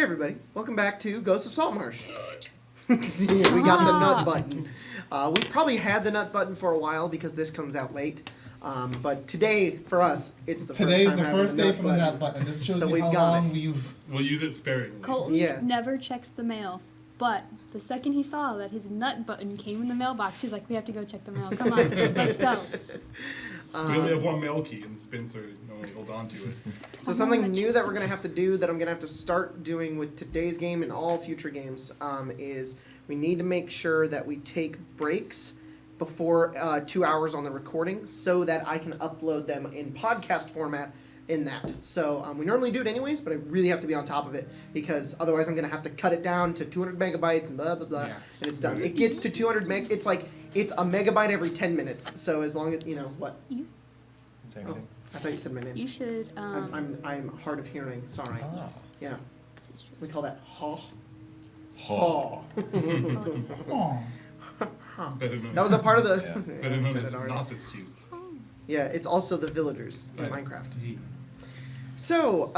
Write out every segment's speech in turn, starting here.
everybody, welcome back to Ghosts of Saltmarsh. We got the nut button. We probably had the nut button for a while because this comes out late. But today, for us, it's the Today's first time the first day for the button. nut button. This shows So you how long we've... We'll use it sparingly. Colton never checks the mail, but the second he saw that his nut button came in the mailbox, he's like, we have to go check the mail. Come on, let's go. We only have one mail key, and Spencer only hold on to it. So something new that we're going to have to do, that I'm going to have to start doing with today's game and all future games, is we need to make sure that we take breaks before 2 hours on the recording so that I can upload them in podcast format in that. So we normally do it anyways, but I really have to be on top of it because otherwise I'm going to have to cut it down to 200 megabytes and blah, blah, blah, and it's done. It gets to 200 meg. It's like, it's a megabyte every 10 minutes. So as long as, you know, what? You? Say anything. I thought you said my name. You should. I'm hard of hearing. Sorry. Oh. Yeah. We call that haw. Haw. Oh. That was a part of the. Better known as Gnosis Cube. Yeah, it's also the villagers in Right. Minecraft. So,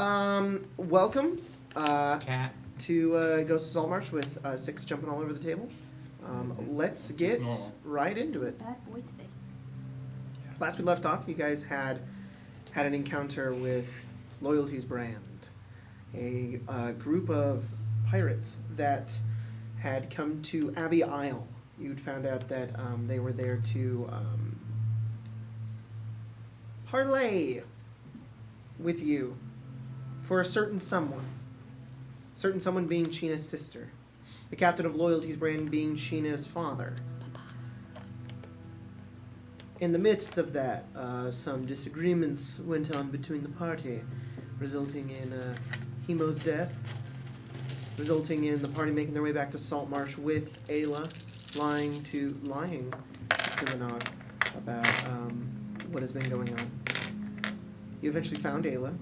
welcome Cat. to Ghosts of Saltmarsh with Six jumping all over the table. Let's get normal. right into it. Bad boy today. Last we left off, you guys had an encounter with Loyalty's Brand, a group of pirates that had come to Abbey Isle. You'd found out that they were there to parlay with you for a certain someone. Certain someone being Sheena's sister. The captain of Loyalty's Brand being Sheena's father. In the midst of that, some disagreements went on between the party, resulting in Hemo's death, resulting in the party making their way back to Saltmarsh with Ayla lying to Sumanog about what has been going on. You eventually found Ayla,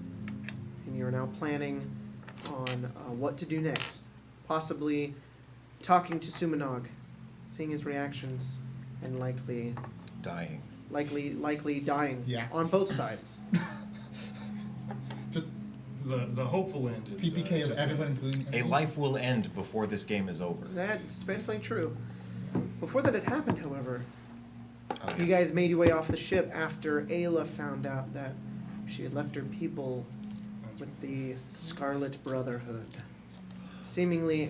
and you are now planning on what to do next. Possibly talking to Sumanog, seeing his reactions, and likely Dying. Likely dying. Yeah. On both sides. Just The hopeful end is TPK of just everyone, including... A life will end before this game is over. That's definitely true. Before that had happened, however, Oh, you guys made your way off the ship after Ayla found out that she had left her people with the Scarlet Brotherhood. Seemingly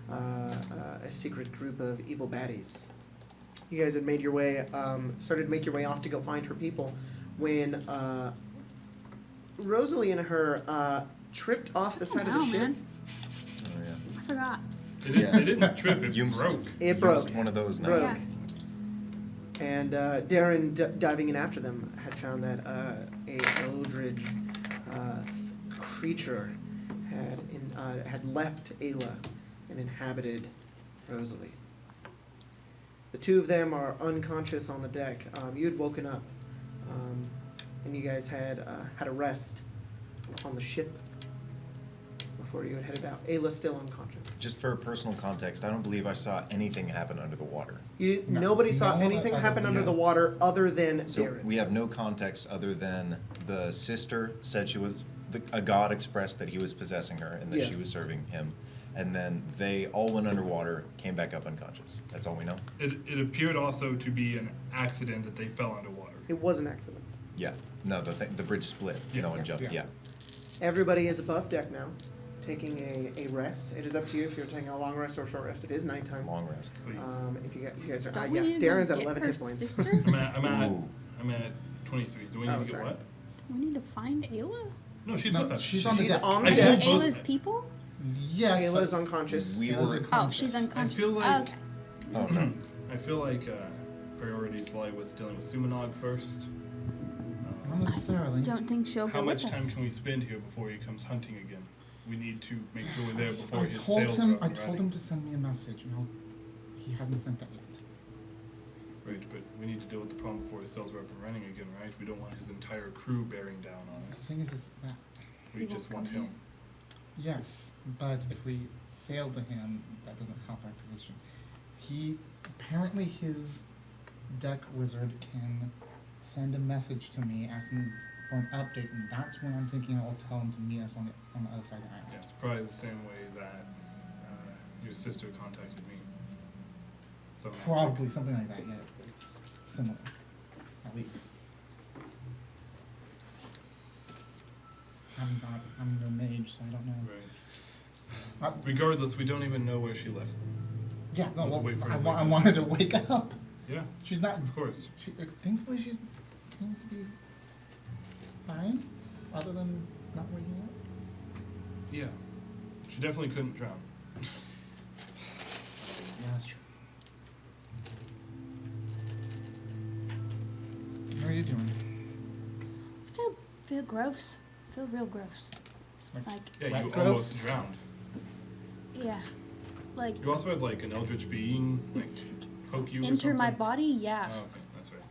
a secret group of evil baddies. You guys had made your way, started to make your way off to go find her people when Rosalie and her tripped off the side of the ship. Man. Oh, yeah. I forgot. They didn't trip, it broke. It broke. One of those now. Broke. Yeah. And Darren, diving in after them, had found that a eldritch creature had left Ayla and inhabited Rosalie. The two of them are unconscious on the deck. You had woken up, and you guys had a rest on the ship before you had headed out. Ayla's still unconscious. Just for personal context, I don't believe I saw anything happen under the water. Nobody saw No, anything happen under the water other than So Darren. we have no context other than the sister said she was... a god expressed that he was possessing her and that she Yes. was serving him. And then they all went underwater, came back up unconscious. That's all we know? It appeared also to be an accident that they fell underwater. It was an accident. Yeah. No, the bridge split. Yes. No one jumped. Yeah. Yeah. Everybody is above deck now, taking a rest. It is up to you if you're taking a long rest or a short rest. It is nighttime. Long rest. Please. If you guys are, Don't we need Darren's to at get 11 her hit points. sister? I'm at 23. Do we need Oh, to get sorry. what? We need to find Ayla? No, she's No, with us. she's on the She's deck. on I the think deck. both- Ayla's people? Yes, Ayla's but unconscious. We Ayla's were... Oh, unconscious. she's unconscious. feel like- Okay. Oh, no. I feel like priorities lie with dealing with Sumanog first. Not necessarily. Don't think she'll How go much with us. time can we spend here before he comes hunting again? We need to make sure we're there before I his told sails him. are up I and told ready. him to send me a message. No, he hasn't sent that yet. Right, but we need to deal with the problem before his sails are up and running again, right? We don't want his entire crew bearing down on The us. thing is that We He just won't want come him. yes, but if we sail to him, that doesn't help our position. He apparently his deck wizard can send a message to me asking for an update, and that's when I'm thinking I'll tell him to meet us on the other side of the island. Yeah, it's probably the same way that your sister contacted me. So Probably something like that, yeah. It's similar, at least. I'm no mage, so I don't know. Right. Regardless, we don't even know where she left. Yeah, no, Let's well, wait for her I to wake up. wanted to wake up. Yeah, She's not. of course. Thankfully, she seems to be fine, other than not waking up. Yeah. She definitely couldn't drown. Yeah, that's true. How are you doing? Feel gross. Feel real gross. Like, Yeah, Wet you gross? almost drowned. yeah. Like, You also had like an eldritch being like poke you or enter my something? body? Yeah. Oh, okay, that's right.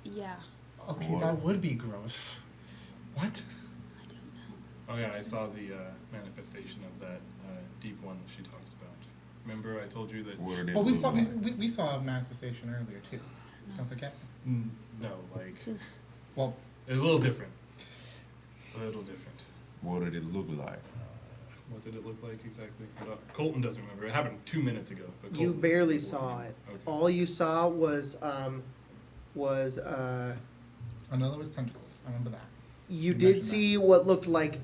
Yeah. Okay, Whoa. that would be gross. What? I don't know. Oh yeah, I saw the manifestation of that deep one that she talks about. Remember I told you that... What did it Well, we look saw like? we saw a manifestation earlier too. No. Don't forget. No, like... Just, Well, A little different. A little different. What did it look like? What did it look like exactly? Colton doesn't remember. It happened 2 minutes ago. But You Colton barely doesn't saw remember. it. Okay. All you saw was another was tentacles. I remember that. you You did mentioned see what looked like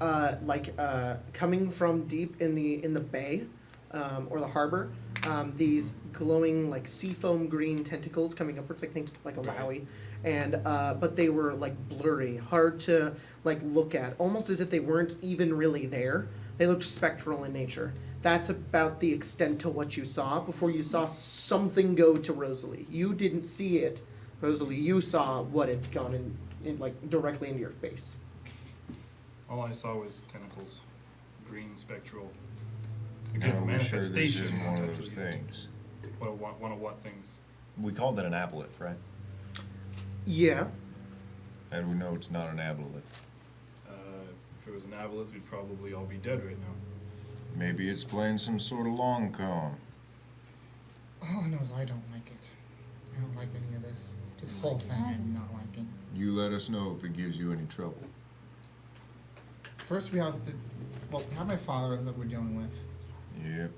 coming from deep in the bay or the harbor. These glowing like seafoam green tentacles coming upwards. I think like a Right. lowy, and but they were like blurry, hard to like look at, almost as if they weren't even really there. They looked spectral in nature. That's about the extent to what you saw before you saw something go to Rosalie. You didn't see it, Rosalie. You saw what had gone in like directly into your face. All I saw was tentacles. Green, spectral. Now, Again, are we sure this manifestation. isn't one not of those actually- things? One of what things? We called it an aboleth, right? Yeah. How do we know it's not an aboleth? If it was an aboleth, we'd probably all be dead right now. Maybe it's playing some sort of long con. All I know is I don't like it. I don't like any of this. This whole thing I do not like it. You let us know if it gives you any trouble. First we have we have my father that we're dealing with. Yep.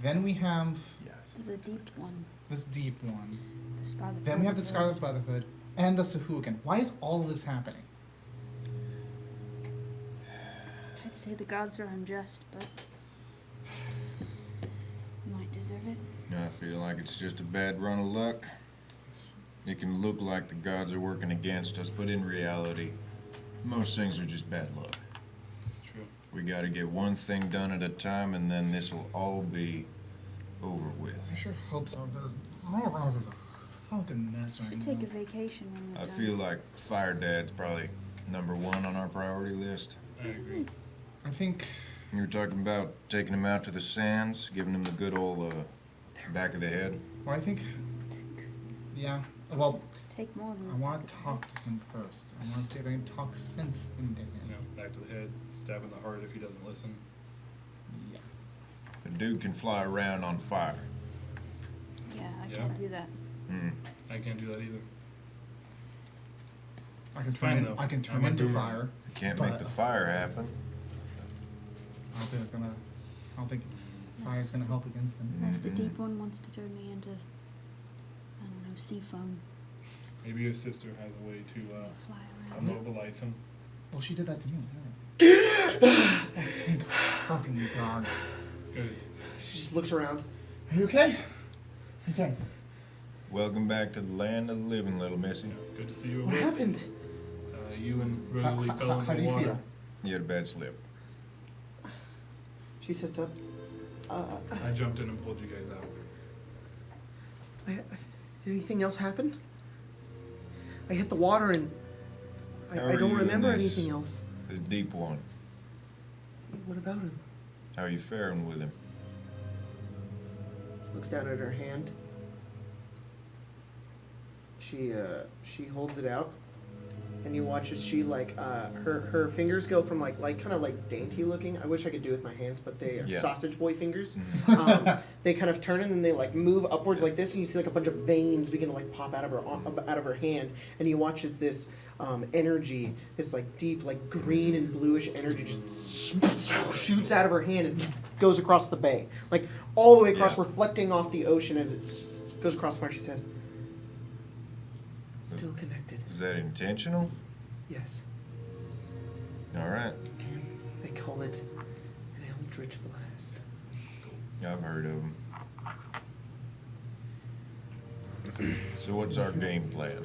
Then we have Yes. there's a deep one. this deep one. The Scarlet Then we have the Brotherhood. Scarlet Brotherhood and the Sahuagin. Why is all of this happening? I'd say the gods are unjust, but you might deserve it. I feel like it's just a bad run of luck. It can look like the gods are working against us, but in reality, most things are just bad luck. That's true. We gotta get one thing done at a time, and then this will all be over with. I sure hope so, because my life is a fucking mess right Should now. take a vacation when we're I done. feel like Fire Dad's probably #1 on our priority list. I agree. I think You were talking about taking him out to the sands, giving him the good old back of the head. well I think yeah. Well, Take more than I want to talk to him first. I want to see if I can talk sense into him. You know, back to the head, stab in the heart if he doesn't listen. Yeah. The dude can fly around on fire. Yeah, I Yeah. can't do that. Mm. I can't do that either. I can It's turn fine, in, though. I can turn I'm a into doer. fire. You can't But- make the fire happen. I don't think it's gonna. I don't think fire's Yes. gonna help against him. Unless the Mhm. deep one wants to turn me into, I don't know, sea foam. Maybe your sister has a way to Fly around. immobilize him. Well, she did that to me. Oh, thank fucking God. Good. She just looks around. Are you okay? Okay. Welcome back to the land of the living, little missy. Yeah, good to see you What awake. happened? You and How, Rosalie fell into how do the you water. feel? You had a bad slip. She sits up. I jumped in and pulled you guys out. Did anything else happen? I hit the water and How I are don't you in remember this? anything else. The deep one. What about him? How are you faring with him? Looks down at her hand. She holds it out. and you watch as she like her fingers go from like kind of like dainty looking. I wish I could do it with my hands, but they are Yeah. sausage boy fingers. Mhm. They kind of turn and then they like move upwards like this, and you see like a bunch of veins begin to like pop out of her hand, and you watch as this energy, this like deep like green and bluish energy just shoots out of her hand and goes across the bay, like all the way across, Yeah. reflecting off the ocean as it goes across. Where she says, "Still connected." Is that intentional? Yes. All right. They call it an eldritch blast. Yeah, I've heard of them. So what's our game plan?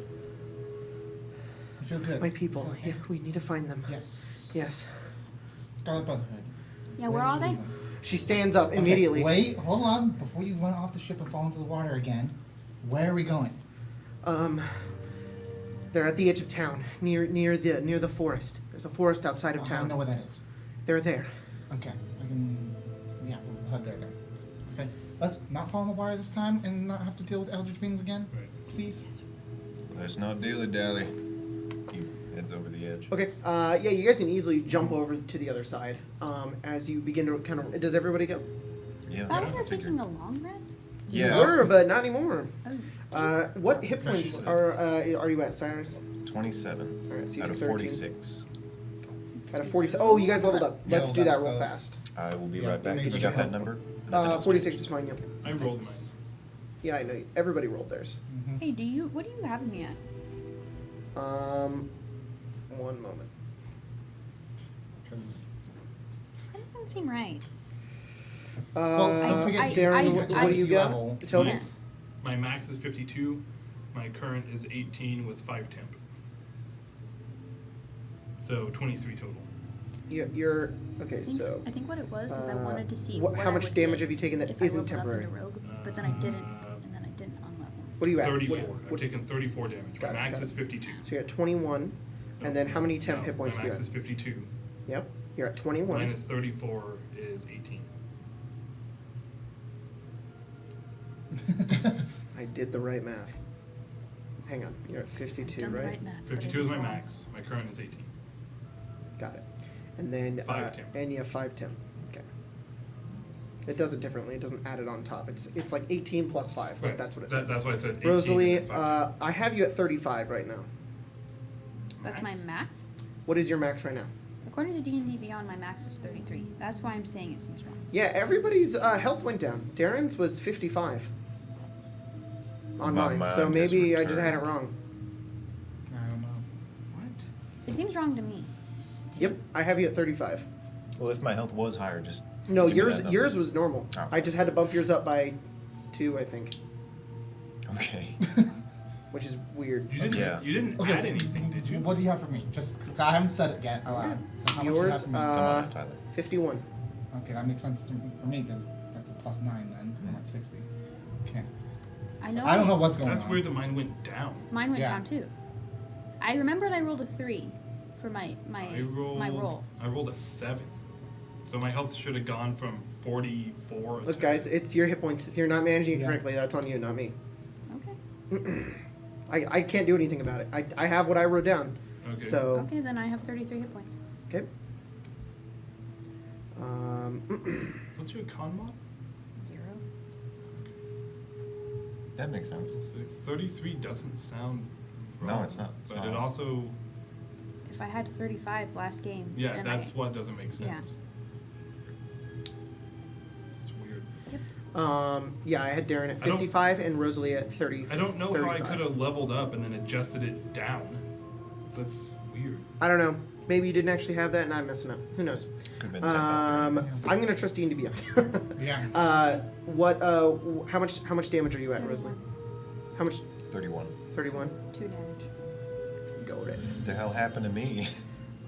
You feel good. My people. You feel Yeah, okay? we need to find them. Yes. Yes. Scarlet Brotherhood. Yeah, where are did you they? leave them? She stands up Okay, immediately. wait, hold on. Before you run off the ship and fall into the water again, where are we going? They're at the edge of town, near the forest. There's a forest outside of I town. know where that is. They're there. Okay, I can. Yeah, we'll head there then. Okay, let's not fall in the water this time and not have to deal with eldritch beings again, Right. please. Let's not dilly-dally. He heads over the edge. Okay. Yeah, you guys can easily jump over to the other side. As you begin to kind of. Does everybody go? Yeah. Thought I we were figured. taking a long rest. Yeah. You were, but not anymore. Oh. What hit points are you at, Cyrus? 27 All right, so you out took of 13. 46. Out of 40. Oh, you guys leveled up. Yeah, Let's do that so- real fast. I will be Yeah, right back. maybe You we got can that help. number? Nothing else 46 changed. is fine. Yeah. I rolled mine. Yeah, I know. Everybody rolled theirs. Mm-hmm. Hey, what do you have me at? One moment. Because That doesn't seem right. Well, don't forget, Darren, what I- do you got? level. Total? Mine's- My max is 52. My current is 18 with 5 temp. So 23 total. You're okay. So I think what it was is I wanted to see how I much would damage get have you taken that if I isn't leveled up temporary? into rogue, but then I didn't, and then I didn't unlevel. What are you at? 34. What- I've taken 34 damage. Got My it, max got is it. 52. So you're at 21, and then how many temp No, hit points my do you max have? is 52. Yep, you're at 21. Minus 34 is 18. I did the right math. Hang on, you're at 52, Done the right? right math, but 52 it is my wrong. max. My current is 18. Got it. And then 5 temp. and you have 5 temp. Okay. It does it differently. It doesn't add it on top. It's like 18 plus 5. Like Right. that's what it That- says. That's why I said 18. Rosalie, and then 5. I have you at 35 right now. That's my max. What is your max right now? According to D&D Beyond, my max is 33. That's why I'm saying it seems wrong. Yeah, everybody's health went down. Darren's was 55 on My mine, mind so has maybe I just had it returned. wrong. I don't know. What? It seems wrong to me. Yep, I have you at 35. Well, if my health was higher, just No, give me yours that number. yours was normal. Oh. I just had to bump yours up by 2, I think, Okay. which is weird. You didn't, Yeah. you didn't Okay. add anything, did you? What do you have for me? Just because I haven't said it yet aloud. So how much do you Yours, have for me? Come on up, Tyler. 51. Okay, that makes sense for me because that's a +9 then. Because I'm at 60. Okay. I So know. I don't know what's going That's on. weird that mine went down. Mine went Yeah. down too. I remembered I rolled a 3 for my I rolled, my roll. I rolled a 7. So my health should have gone from 44 Look, to- guys, it's your hit points. If you're not managing it Yeah. correctly, that's on you, not me. Okay. I can't do anything about it. I have what I wrote down. Okay. So, Okay, then I have 33 hit points. okay. What's your con mod? 0. That makes sense. So 33 doesn't sound No, wrong, it's not. It's but not. it also, If I had 35 last game. yeah, then that's I, what doesn't make Yeah. sense. It's weird. Yeah, I had Darren at I don't- 55 and Rosalie at 30. I don't know how I 35. could have leveled up and then adjusted it down. That's weird. I don't know. Maybe you didn't actually have that and I'm messing up. Who knows? Could've been 10 up there. I'm gonna trust Dean to be up. Yeah. How much damage are you at, Rosalie? How much? 31. 31. 2 damage. Go right. What the hell happened to me?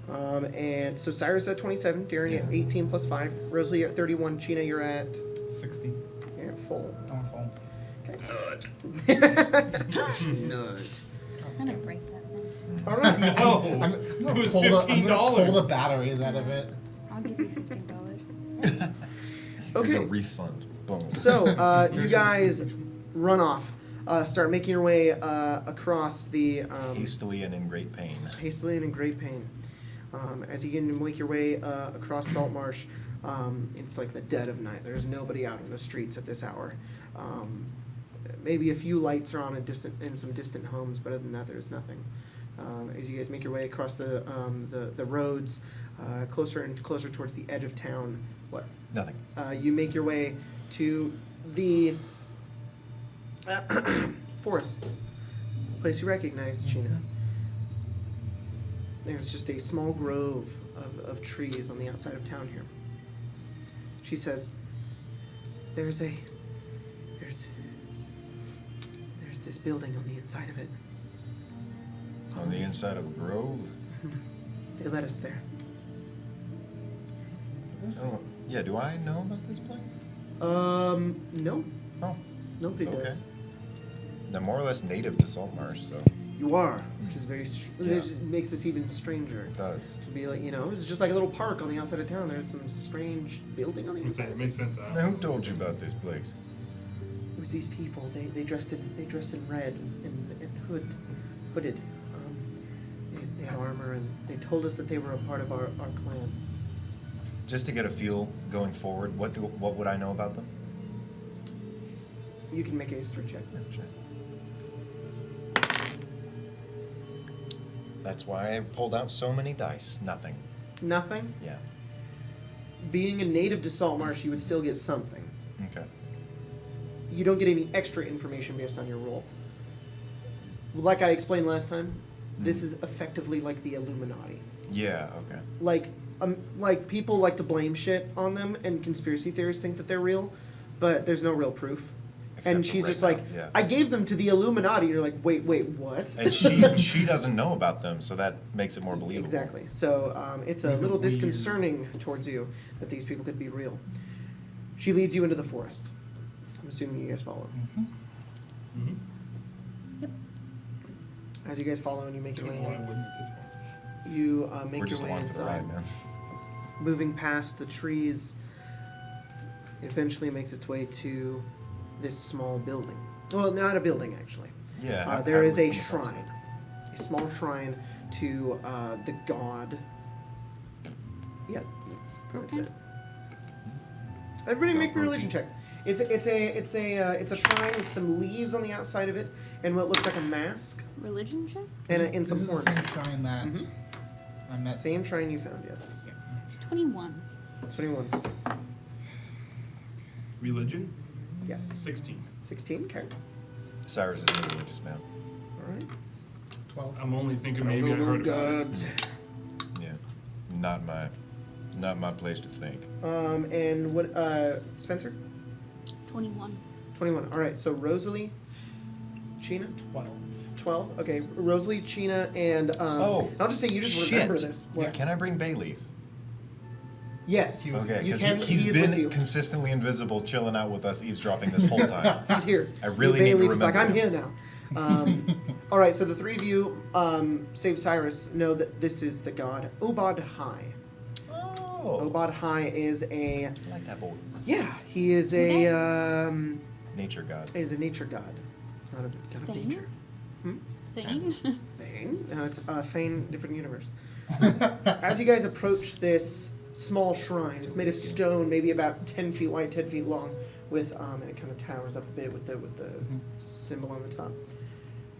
And so Cyrus at 27, Darren at Yeah. 18 plus 5, Rosalie at 31, Gina you're at 60. you're at full. I'm full. Nut. I'm gonna break that thing. All right. No! I'm It gonna was pull the $15. batteries out of it. I'll give you $15. There's a Okay. refund. Boom. So you guys run off. start making your way across the Hastily and in great pain. hastily and in great pain. As you begin to make your way across Saltmarsh, it's like the dead of night. There's nobody out in the streets at this hour. Maybe a few lights are on in some distant homes, but other than that, there's nothing. As you guys make your way across the roads, closer and closer towards the edge of town, Nothing. you make your way to the forests, a place you recognize, Gina. There's just a small grove of trees on the outside of town here. She says, there's this building on the inside of it. On the inside of a grove? They led us there. Oh, yeah, do I know about this place? No. Oh, Nobody okay. does. They're more or less native to Saltmarsh, so You are, which is Yeah. this makes this even stranger. it does. To be like, it's just like a little park on the outside of town. There's some strange building on the I would say inside. it makes sense. Now, who told you about this place? It was these people. They dressed in red and hooded. They had armor, and they told us that they were a part of our clan. Just to get a feel going forward, what would I know about them? You can make a history check. That's why I pulled out so many dice. Nothing. Nothing. Yeah. Being a native to Saltmarsh, you would still get something. Okay. You don't get any extra information based on your roll. Like I explained last time, this is effectively like the Illuminati. Yeah, okay. Like people like to blame shit on them, and conspiracy theorists think that they're real, but there's no real proof. Except And for she's right just now, like, yeah. I gave them to the Illuminati. And you're like, wait, what? And she doesn't know about them, so that makes it more believable. Exactly. So it's a Is it little weird? disconcerting towards you that these people could be real. She leads you into the forest. I'm assuming you guys follow. Mm-hmm. Yep. As you guys follow and you make your Don't way know why I in, wouldn't at this point. you make We're your just way along for the inside. ride, man. Moving past the trees, it eventually makes its way to this small building. Well, not a building, actually. Yeah. how- There how is do we a come across shrine. A small shrine to the god. Yeah, that's Okay. it. Everybody Go make a religion protein. check. It's a shrine with some leaves on the outside of it and what looks like a mask Religion check? and some This is horns. the same shrine that Mhm. I met. Same shrine you found, yes. 21. 21. Religion? Yes. 16. 16, okay. it? Cyrus is a religious man. Alright. 12. I'm only thinking maybe I heard about gods. it. Yeah. Not my place to think. And what, Spencer? 21. 21. Alright, so Rosalie, Sheena? 12. 12. Okay, Rosalie, Sheena, and Oh, I'll just say you just shit. remember this. Yeah, What? can I bring Bayleaf? Yes, He was- Okay, you because can. he's he is with been you. consistently invisible, chilling out with us, eavesdropping this whole time. He's here. I really need to Bayleaf is like, I'm remember here now. All right, so the three of you, save Cyrus, know that this is the god Obad High. Oh, Obad High is a I like that boy. yeah. He is a Nature god. is a nature god, not a god of Thing? nature. Thing? Thing? No, it's Thane, different universe. As you guys approach this small shrine, it's made of stone, maybe about 10 feet wide, 10 feet long, with and it kind of towers up a bit with the symbol on the top.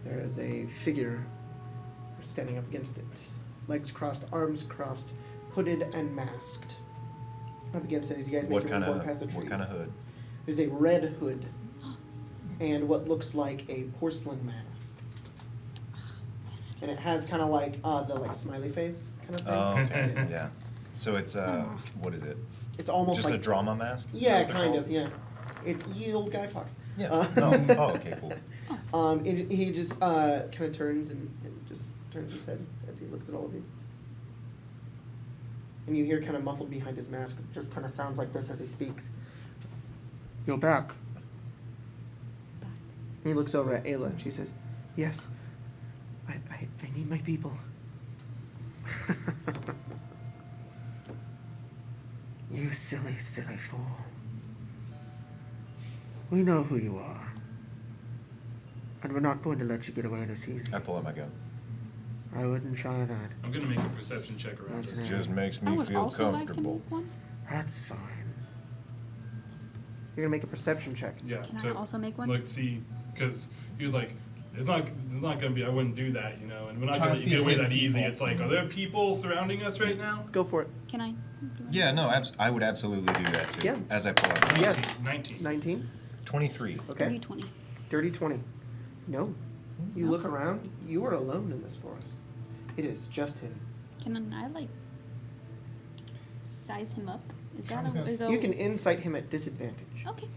There is a figure standing up against it, legs crossed, arms crossed, hooded and masked. Up against it as you guys make What your kind way forward of past the trees. what kind of hood? There's a red hood and what looks like a porcelain mask. And it has kind of like the like smiley face kind of thing. Oh, okay, yeah. So it's what is it? It's almost Just like a drama mask? Is yeah, that what they're kind called? of, yeah. Ye old Guy Fawkes. Yeah. Oh, okay, cool. He just kind of turns and just turns his head as he looks at all of you. And you hear kind of muffled behind his mask, just kind of sounds like this as he speaks. You're back. He looks over at Ayla and she says, yes, I need my people. You silly, silly fool. We know who you are. And we're not going to let you get away this easy. I pull out my gun. I wouldn't try that. I'm gonna make a perception check around That's this. It just makes I me would feel also comfortable. like to make one. That's fine. You're gonna make a perception check. Yeah. Can I to also make one? Look, see, because he was like, it's not gonna be. I wouldn't do that, you know. And we're not Trying gonna to let see you get away hidden that easy. people. It's like, are there people surrounding us right now? Go for it. Can I? Yeah, no, I would absolutely do that too. Yeah. As I pull out my gun. Yes. 19. 19. 23. Okay. 20. Dirty 20. No. You look around. You are alone in this forest. It is just him. Can I like size him up? Is that I was gonna is You can insight him at disadvantage. Okay.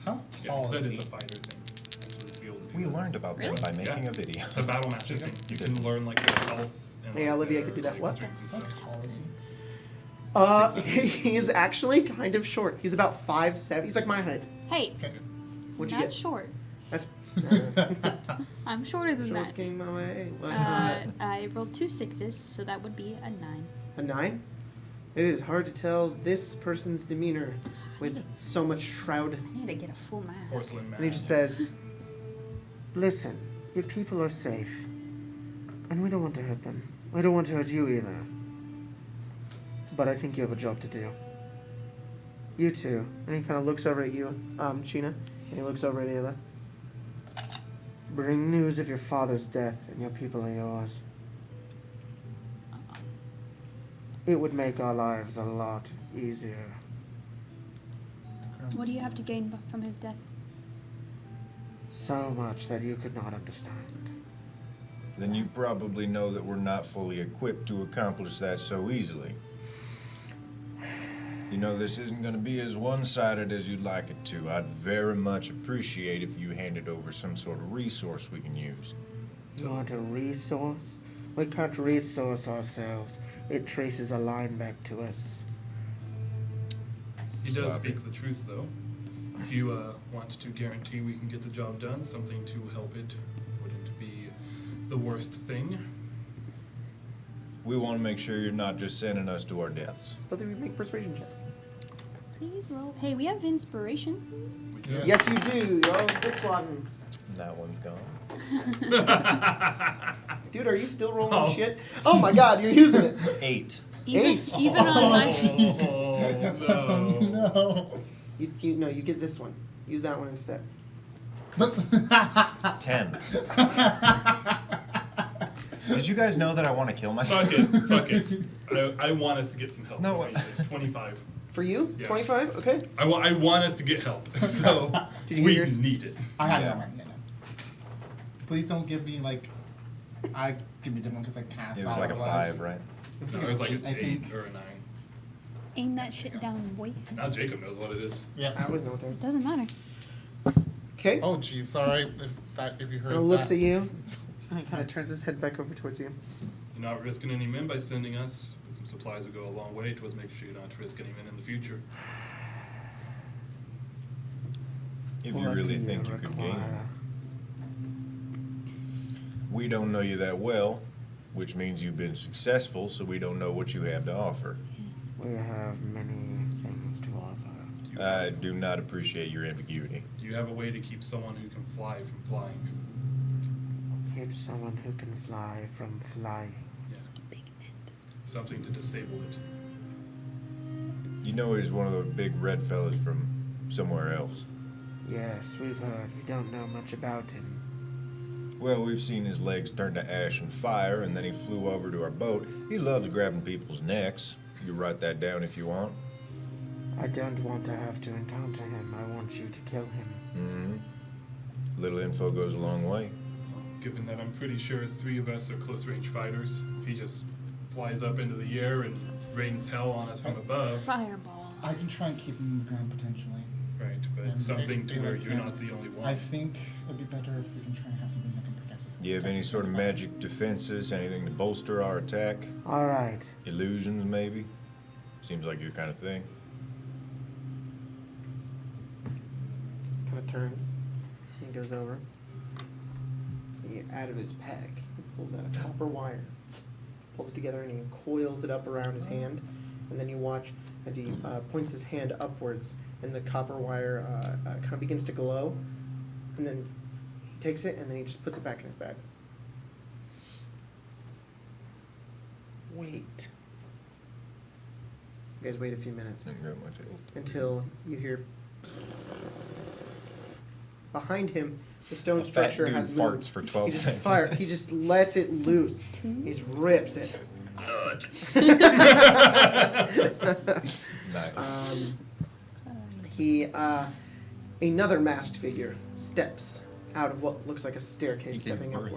How Yeah, tall because is he? it's a fighter thing. Actually, to be able to do We that. learned about them Really? by making Yeah. a video. It's a battle master thing. You can learn like their health. And, Yeah, like, Olivia their, could do that. like, What? strengths How and stuff. tall is he? He is actually kind of short. He's about 5'7". He's like my height. Hey, Okay. What'd you not get? short. That's I'm shorter than short that. came my way. What? I rolled 2 6s, so that would be a 9. A 9? It is hard to tell this person's demeanor with so much shroud. I need to get a full mask. Porcelain man. And he just says, "Listen, your people are safe, and we don't want to hurt them. We don't want to hurt you either. But I think you have a job to do. You too." And he kind of looks over at you, Sheena, and he looks over at Ayla. "Bring news of your father's death, and your people are yours. It would make our lives a lot easier." What do you have to gain from his death? So much that you could not understand. Then you probably know that we're not fully equipped to accomplish that so easily. You know, this isn't going to be as one-sided as you'd like it to. I'd very much appreciate if you handed over some sort of resource we can use. You want a resource? We can't resource ourselves. It traces a line back to us. He does Stop speak it. the truth, though. If you want to guarantee we can get the job done, something to help it wouldn't be the worst thing. We want to make sure you're not just sending us to our deaths. But then we make persuasion checks. Please roll. Hey, we have inspiration. We do. Yeah. Yes, you do. Oh, good one. That one's gone. Dude, are you still rolling Oh. shit? Oh my god, you're using it. 8. Even, Eight. even on my Oh, no. No. You get this one. Use that one instead. 10. Did you guys know that I want to kill myself? Fuck it. I want us to get some help. No, What do you think? 25. For you? Yeah. 25? Okay. I want us to get help. So Did you we get yours? need it. I have Yeah. that one. Yeah. Please don't give me like. Give me a different one because I cast. It was like a otherwise. 5, right? No, it was like an an 8 think. or a 9. aim that shit down, boy. Now Jacob knows what it is. Yeah. I always know what they're. It doesn't matter. Okay. Oh, geez, sorry if you heard And looks that. at you. And he kind of turns his head back over towards you. You're not risking any men by sending us. Some supplies would go a long way towards making sure you're not risking any men in the future. If you What really do think you could gain. require? We don't know you that well, which means you've been successful, so we don't know what you have to offer. We have many things to offer. I do not appreciate your ambiguity. Do you have a way to keep someone who can fly from flying? Keep someone who can fly from flying. Yeah. Something to disable it. You know he's one of those big red fellas from somewhere else. Yes, we've heard. We don't know much about him. Well, we've seen his legs turn to ash and fire, and then he flew over to our boat. He loves grabbing people's necks. You write that down if you want. I don't want to have to encounter him. I want you to kill him. Mm-hmm. Little info goes a long way. Well, given that I'm pretty sure 3 of us are close-range fighters, if he just flies up into the air and rains hell on us from above, Fireball. I can try and keep him on the ground potentially. right, but And something to where you're yeah. not the only one. I think it'd be better if we can try and have something that can protect us. Do you have any sort of magic defenses, anything to bolster our attack? All right. Illusions, maybe? Seems like your kind of thing. Kind of turns. He goes over. Out of his pack, he pulls out a copper wire, pulls it together, and he coils it up around his hand. And then you watch as he points his hand upwards, and the copper wire kind of begins to glow. And then He takes it and then he just puts it back in his bag. Wait. You guys wait a few minutes Didn't grab my tail. until you hear behind him the stone A fat structure dude has moved. farts for 12 he just seconds. He just lets it loose. He just rips it. Nice. Another masked figure steps out of what looks like a staircase, He gave stepping birth.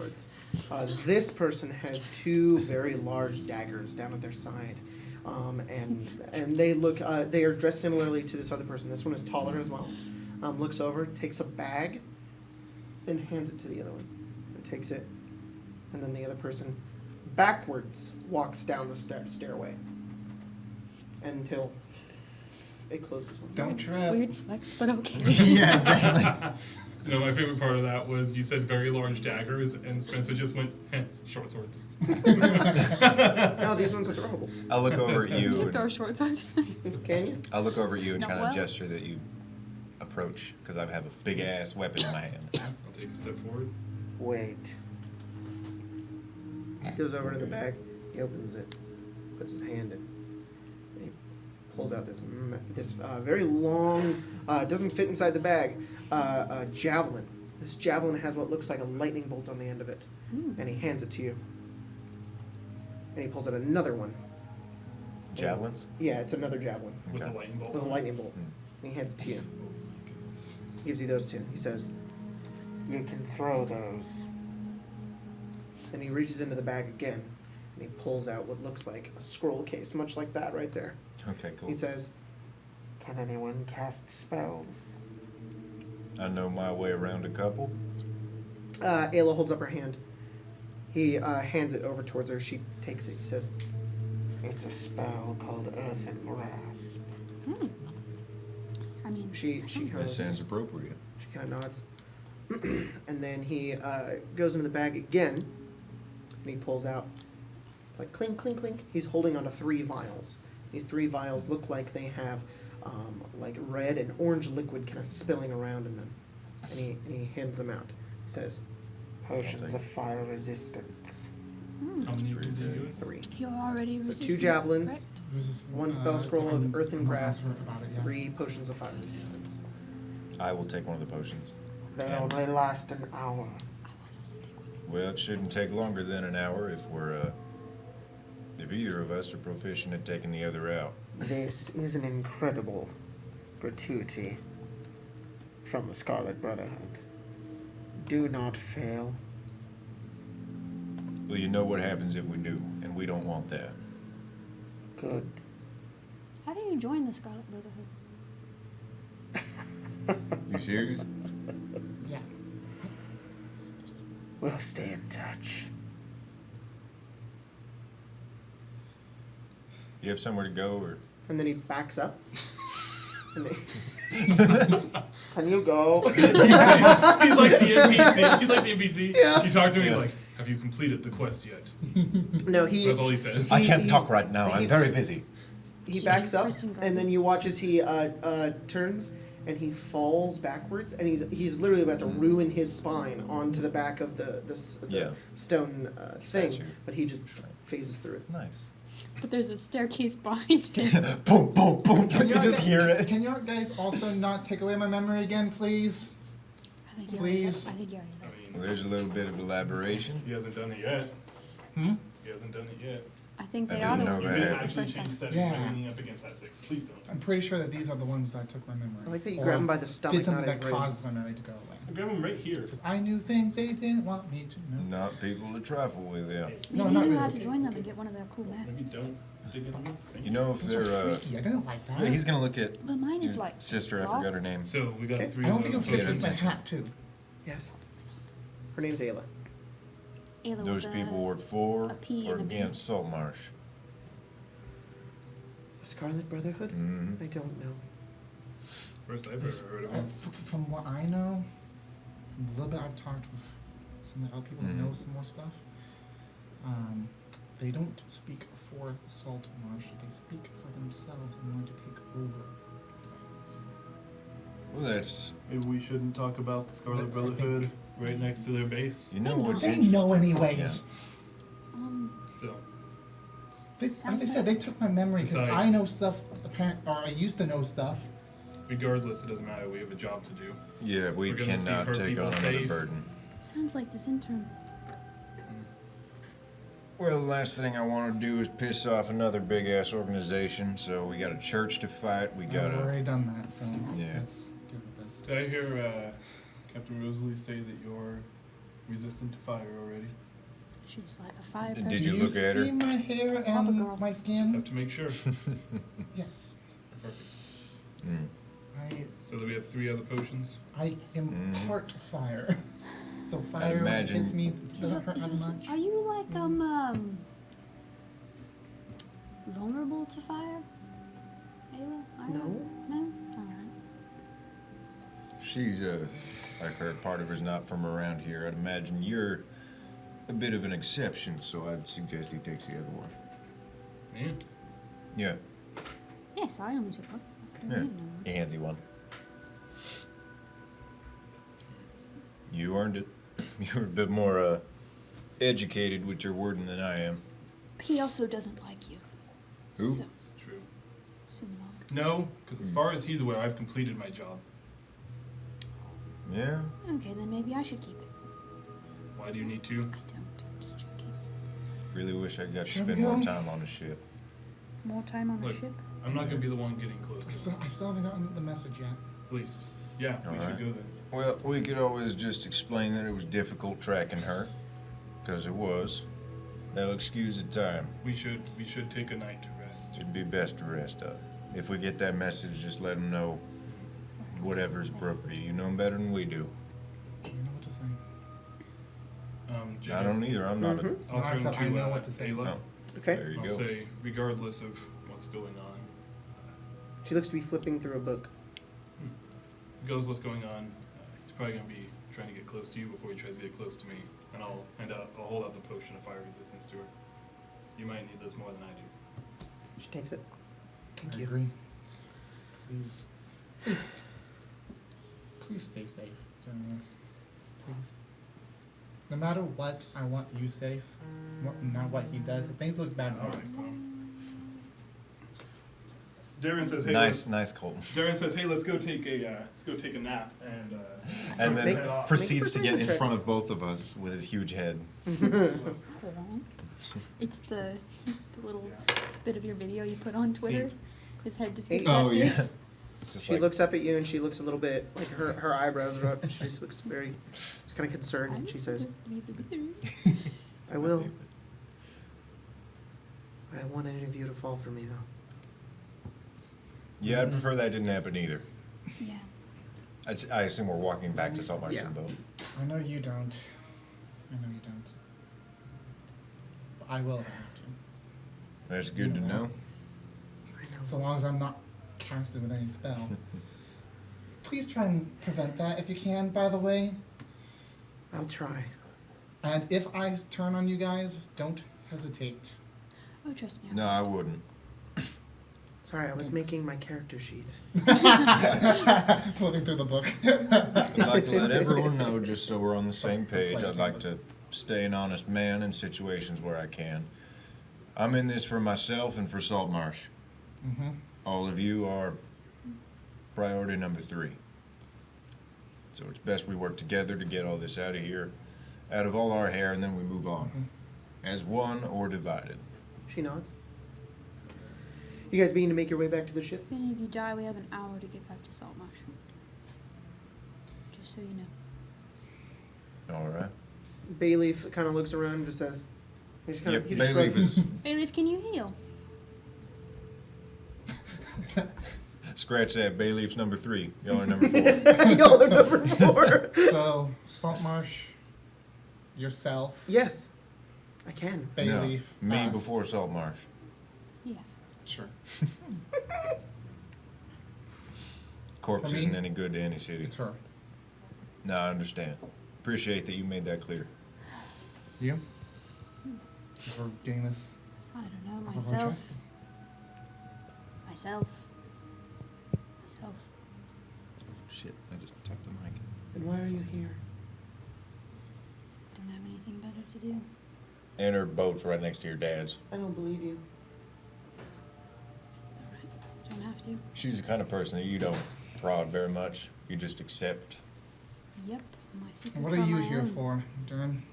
upwards. This person has two very large daggers down at their side, and they look. They are dressed similarly to this other person. This one is taller as well. Looks over, takes a bag, and hands it to the other one. And takes it, and then the other person backwards walks down the stairway until it closes once Don't again. trip. Weird flex, but okay. Yeah, exactly. You know, my favorite part of that was you said very large daggers, and Spencer just went, short swords. No, these ones are throwable. I'll look over at You you. can throw And, short swords. Can you? I'll look over at you and No, kind of well. gesture that you approach because I have a big ass weapon in my hand. I'll take a step forward. Wait. He goes over to the bag. He opens it, puts his hand in, and he pulls out this very long, doesn't fit inside the bag, javelin. This javelin has what looks like a lightning bolt on the end of it, and he hands it to you. And he pulls out another one. Javelins? Yeah, it's another javelin With Okay. a lightning bolt. with a lightning bolt. Hmm. And he hands it to you. Oh my goodness. He gives you those two. He says, "You can throw those." And he reaches into the bag again, and he pulls out what looks like a scroll case, much like that right there. Okay, cool. He says, "Can anyone cast spells?" I know my way around a couple. Ayla holds up her hand. He hands it over towards her. She takes it. He says, "It's a spell called Earthen Grasp." I mean, She kind That of sounds appropriate. She kind of nods. And then he goes into the bag again, and he pulls out. It's like clink, clink, clink. He's holding onto 3 vials. These 3 vials look like they have like red and orange liquid kind of spilling around in them. And he hands them out. He says, "Potions of fire resistance." How many of them do you use? 3. you're already So 2 resistant, javelins, correct? There's this, 1 spell scroll of earth and no, grass, I've heard about it, yeah. 3 potions of fire resistance. I will take one of the potions. They Yeah. only last an hour. Well, it shouldn't take longer than an hour if we're, if either of us are proficient at taking the other out. This is an incredible gratuity from the Scarlet Brotherhood. Do not fail. Well, you know what happens if we do, and we don't want that. Good. How do you join the Scarlet Brotherhood? You serious? Yeah. We'll stay in touch. You have somewhere to go, or And then he backs up. And can you go? He's like the NPC. He's like the NPC. Yeah. You talk to him, he's Yeah. like, "Have you completed the quest yet?" No, he That's all he says. I He- can't he- talk right now. I'm he- very busy. he backs up, Kristen and then you watch as he turns and he falls backwards, and he's literally about to ruin his spine onto the back of the Yeah. stone thing, Statue. but he just phases through it. Nice. But there's a staircase behind him. Boom, boom, boom. Can You just hear it. Can you guys also not take away my memory again, please? I think you Please. I think you already I know. mean, Well, there's a little bit of elaboration. he hasn't done it yet. Hmm? He hasn't done it yet. I think I they are the didn't know ones that who You did can it the actually first time. change settings Yeah. by leaning up against that 6. Please don't. I'm pretty sure that these are the ones that took my memory. I like that you Or grab him by the stomach, Did something not his that ribs. caused my memory to go away. I grab him right here. Because I knew things they didn't want me to know. Not people to trifle with, yeah. No, Maybe not you knew how really. to join them and get one of their cool Maybe masks. don't dig in them. Thank You know if Those are they're, freaky. I didn't like that. yeah, he's gonna look at But mine is your like sister, I straw. forgot her name. So we got Okay. the 3 I don't of think those it'll fit with my potions. hat too. Yes. Her name's Ayla. Ayla Those with people a- work for a P or and a B. against Saltmarsh. The Scarlet Brotherhood? Mhm. I don't know. First I've This- ever heard of him. From what I know, from the little bit I've talked with some of the other people who Mhm. know some more stuff, they don't speak for Saltmarsh. They speak for themselves and want to take over things. Well, that's Maybe we shouldn't talk about the Scarlet I think- Brotherhood. right next to their base. You know They what's They interesting? know anyways. Still. As Sounds I said, they took my memory because I Besides- know stuff. Or I used to know stuff. Regardless, it doesn't matter. We have a job to do. Yeah, we We're gonna see cannot her take people on another safe. burden. Sounds like this intern. Well, the last thing I want to do is piss off another big ass organization. So we got a church to fight. We got I've a. already done that, so Yeah. let's deal with this. Did I hear Captain Rosalie say that you're resistant to fire already? She's like a fire Did person. you look at her? see my hair Love a and girl. my Just have skin? to make sure. Yes. Perfect. Mm. So that we have 3 other potions. I am Mhm. part fire. So fire when it imagine- hits me Is doesn't it- hurt is that this- much. Are you like vulnerable to fire? Ayla? Ira? No. No? Alright. She's like her part of her's not from around here. I'd imagine you're a bit of an exception, so I'd suggest he takes the other one. Yeah. Yeah, Yes, I only took one. I don't yeah. need no one. He hands you one. You earned it. You're a bit more educated with your wording than I am. He also doesn't like you. Who? So, It's true. Sumog. No, because as far as he's aware, I've completed my job. Yeah? Okay, then maybe I should keep it. Why do you need to? I don't. I'm just joking. Really wish I got to Shall we spend more go? time on the ship. More time on the Look, ship? I'm not going to be the one getting close to him. I still haven't gotten the message yet. At least. Yeah, we Alright. should go then. Well, we could always just explain that it was difficult tracking her. Because it was. That'll excuse the time. We should take a night to rest. It'd be best to rest up. If we get that message, just let them know whatever's appropriate. You know 'em better than we do. You know what to say. Jacob, I don't either. I'm not a... Mhm. I'll No, I turn said to I know what to say. Ayla. Oh, Okay. there you I'll go. say, regardless of what's going on, She looks to be flipping through a book. goes what's going on. He's probably going to be trying to get close to you before he tries to get close to me. And I'll hold out the potion of fire resistance to her. You might need this more than I do. She takes it. Thank I you. agree. Please. Please stay safe during this. Please. No matter what, I want you safe. Not what he does. If things look bad, Alright, fine. Darren says, hey, Nice, Colton. Darren says, hey, let's go take a nap. And Make- then proceeds to make a get in perception front of both of us with his huge head. Hold on. It's the little bit of your video you put on Twitter. Eight. His head just Eight. gets that Oh, big. yeah. It's just She like, looks up at you and she looks a little bit like her eyebrows are up. She just looks very, she's kind of concerned, and she says, "I will. I don't want any of you to fall for me, though." yeah, I'd prefer that didn't happen either. Yeah. I assume we're walking back to Saltmarsh Yeah. to the boat. I know you don't. I know you don't. But I will have to. That's good to know. I know. So long as I'm not casted with any spell. Please try and prevent that if you can, by the way. I'll try. And if I turn on you guys, don't hesitate. Oh, trust me. No, I wouldn't. Sorry, I was Thanks. making my character sheet. Flipping through the book. I'd like to let everyone know, just so we're on the same page, Play I'd like to stay an honest man in situations where I can. I'm in this for myself and for Saltmarsh. Mm-hmm. All of you are priority number 3. So it's best we work together to get all this out of here, out of all our hair, and then we move on. As one or divided. She nods. You guys begin to make your way back to the ship. If any of you die, we have an hour to get back to Saltmarsh. Just so you know. All right. Bayleaf kind of looks around and just says, he just kind Yep, of, he Bayleaf just is... Bayleaf, can you heal? Scratch that. Bayleaf's number 3. Y'all are number 4. Y'all are number 4. So, Saltmarsh, yourself, Yes, I can. Bayleaf, No, me us. before Saltmarsh. Yes. Sure. Corpse For me? isn't any good to any city. It's her. No, I understand. Appreciate that you made that clear. You? For getting this I don't know. off of our Myself. chests? Myself. Shit, I just tapped the mic. And why are you here? do. And her boat's right next to your dad's. I don't believe you. Alright, don't have to. She's the kind of person that you don't prod very much. You just accept. Yep, my secret's What are on you my here own. for, Duran?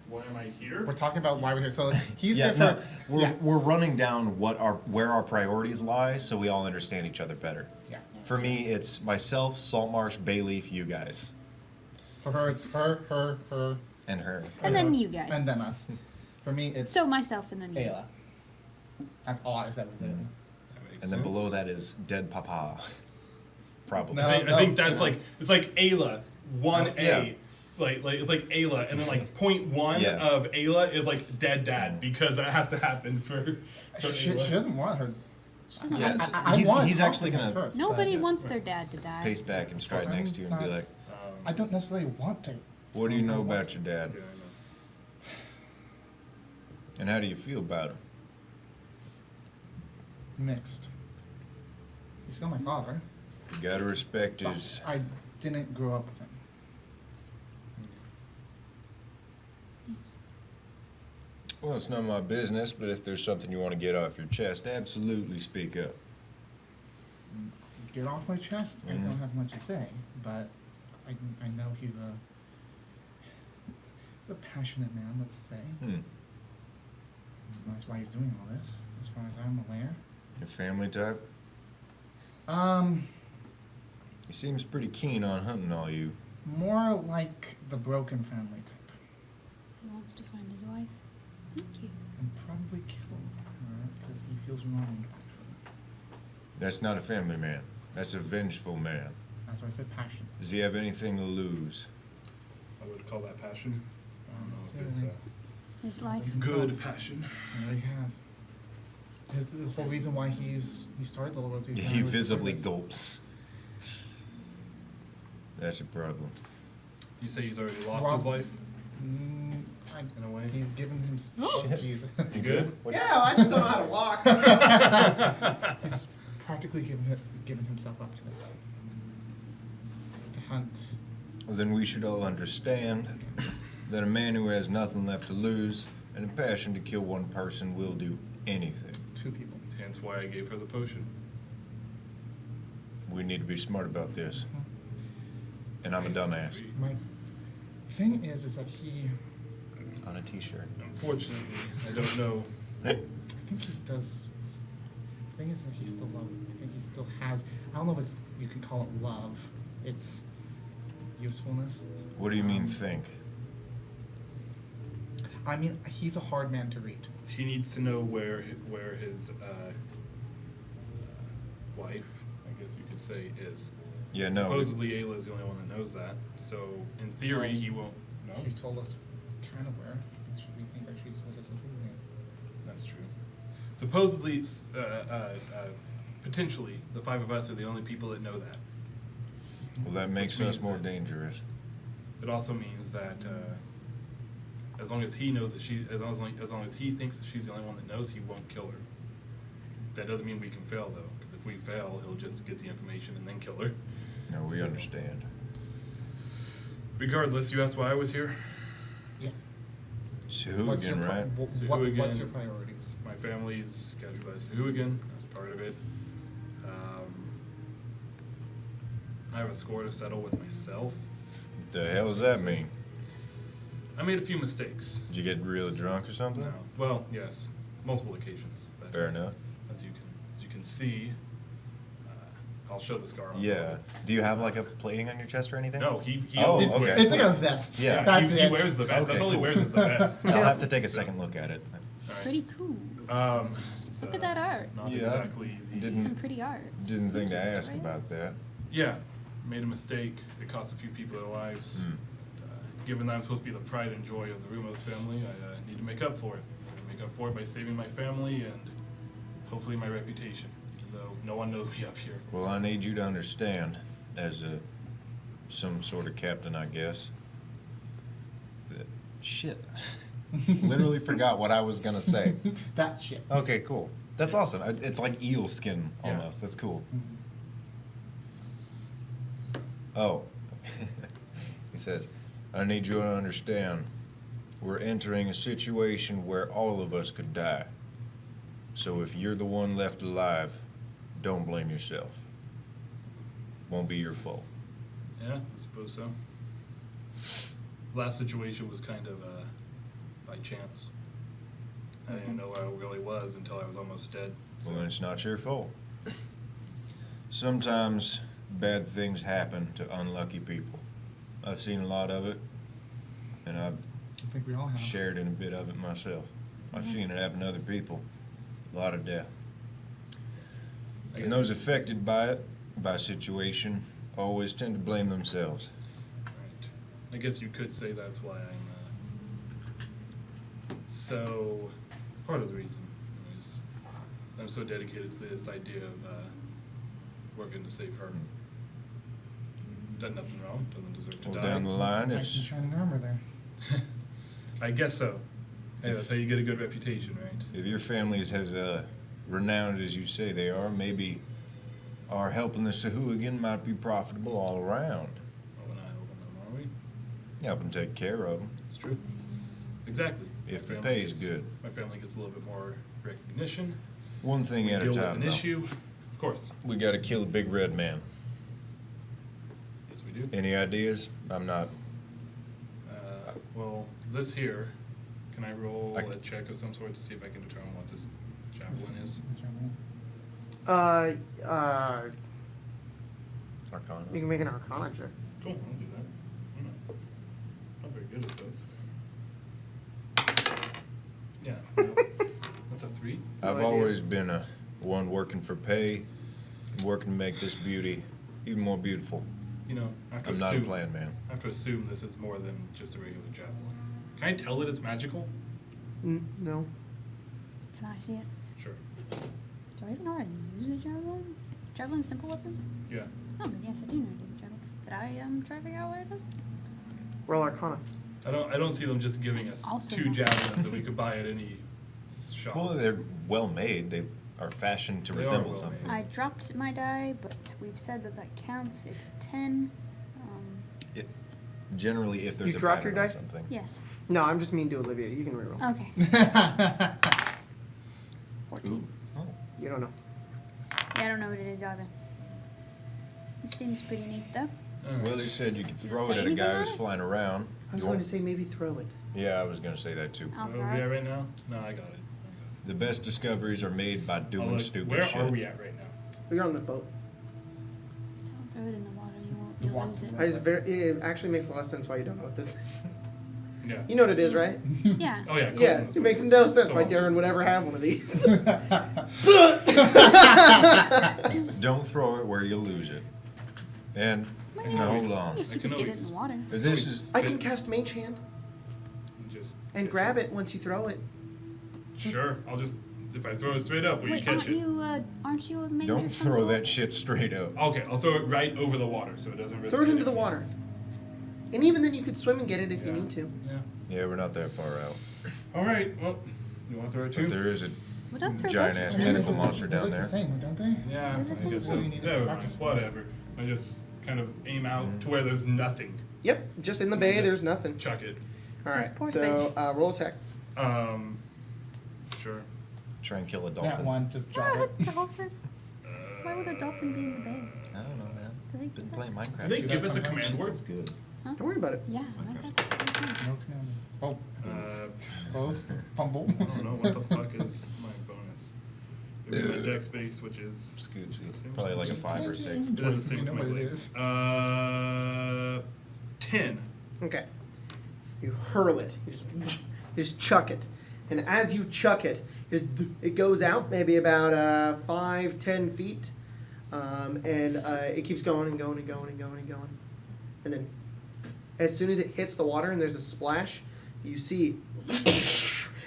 Why am I here? We're talking about why we're here. So he's Yeah, here no, for. we're, yeah. we're running down where our priorities lie so we all understand each other better. Yeah. For me, it's myself, Saltmarsh, Bayleaf, you guys. For her, it's her, And her. And then you guys. and then us. For me, it's So myself and then you. Ayla. That's all I said. Was it? That makes And then sense. below that is dead papa. Probably. No. I think that's like it's like Ayla 1A. Yeah. Like it's like Ayla, and then like point one Yeah. of Ayla is like dead dad because that has to happen for She Ayla. doesn't want her. Yes, I he's want to he's talk actually to him gonna first, Nobody but wants their dad to die. pace back and stride next to you and be like, I don't necessarily want to. "What do you know about your dad? Yeah, I know. And how do you feel about him?" Mixed. He's still my father. You gotta respect his. I didn't grow up with him. Well, it's not my business, but if there's something you want to get off your chest, absolutely speak up. Get off my chest. I Mhm. don't have much to say, but I know he's a passionate man. Let's say. Hmm. That's why he's doing all this, as far as I'm aware. Your family type? Um, He seems pretty keen on hunting all you. more like the broken family type, He wants to find his wife. Thank you. and probably kill her because he feels wronged by her. That's not a family man. That's a vengeful man. That's why I said passion. Does he have anything to lose? I would call that passion. I don't know if it's Certainly. His life. good passion. He already has. The whole reason why he started the loyalty. He family was visibly because- gulps. That's a problem. You say he's already lost Well, his life In in a way. He's given him. Oh. Jesus. You good? Yeah, I just don't know how to walk. He's practically given himself up to this. To hunt. Well, then we should all understand that a man who has nothing left to lose and a passion to kill one person will do anything. 2 people. Hence why I gave her the potion. We need to be smart about this. And I'm a dumbass. My thing is that he. On a t-shirt. Unfortunately, I don't know. I think he does. The thing is that he still loves. I think he still has. I don't know if it's, you can call it love. It's usefulness. What do you mean think? I mean, he's a hard man to read. He needs to know where his wife, I guess you could say, is. Yeah, no. Supposedly Ayla's the only one that knows that. So in theory, he won't know. She told us kind of where. Should we think that she's with us in Hulu? That's true. Supposedly, potentially, the 5 of us are the only people that know that. Well, that makes Which us means more that- dangerous. It also means that as long as he knows that as long as he thinks that she's the only one that knows, he won't kill her. That doesn't mean we can fail though, because if we fail, he'll just get the information and then kill her. No, we So- understand. Regardless, you asked why I was here. Yes. Hooligan, right? So What's Hooligan- your priorities? My family's scheduled as a hooligan. That's part of it. I have a score to settle with myself. What the hell does that mean? I made a few mistakes. Did you get really drunk or something? No. Well, yes, multiple occasions. But Fair enough. As you can see, I'll show the scar. on Yeah. the Do you have like a plating on your chest or anything? No, he Oh, always okay. wears It's like the- a vest. Yeah. That's he it. wears the vest. Okay, That's all he cool. wears is the vest. I'll have to take a second look at it. Alright. Pretty cool. It's, Look at that art. Not Yeah. exactly the. Didn't- Some pretty art. Didn't think to ask Right? about that. Yeah, made a mistake. It cost a few people their lives. Hmm. Given that I'm supposed to be the pride and joy of the Rumos family, I need to make up for it. I make up for it by saving my family and hopefully my reputation, even though no one knows me up here. Well, I need you to understand, as some sort of captain, I guess, that shit. Literally forgot what I was gonna say. That shit. Okay, cool. That's awesome. It's like eel skin Yeah. almost. That's cool. Mhm. Oh. He says, I need you to understand We're entering a situation where all of us could die. So if you're the one left alive, don't blame yourself. Won't be your fault. Yeah, I suppose so. Last situation was kind of by chance. I didn't know where I really was until I was almost dead. So. Well, then it's not your fault. Sometimes bad things happen to unlucky people. I've seen a lot of it, and I've I think we all have. shared in a bit of it myself. I've seen it happen to other people. A lot of death. I And guess- those affected by it, by a situation, always tend to blame themselves. Right. I guess you could say that's why I'm so part of the reason is I'm so dedicated to this idea of working to save her. Done nothing wrong, doesn't deserve to Well, die. down the line, Nice and if, shining armor there. I guess so. Hey, that's how you get a good reputation, right? if your family is as renowned as you say they are, maybe our help in the Sahuagin might be profitable all around. Well, we're not helping them, are we? Help them take care of them. It's true. Exactly. If My the family pay is gets- good. My family gets a little bit more recognition. One thing We at a deal with time, an though. issue. Of course. We gotta kill the big red man. Yes, we do. Any ideas? I'm not. Well, this here, can I roll I- a check of some sort to see if I can determine what this javelin is? Arcana. You can make an Arcana check. Cool, I'll do that. I'm not very good at those. Yeah, no. That's a 3. No I've idea. always been a one working for pay, working to make this beauty even more beautiful. You know, I have to I'm not a assume. plan man. I have to assume this is more than just a regular javelin. Can I tell that it's magical? No. Can I see it? Sure. Do I even know how to use a javelin? Javelin, simple weapon? Yeah. Oh, then yes, I do know how to use a javelin. Could I try to figure out what it does? Roll Arcana. I don't see them just giving us Also 2 not- javelins that we could buy at any shop. Well, they're well made. They are fashioned to They are resemble well something. made. I dropped my die, but we've said that that counts. It's a 10. It, generally, if there's You a dropped your pattern on dice? something. Yes. No, I'm just mean to Olivia. You can reroll. Okay. 14. Ooh. Oh. You don't know. Yeah, I don't know what it is either. It seems pretty neat, though. All right. Well, they said you could Does it throw say it at a anything guy on who's it? flying around. I was You going want- to say maybe throw it. Yeah, I was going to say that too. I'll Where throw are we it. at right now? No, I got it. The best discoveries are made by doing Look, stupid where shit. are we at right now? You're on the boat. Don't throw it in the water. You You'll walk lose it. through It actually makes a lot of sense why you don't know what this is. Yeah. You know what it is, right? Yeah. Oh yeah. Cool. Yeah, That's it what makes is. no sense So why obvious. Darren would ever have one of these. Don't throw it where you lose it. And Well, now yeah. hold on. At least you I can could get it in always- the water. If this is I can cast Mage Hand Just and catch grab it once you throw it. Sure. I'll just if I throw it straight up, will Wait, you catch it? aren't you a mage? don't of some throw sort? that shit straight up. Okay, I'll throw it right over the water so it doesn't risk. Throw it into the hitting water. us. And even then you could swim and get it if you Yeah. need to. Yeah. Yeah, we're not that far out. All right. Well, you want to throw it too? But there is a Well, don't throw giant both ass of them. tentacle monster They down look there. the same, don't they? Yeah. Well, I this guess is so. what you need to Never practice mind. with. Whatever. I just kind of aim out to where there's nothing. Yep, just in the bay, Just there's nothing. Chuck it. Alright, Just poor so fish. roll attack. Sure. Try and kill a That dolphin. one, just drop Ah, it. dolphin. Why would a dolphin be in the bay? I don't know, man. Do they Been do playing Minecraft. Did they do give that us a sometimes. command word? Feels good. Huh? Don't worry about it. Yeah, Minecraft's pretty fun. No command. Oh, Uh, close. Fumble. I don't know what the fuck is my bonus. Maybe my dex base, which is It's good. the same Probably like a as- 5 or 6. It does the You same as know my what it blade. is. 10. Okay. You hurl it. You just chuck it. And as you chuck it, it goes out maybe about 5-10 feet. And it keeps going and going and going and going and going. And then as soon as it hits the water and there's a splash, you see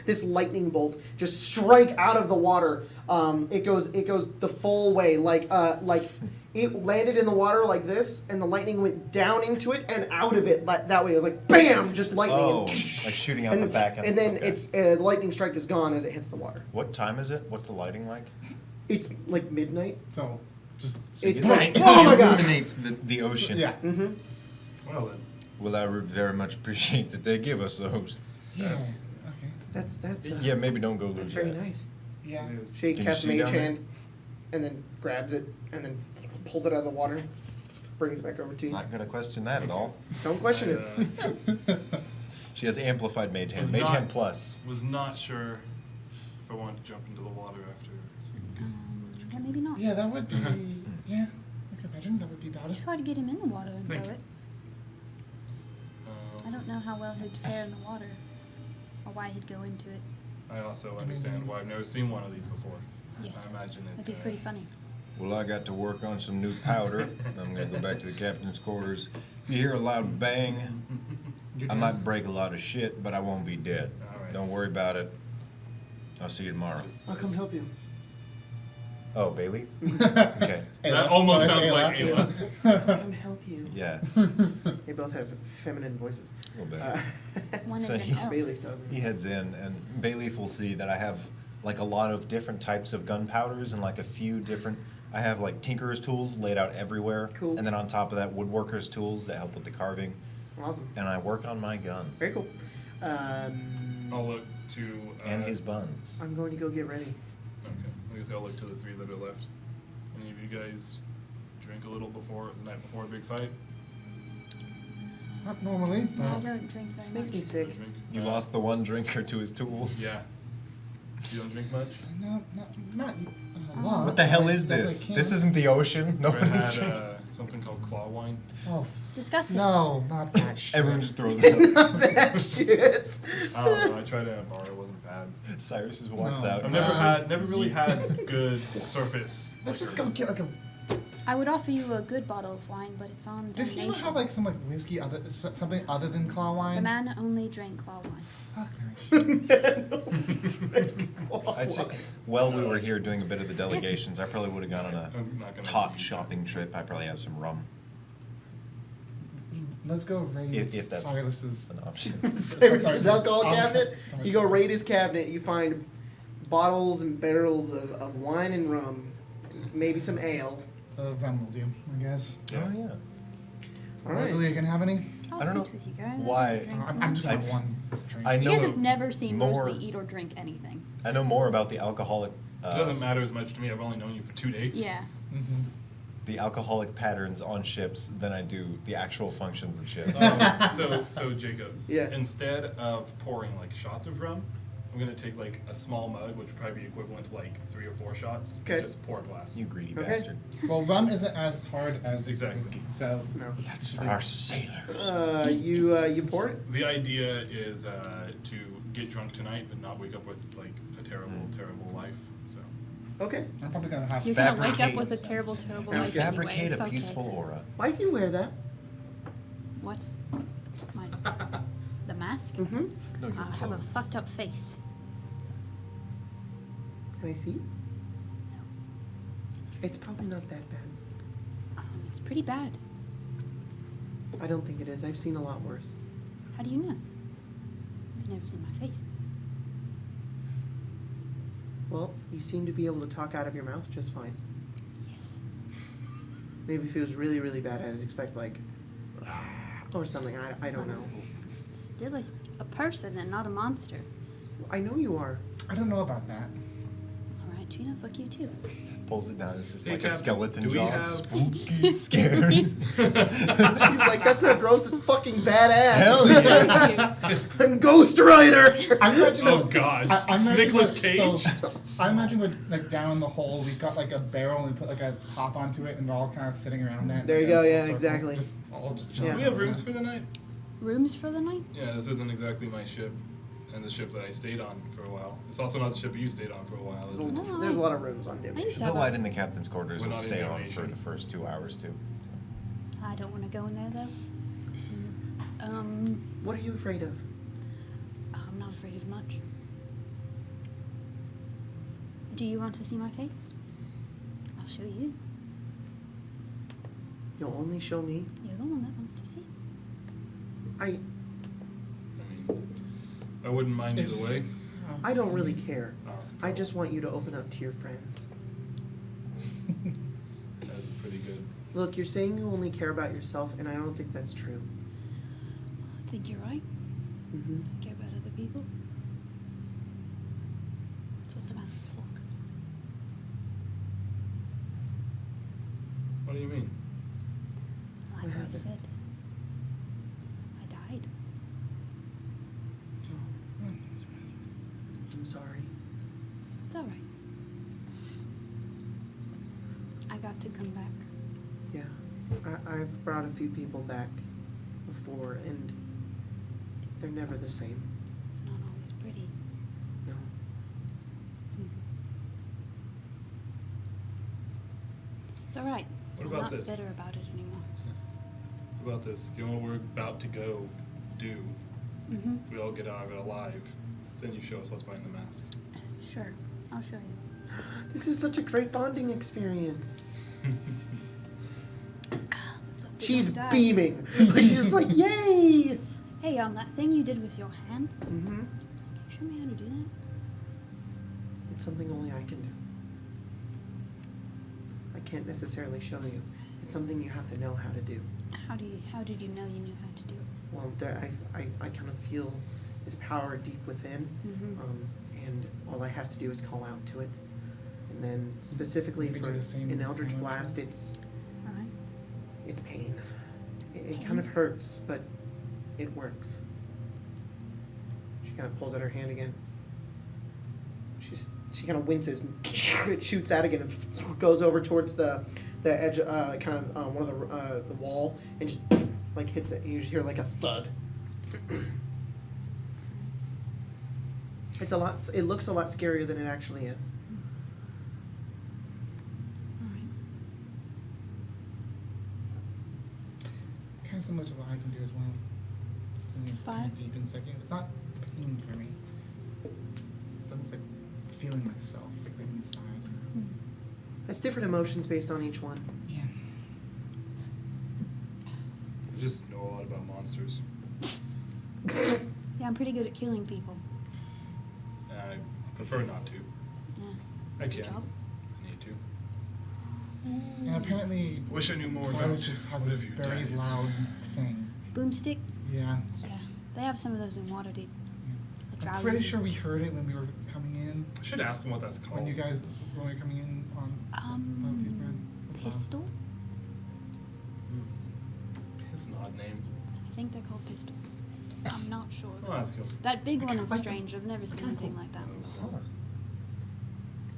this lightning bolt just strike out of the water. It goes the full way, like it landed in the water like this, and the lightning went down into it and out of it that way. It was like bam, just lightning. Oh, and, like shooting out and the it's- back. And then okay. it's the lightning strike is gone as it hits the water. What time is it? What's the lighting like? It's like midnight. So, just. So It's you- like, it oh my God. illuminates the ocean. Yeah. Mm-hmm. Well then. Well, I would very much appreciate that they give us those. Yeah. Okay. That's Yeah, maybe don't go loose that's very yet. nice. Yeah. It is. She Can you casts see mage down there? hand, and then grabs it, and then pulls it out of the water, brings it back over to you. Not gonna question that at all. Don't question it. She has amplified mage hand. Was Mage not- hand plus. Was not sure if I wanted to jump into the water after seeing. Yeah, maybe not. Yeah, that would be. Yeah, I can imagine that would be bad. Try to get him in the water and Thank throw you. it. I don't know how well he'd fare in the water, or why he'd go into it. I also understand why I've never seen one of these before. Yes. I imagine it. That'd be pretty funny. Well, I got to work on some new powder. I'm gonna go back to the captain's quarters. If you hear a loud bang, I might break a lot of shit, but I won't be dead. All right. Don't worry about it. I'll see you tomorrow. I'll come help you. Oh, Bailey? Okay. That almost Oh, sounds it's like Ayla. Ayla. I'll come help you. Yeah, They both have feminine voices. a little bit. One is So an he- elf. Bailey doesn't. He heads in, and Bayleaf will see that I have like a lot of different types of gunpowders and like a few different. I have like tinkerer's tools laid out everywhere. Cool. And then on top of that, woodworker's tools that help with the carving. Awesome. And I work on my gun Very cool. I'll look to. and his buns. I'm going to go get ready. Okay. I guess I'll look to the three that are left. Any of you guys drink a little before the night before a big fight? Not normally, No, I but don't drink very Makes much. me sick. Drink? You lost the one drinker to his tools. Yeah. You don't drink much? no, not a lot. What the hell I is definitely this? can. This isn't the ocean. Ever Nobody's had drinking. something called claw wine? Oh, It's disgusting. no, not that shit. Everyone just throws it out. That shit. I don't know. I tried it at a bar. It wasn't bad. Cyrus just walks No. out. I've never really had good surface. Let's just liquor. go get like a. I would offer you a good bottle of wine, but it's on Did he not donation. have like some like whiskey something other than claw wine? The man only drank claw wine. I'd say, while we were here doing a bit of the delegations, I probably would have gone on a I'm not gonna tot eat. shopping trip. I probably have some rum. Let's go raid If that's Silas's. an option. His alcohol Oh. cabinet. You go raid his cabinet. You find bottles and barrels of wine and rum, maybe some ale. The rum will do, I guess. Oh yeah. All right. Rosalie, you gonna have any? I'll I don't sit know with you guys. why- I don't drink I'm just much. on one drink. I You know guys have never seen more- Rosalie eat or drink anything. I know more about the alcoholic. It doesn't matter as much to me. I've only known you for 2 days. Yeah. Mm-hmm. The alcoholic patterns on ships than I do the actual functions of ships. So Jacob. Yeah. Instead of pouring like shots of rum, I'm gonna take like a small mug, which would probably be equivalent to like 3 or 4 shots. and Okay. Just pour a glass. You greedy Okay. bastard. Well, rum isn't as hard as Exactly. whiskey, so No. That's for our sailors. You pour it. The idea is to get drunk tonight, but not wake up with like a terrible, terrible life. So Okay. I'm probably gonna have. You're gonna wake up Fabricate- with a terrible, terrible You life anyway. fabricate It's a okay. peaceful aura. Why do you wear that? What? My, the mask? Mm-hmm. No, your I have a clothes. fucked up face. Can I see? It's probably not that bad. It's pretty bad. I don't think it is. I've seen a lot worse. How do you know? You've never seen my face. Well, you seem to be able to talk out of your mouth just fine. Yes. Maybe if it was really, really bad, I'd expect like, or something. I don't know. Still a person and not a monster. I know you are. I don't know about that. Alright, Trina, fuck you too. Pulls it down. It's just Hey, like a Captain, skeleton do we jaw. have- Spooky, scary. She's like, that's not gross. That's fucking badass. Hell yeah. I'm Ghost Rider. I imagine. Oh, God. I imagine Nicolas that- Cage? So, I imagine with like down the hole, we've got like a barrel and we put like a top onto it, and we're all kind of sitting around that. There you like, go, in a yeah, circle, exactly. Just all just Yeah. chilling. Do we have around rooms that. for the night? Rooms for the night? Yeah, this isn't exactly my ship, and the ship that I stayed on for a while. It's also not the ship you stayed on for a while, is it? No. There's a lot of rooms on I Dimmy. used to The have light a, in the captain's quarters We're will not in stay on animation. for the first 2 hours too. I don't want to go in there though. What are you afraid of? I'm not afraid of much. Do you want to see my face? I'll show you. You'll only show me. You're the one that wants to see. I I mean, I wouldn't mind either way. I don't really care. Honestly, I just want you to open up to your friends. That's pretty good. Look, you're saying you only care about yourself, and I don't think that's true. I think you're right. Mm-hmm. I care about other people. That's what the mask is for. What do you mean? Like What I happened? said, I died. I'm sorry. It's all right. I got to come back. Yeah. I've brought a few people back before, and they're never the same. It's not always pretty. No. It's all right. What I'm about not this? bitter about it anymore. What about this? Given what we're about to go do, Mm-hmm. if we all get out of it alive, then you show us what's behind the mask. Sure, I'll show you. This is such a great bonding experience. Let's hope we She's don't die. beaming. She's just like, yay! Hey, that thing you did with your hand. Mm-hmm. Can you show me how to do that? It's something only I can do. I can't necessarily show you. It's something you have to know how to do. How did you know you knew how to do it? Well, I kind of feel this power deep within, Mhm. and all I have to do is call out to it. And then specifically Maybe do for the same an Eldritch motions. Blast, it's All right. pain. It Pain? kind of hurts, but it works. She kind of pulls out her hand again. She kind of winces and it shoots out again and goes over towards the edge, kind of one of the wall, and just like hits it. And you just hear like a thud. It's a lot. It looks a lot scarier than it actually is. All right. Kind of similar to what I can do as well. Kind of Five. deep in second. It's not pain for me. It's almost like feeling myself, like inside. It's different emotions based on each one. Yeah. I just know a lot about monsters. Yeah, I'm pretty good at killing people. And I prefer not to. Yeah. I That's a can. job. I need to. And apparently, Wish I knew more Cyrus about just has a whatever your very dad is. loud thing. Boomstick. Yeah. Yeah. They have some of those in Waterdeep. The I'm Drowies. pretty sure we heard it when we were coming in. I should ask him what that's called. When you guys were coming in on Loyalty's brand. What's that? Pistol. It's an odd name. I think they're called pistols. I'm not sure. I'll ask him. That big one is Like- strange. I've never seen anything like that one before. Huh.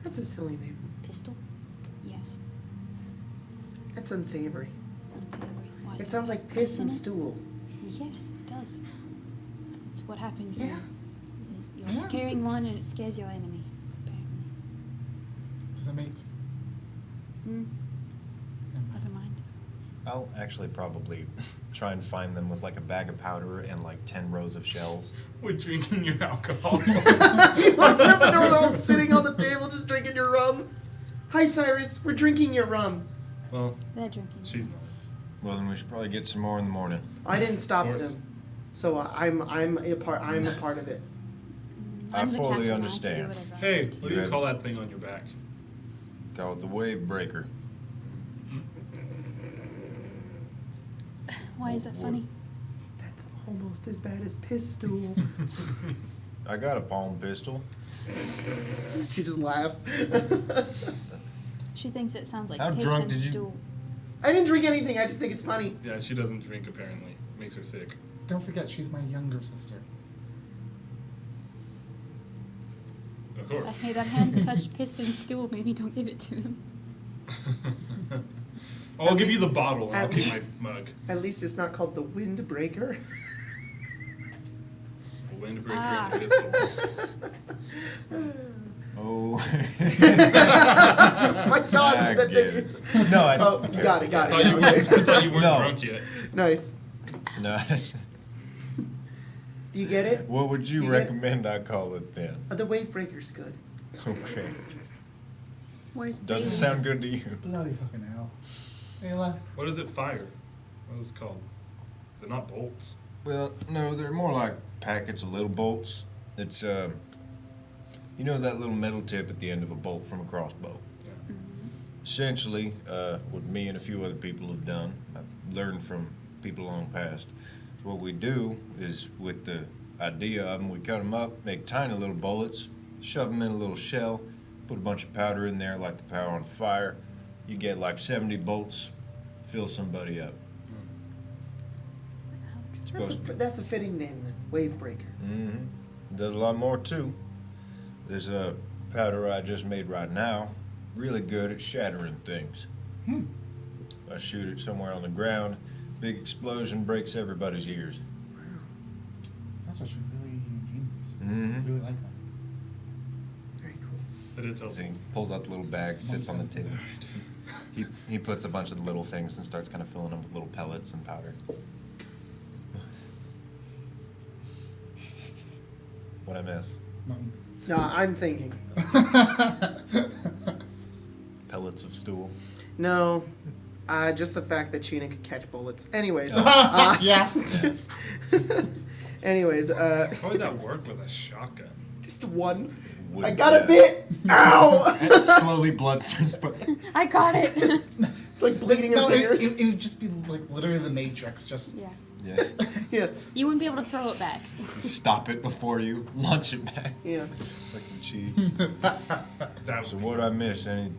That's a silly name. Pistol? Yes. That's unsavory. Unsavory. Why, It does sounds have like piss and in it? stool. Yes, it does. It's what happens Yeah. when you're Yeah. carrying one and it scares your enemy, apparently. Does that make? Hmm. Never mind. Never mind. I'll actually probably try and find them with like a bag of powder and like 10 rows of shells. We're drinking your alcohol. You walk out the door, they're all sitting on the table just drinking your rum. Hi, Cyrus. We're drinking your rum. Well, They're drinking. she's not. Well, then we should probably get some more in the morning. I didn't stop Of course. them, so I'm a part. I'm a part of it. I I'm the fully captain, I have to do understand. whatever I Hey, want. what do You you had- call that thing on your back? Call it the wave breaker. Why is that funny? That's almost as bad as piss stool. I got a palm pistol. She just laughs. She thinks it sounds like How piss drunk and did you- stool. I didn't drink anything. I just think it's funny. Yeah, she doesn't drink apparently. Makes her sick. Don't forget, she's my younger sister. Of course. Hey, that hand's touched piss and stool. Maybe don't give it to him. I'll give you the bottle and At I'll keep least- my mug. At least it's not called the windbreaker. A windbreaker Ah. and a pistol. Oh. My God, I that get thing it. No, it's Oh, you got it. I Got thought it. I thought you weren't No. drunk yet. Nice. No. Do you get it? What would Do you you get- recommend I call it then? The wave breaker's good. Okay. Where's Doesn't Bailey? sound good to you. Bloody fucking hell. Ayla. What does it fire? What is it called? They're not bolts. Well, no, they're more like packets of little bolts. It's, you know that little metal tip at the end of a bolt from a crossbow? Yeah. Essentially, what me and a few other people have done, I've learned from people long past, what we do is with the idea of them. We cut them up, make tiny little bullets, shove them in a little shell, put a bunch of powder in there, light the power on fire. You get like 70 bolts, fill somebody up. It's supposed to be. That's a fitting name then, Wave Breaker. Mm-hmm. Does a lot more too. There's a powder I just made right now, really good at shattering things. I shoot it somewhere on the ground, big explosion breaks everybody's ears. That's actually really ingenious. Mm-hmm. Really like that. Very cool. That is So helpful. he pulls out the little bag, sits on the table. He puts a bunch of the little things and starts kind of filling them with little pellets and powder. What'd I miss? Nothing. No, I'm thinking. Pellets of stool. No, just the fact that Sheena could catch bullets. Anyways. Yeah. Anyways, How would that work with a shotgun? just one. I Wouldn't got a that- bit. Ow! And slowly blood starts. I got it. It's like bleeding her No, fingers. it would just be like literally the Matrix. Just Yeah. Yeah. Yeah, You wouldn't be able to throw it back. Stop it before you launch it back. yeah. Like the cheese. That would So be- what I miss? Anything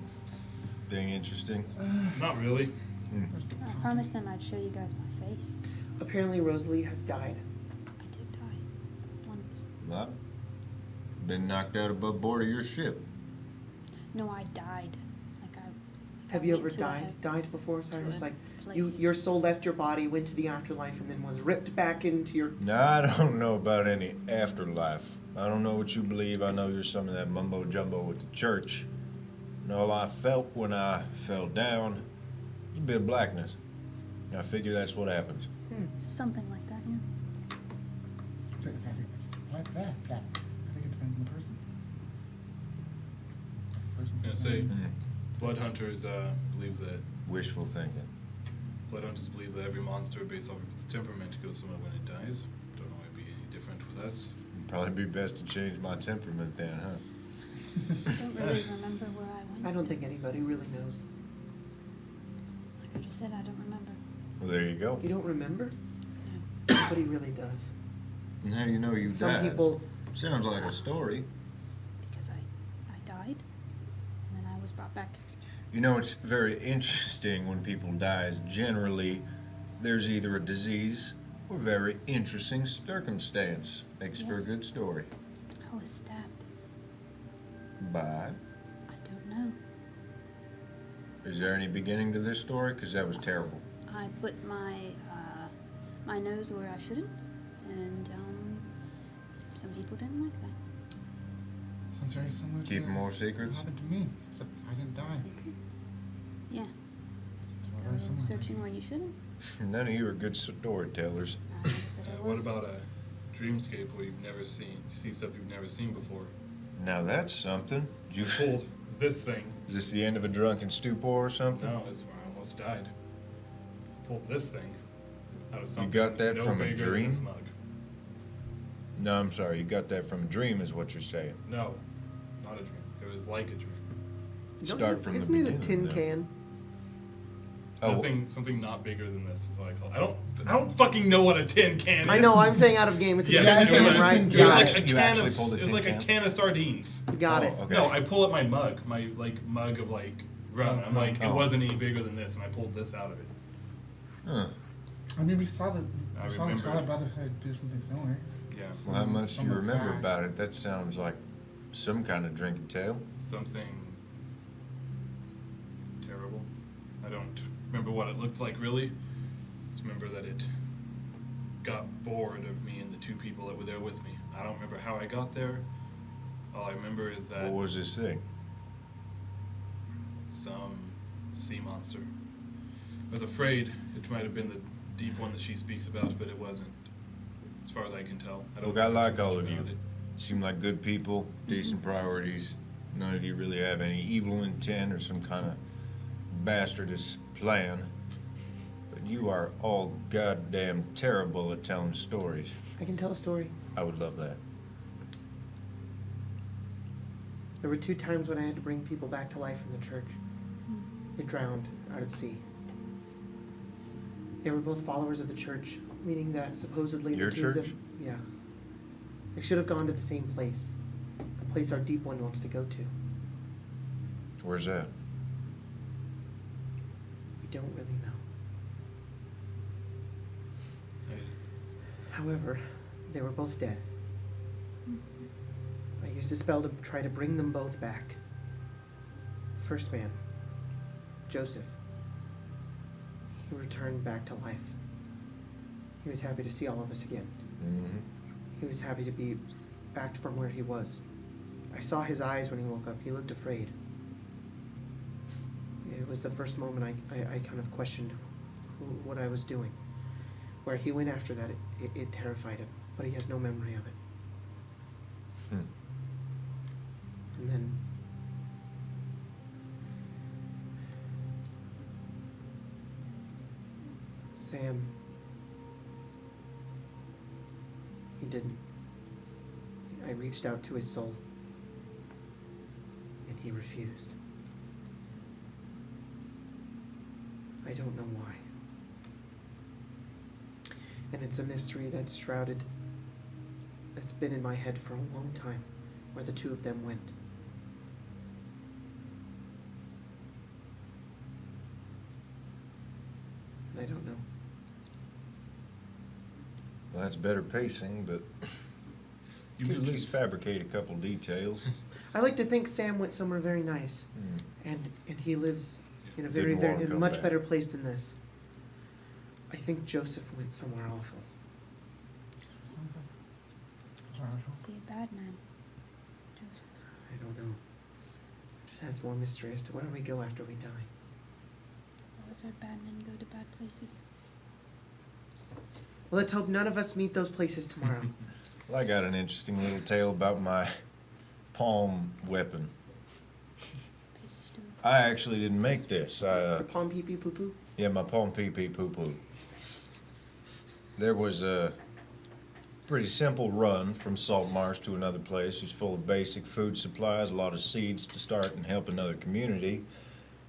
interesting? Not really. I promised them I'd show you guys my face. Apparently Rosalie has died. I did die. Once. Well, been knocked out above board of your ship. No, I died. Like I Have you went ever to a- died before, Cyrus? a Like place. your soul left your body, went to the afterlife, and then was ripped back into your. No, I don't know about any afterlife. I don't know what you believe. I know you're some of that mumbo jumbo with the church. And all I felt when I fell down was a bit of blackness. I figure that's what happens. Something like that, yeah. I think it depends on the person. Yeah, say, blood hunters believe that Wishful thinking. blood hunters believe that every monster, based off of its temperament, goes somewhere when it dies. Don't know it'd be any different with us. It'd probably be best to change my temperament then, huh? I don't really remember where I went. I don't think anybody really knows. Like I just said, I don't remember. Well, there you go. You don't remember? Nobody really does. And how do you know you Some died? people. Sounds like a story. Because I died, and then I was brought back. You know, it's very interesting when people die, is generally there's either a disease or very interesting circumstance. Makes for a Yes. good story. I was stabbed. Bye. I don't know. Is there any beginning to this story? Because that was terrible. I put my my nose where I shouldn't, and some people didn't like that. Sounds very similar to Keep more what secrets? happened to me, except I didn't die. Secret. Yeah. So we're Go very similar. searching where you shouldn't. None of you are good storytellers. I never said I What was. about a dreamscape where you've never seen, you see stuff you've never seen before? Now that's something. You pulled this thing. Is this the end of a drunken stupor or something? No, it's where I almost died. Pulled this thing out of You something got that no from a bigger than this dream? mug. No, I'm sorry. You got that from a dream, is what you're saying. No, not a dream. It was like a dream. Don't Start you- from the Isn't it a beginning, tin then. can? Oh, Something not bigger than this is what I call it. I don't fucking know what a tin can is. I know. I'm saying out of game. It's a Yeah, tin it was can, a right? tin It was can. Got like it. a You can actually of. pulled a It was tin like can? a can of sardines. Got Oh, it. okay. No, I pull up my mug, my mug of rum. I'm like, it Oh. wasn't any bigger than this, and I pulled this out of it. Huh. I mean, we saw I the remember. Scarlet Brotherhood do something similar. Yeah, Well, how much do you Somewhat remember bad. about it? That sounds like some kind of drinking tale. something terrible. I don't remember what it looked like really. Just remember that it got bored of me and the two people that were there with me. I don't remember how I got there. All I remember is that What was this thing? some sea monster. I was afraid it might have been the deep one that she speaks about, but it wasn't. As far as I can tell. Look, know I too like much all of you. about it. Seem like good people, decent priorities. None of you really have any evil intent or some kind of bastardous plan. But you are all goddamn terrible at telling stories. I can tell a story. I would love that. There were 2 times when I had to bring people back to life in the church. They drowned out at sea. They were both followers of the church, meaning that supposedly Your the two of church? them, yeah. They should have gone to the same place. The place our Deep One wants to go to. Where's that? We don't really know. I- However, they were both dead. I used a spell to try to bring them both back. First man, Joseph. He returned back to life. He was happy to see all of us again. Mm-hmm. He was happy to be back from where he was. I saw his eyes when he woke up. He looked afraid. It was the first moment I kind of questioned what I was doing. Where he went after that, it terrified him, but he has no memory of it. Hmm. And then Sam, he didn't. I reached out to his soul, and he refused. I don't know why. And it's a mystery that's shrouded, that's been in my head for a long time, where the two of them went. And I don't know. Well, that's better pacing, but you could at least fabricate a couple details. I like to think Sam went somewhere very nice, Hmm. and he lives in a Didn't very, wanna in a come much back. better place than this. I think Joseph went somewhere awful. Sounds like. Sorry, Is he a bad man? Joseph. I don't know. It just adds more mystery as to where we go after we die. Always heard bad men go to bad places. Well, let's hope none of us meet those places tomorrow. Well, I got an interesting little tale about my palm weapon. Piss stew. I actually didn't make this. The palm pee pee poo poo. Yeah, my palm pee pee poo poo. There was a pretty simple run from Saltmarsh to another place. It's full of basic food supplies, a lot of seeds to start and help another community.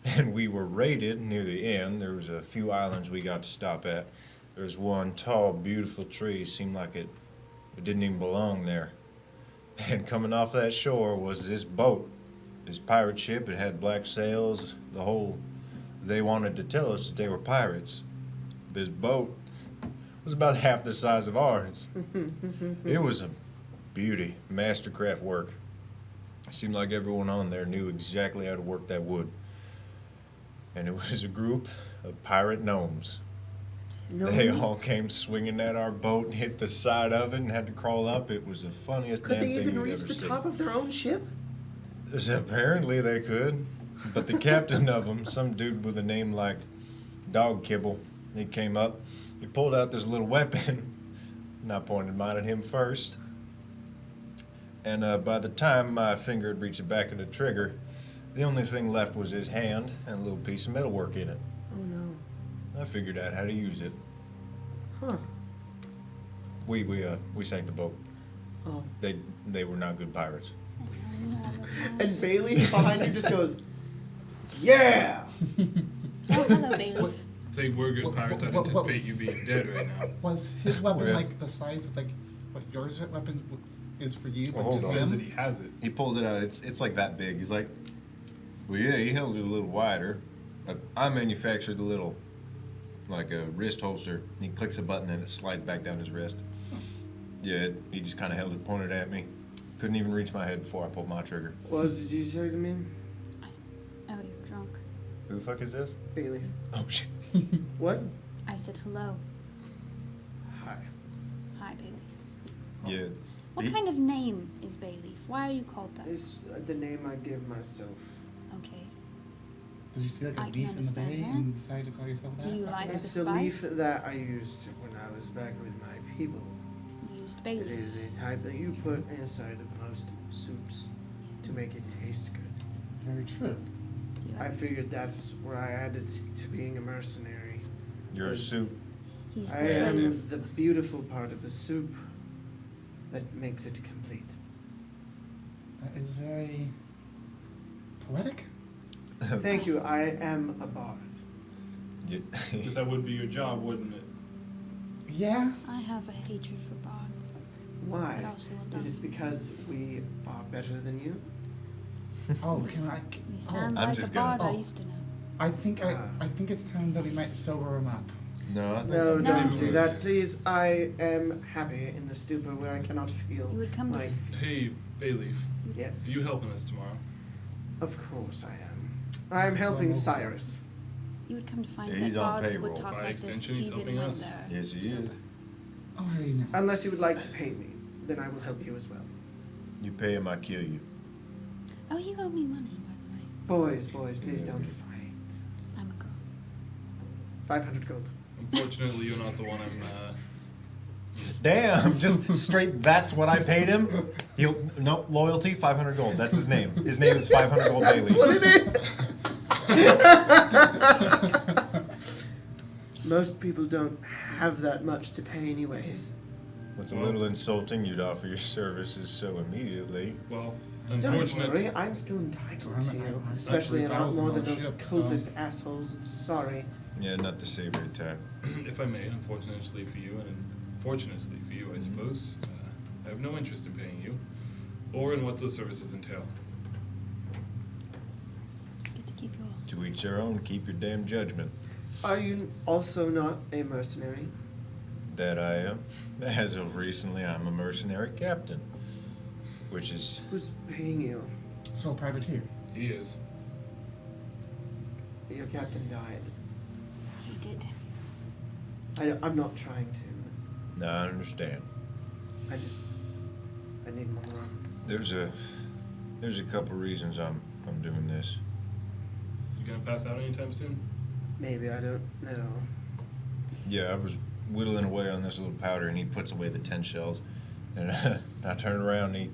And we were raided near the end. There was a few islands we got to stop at. There's one tall, beautiful tree. Seemed like it didn't even belong there. And coming off that shore was this boat, this pirate ship. It had black sails, the whole. They wanted to tell us that they were pirates. This boat was about half the size of ours. It was a beauty, mastercraft work. It seemed like everyone on there knew exactly how to work that wood. And it was a group of pirate gnomes. They Gnomes? all came swinging at our boat and hit the side of it and had to crawl up. It was the funniest Could damn they thing even you'd reach ever the seen. top of their own ship? Apparently they could, but the captain of them, some dude with a name like Dog Kibble, he came up, he pulled out this little weapon, and I pointed mine at him first. And by the time my finger had reached the back of the trigger, the only thing left was his hand and a little piece of metalwork in it. Oh no. I figured out how to use it. Huh. We sank the boat. Oh. They were not good pirates. And Bailey behind you just goes, yeah! Oh, hello, Bailey. If they were good pirates, I'd What- anticipate you being dead right now. Was his weapon Yeah. like the size of like what yours weapon is for you, Well, but hold just on. Said him? that he has it. He pulls it out. It's like that big. He's like, well, yeah, he held it a little wider. But I manufactured the little, like a wrist holster. He clicks a button and it slides back down his wrist. Yeah, he just kind of held it, pointed at me. Couldn't even reach my head before I pulled my trigger. What did you say to me? Oh, you're drunk. Who the fuck is this? Bailey. Oh shit. What? I said hello. Hi. Hi, Bailey. Yeah. What he- kind of name is Bailey? Why are you called that? It's the name I give myself. Okay. Did you see like a I can leaf in the understand bay that. and decided to call yourself that? Do you like the It's the leaf spice? that I used when I was back with my people. You used It Bailey. is a type that you put inside of most soups to make it taste good. Very true. Do you I like- figured that's where I added to being a mercenary. You're a soup. He's I the am flavor. the beautiful part of the soup that makes it complete. That is very poetic. Thank you. I am a bard. Yeah. Because that would be your job, wouldn't it? Yeah. I have a hatred for bards. Why? But also well Is done. it because we are better than you? Oh, can I? You Oh, sound I'm like just a bard gonna- I used to know. I think it's time that we might sober him up. No, I think No, I'm don't good. do that, please. I am happy in the stupor where I cannot feel You would come to my feet. Hey, Bayleaf, Yes. are you helping us tomorrow? Of course I am. I am helping Cyrus. You would come to find Yeah, that he's on bards payroll. would talk By like this extension, he's even helping when us. they're Yes, he is. sober. Oh, I know. Unless you would like to pay me, then I will help you as well. You pay him, I kill you. Oh, you owe me money, by the way. Boys, please don't fight. I'm a girl. 500 gold. Unfortunately, you're not the one I'm, Damn, just straight, that's what I paid him? No, loyalty, 500 gold. That's his name. His name is 500 gold Bailey. What it is? Most people don't have that much to pay anyways. What's a little insulting, you'd offer your services so immediately. well, Don't unfortunate. worry, I'm still entitled to you. I Especially a lot more than those 3,000 cultist assholes. Sorry. Yeah, not the savory type. If I may, unfortunately for you, and fortunately for you, I suppose, I have no interest in paying you, or in what those services entail. Get to keep your To each their own, keep your damn judgment. Are you also not a mercenary? That I am. As of recently, I'm a mercenary captain. Which is, Who's paying you? Sole privateer. He is. Your captain died. He did. I'm not trying to. no, I understand. I need more. There's a couple reasons I'm doing this. You gonna pass out anytime soon? Maybe, I don't know. Yeah, I was whittling away on this little powder, and he puts away the 10 shells. And I turned around, and he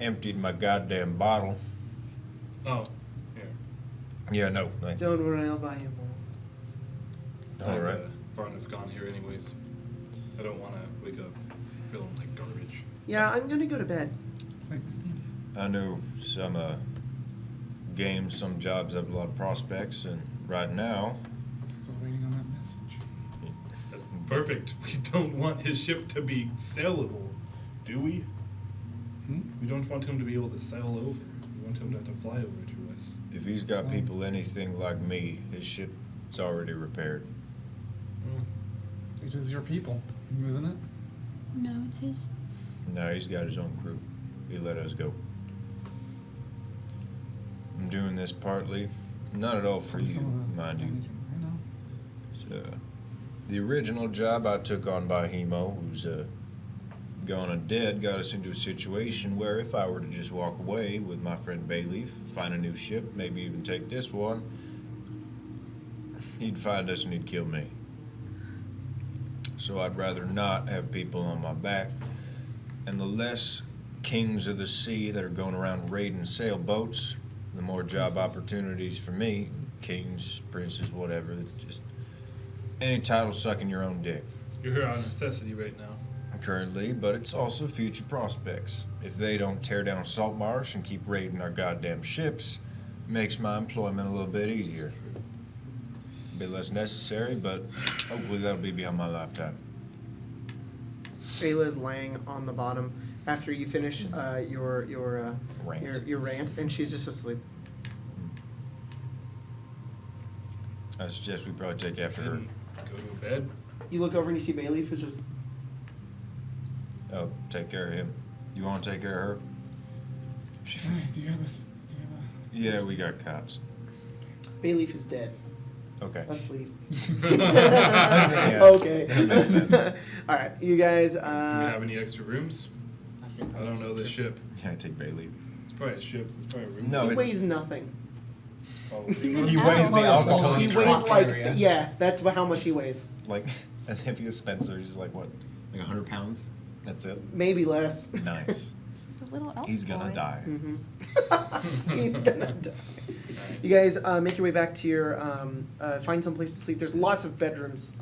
emptied my goddamn bottle. Oh, here. Yeah, no. Like, Don't worry, I'll buy you more. all I'm, right. far enough gone here anyways. I don't wanna wake up feeling like garbage. Yeah, I'm gonna go to bed. Wait, I know some games, some jobs have a lot of prospects, and right now, I'm still waiting on that message. Perfect. We don't want his ship to be sailable, do we? Hmm? We don't want him to be able to sail over. We want him to have to fly over to us. if he's got people anything like me, his ship's already repaired. It is your people, isn't it? No, it's his. No, he's got his own crew. He let us go. I'm doing this partly, not at all for you, Some of the mind you. damage, I know. So, the original job I took on by Hemo, who's gone and dead, got us into a situation where if I were to just walk away with my friend Bayleaf, find a new ship, maybe even take this one, he'd find us and he'd kill me. So I'd rather not have people on my back, and the less kings of the sea that are going around raiding sailboats, the more job opportunities for me, kings, princes, whatever, just any title sucking your own dick. You're here out of necessity right now. Currently, but it's also future prospects. If they don't tear down Saltmarsh and keep raiding our goddamn ships, makes my employment a little bit easier. A bit less necessary, but hopefully that'll be beyond my lifetime. Ayla's laying on the bottom after you finish your Rant. your rant, and she's just asleep. I suggest we probably take after her. And go to bed. You look over and you see Bayleaf is just. Oh, take care of him. You want to take care of her? Alright, do you have a? Yeah, we got cops. Bayleaf is dead. Okay. Asleep. Yeah. Okay. That makes sense. All right, you guys. Do we have any extra rooms? I don't know this ship. Yeah, take Bailey. It's probably a ship. It's probably a room. No, He it's- weighs nothing. Probably. He weighs the alcohol. He truck weighs like area. yeah, that's how much he weighs. Like, as heavy as Spencer. He's like, what? Like 100 pounds? That's it? Maybe less. Nice. It's a little elf He's gonna boy. die. He's gonna die. You guys make your way back to your find some place to sleep. There's lots of cots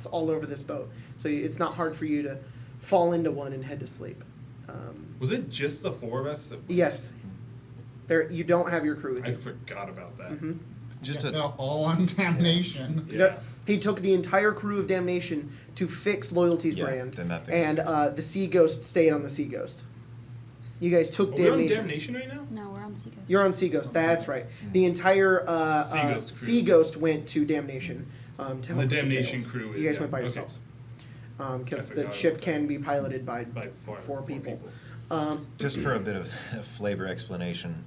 all over this boat, so it's not hard for you to fall into one and head to sleep. Was it just the four of us? Yes, there you don't have your crew with I you. forgot about that. Mhm. Just Yeah, a, all on damnation. Yeah. He took the entire crew of Damnation to fix Loyalty's Yeah, brand, then that thing's and fixed. the Sea Ghost stayed on the Sea Ghost. You guys took Are we on Damnation. Damnation right now? No, we're on Seaghost. You're on Sea Ghost. That's right. The entire Sea Ghost crew. Sea Ghost went to Damnation to And help the with Damnation sales. crew is- You guys went by okay. yourselves I because forgot the about ship that. can be piloted by By four people. Just for a bit of flavor explanation,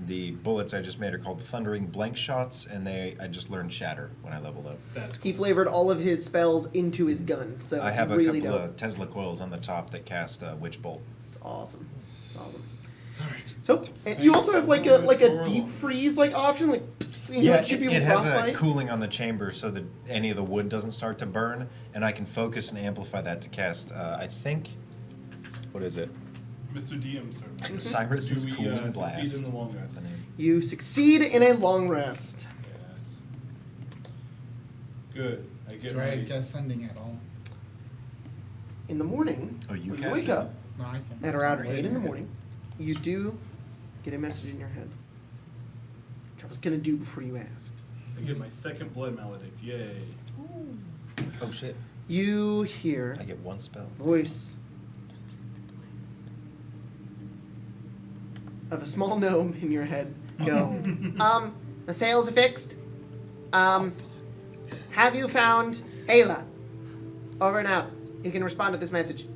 the bullets I just made are called Thundering Blank Shots, and I just learned Shatter when I leveled up. That's He cool. flavored all of his spells into his gun, so I it's have a really couple dope. of Tesla coils on the top that cast Witch Bolt. It's awesome. It's awesome. Alright. So and you also have like a For deep freeze like option, like so you know, Yeah, shoot people it with has a frostbite. cooling on the chamber so that any of the wood doesn't start to burn, and I can focus and amplify that to cast, I think, what is it? Mr. DM, sir. Cyrus's Do we, Cooling succeed Blast. in the long That's rest? the name. You succeed in a long rest. Yes. Good. I get Do I my... get ascending at all? In the morning, Oh, you when you cast wake it? up No, I can't. at around 8 in the morning, you do get a message in your head. Which I was gonna do before you asked. I get my second blood maledict. Yay. Oh shit, You hear I get one spell. voice of a small gnome in your head go, the sails are fixed. Have you found Ayla? Over and out. You can respond to this message.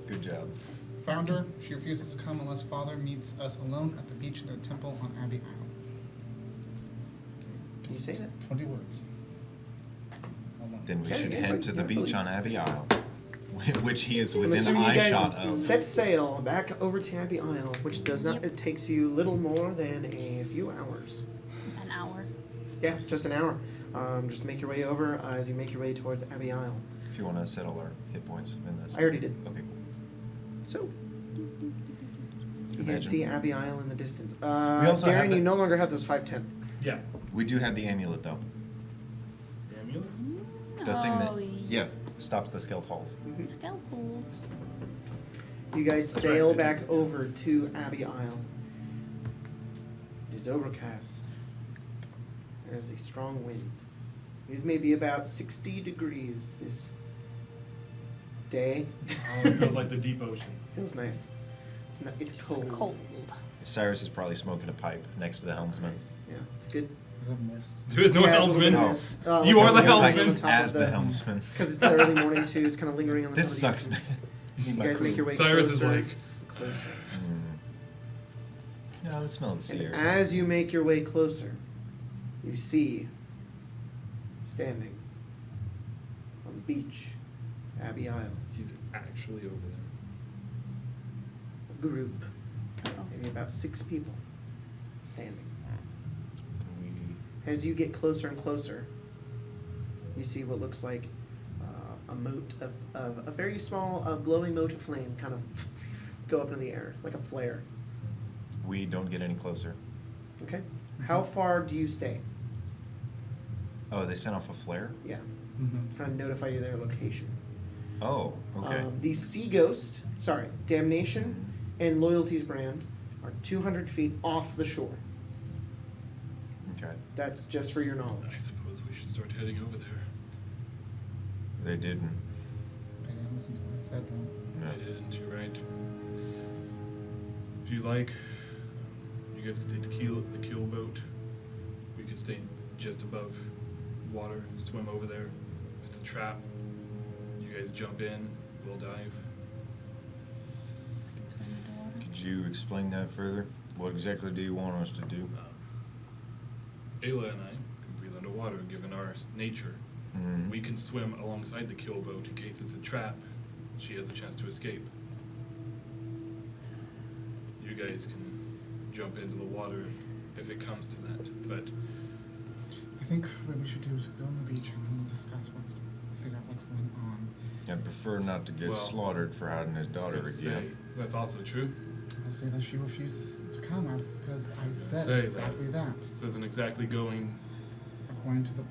Good job. Found her. She refuses to come unless Father meets us alone at the beach in the temple on Abbey Isle. Can you say that? 20 words. Hold on. Then we Okay, should yeah, head to the yeah, beach really. on Abbey Isle, which he is I'm within assuming you guys eyeshot of. set sail back over to Abbey Isle, which does not. Yep. It takes you little more than a few hours. An hour. Yeah, just an hour. Just make your way over as you make your way towards Abbey Isle. If you want to settle our hit points in this. I already did. Okay, cool. So, you guys Imagine. see Abbey Isle in the distance. also have Darren, the- you no longer have those 510. Yeah. We do have the amulet though. The amulet? The thing that, Oh, yeah, stops the Skeletals. Skeletals. You guys That's sail right. back over to Abbey Isle. It is overcast. There is a strong wind. It is maybe about 60 degrees this day. Oh, it feels like the deep ocean. Feels nice. It's cold. Cold. Cyrus is probably smoking a pipe next to the helmsman. Nice. Yeah, it's good. Is that mist? There is no Yeah, helmsman. No. You are the helmsman. helmsman. As the helmsman. Because it's the early morning too. It's kind of lingering on the. This top of sucks, the man. ocean. Need You my guys make your crew. way Cyrus is closer, like, closer. No, the smell of the sea air. And is as awesome. you make your way closer, you see standing on the beach, Abbey Isle, he's actually over there. a group, maybe about 6 people, standing. As you get closer and closer, you see what looks like a mote of a very small glowing mote of flame kind of go up in the air, like a flare. We don't get any closer. Okay? How far do you stay? Oh, they sent off a flare? Yeah. Mm-hmm. Kind of notify you their location. Oh, okay. The Sea Ghost, Damnation and Loyalty's brand are 200 feet off the shore. Okay. That's just for your knowledge. I suppose we should start heading over there. They didn't. I didn't listen to what I said though. No. I didn't, you're right. If you like, you guys could take the keel boat. We could stay just above water, swim over there. If it's a trap, you guys jump in, we'll dive. Swim underwater. Could you explain that further? What exactly do you want us to do? Ayla and I can breathe underwater given our nature. Mhm. We can swim alongside the keel boat in case it's a trap. She has a chance to escape. You guys can jump into the water if it comes to that, but I think what we should do is go on the beach and we'll discuss figure out what's going on. I prefer not to get Well, slaughtered for hiding his I was daughter gonna say, again. that's also true. I'll say that she refuses to come because I said Say exactly that. This isn't exactly going According to the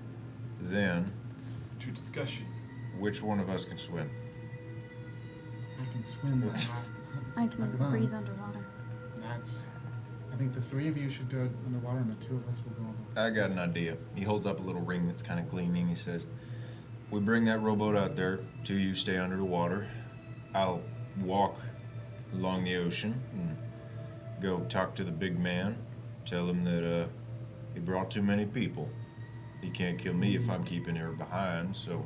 Then, to discussion. which one of us can swim? I can swim, but What? not I can like that. breathe underwater. That's I think the three of you should go in the water, and the two of us will go over. I got an idea. He holds up a little ring that's kind of gleaming. He says, we bring that rowboat out there. Two of you stay under the water. I'll walk along the ocean and go talk to the big man. Tell him that he brought too many people. He can't kill me if I'm keeping her behind, so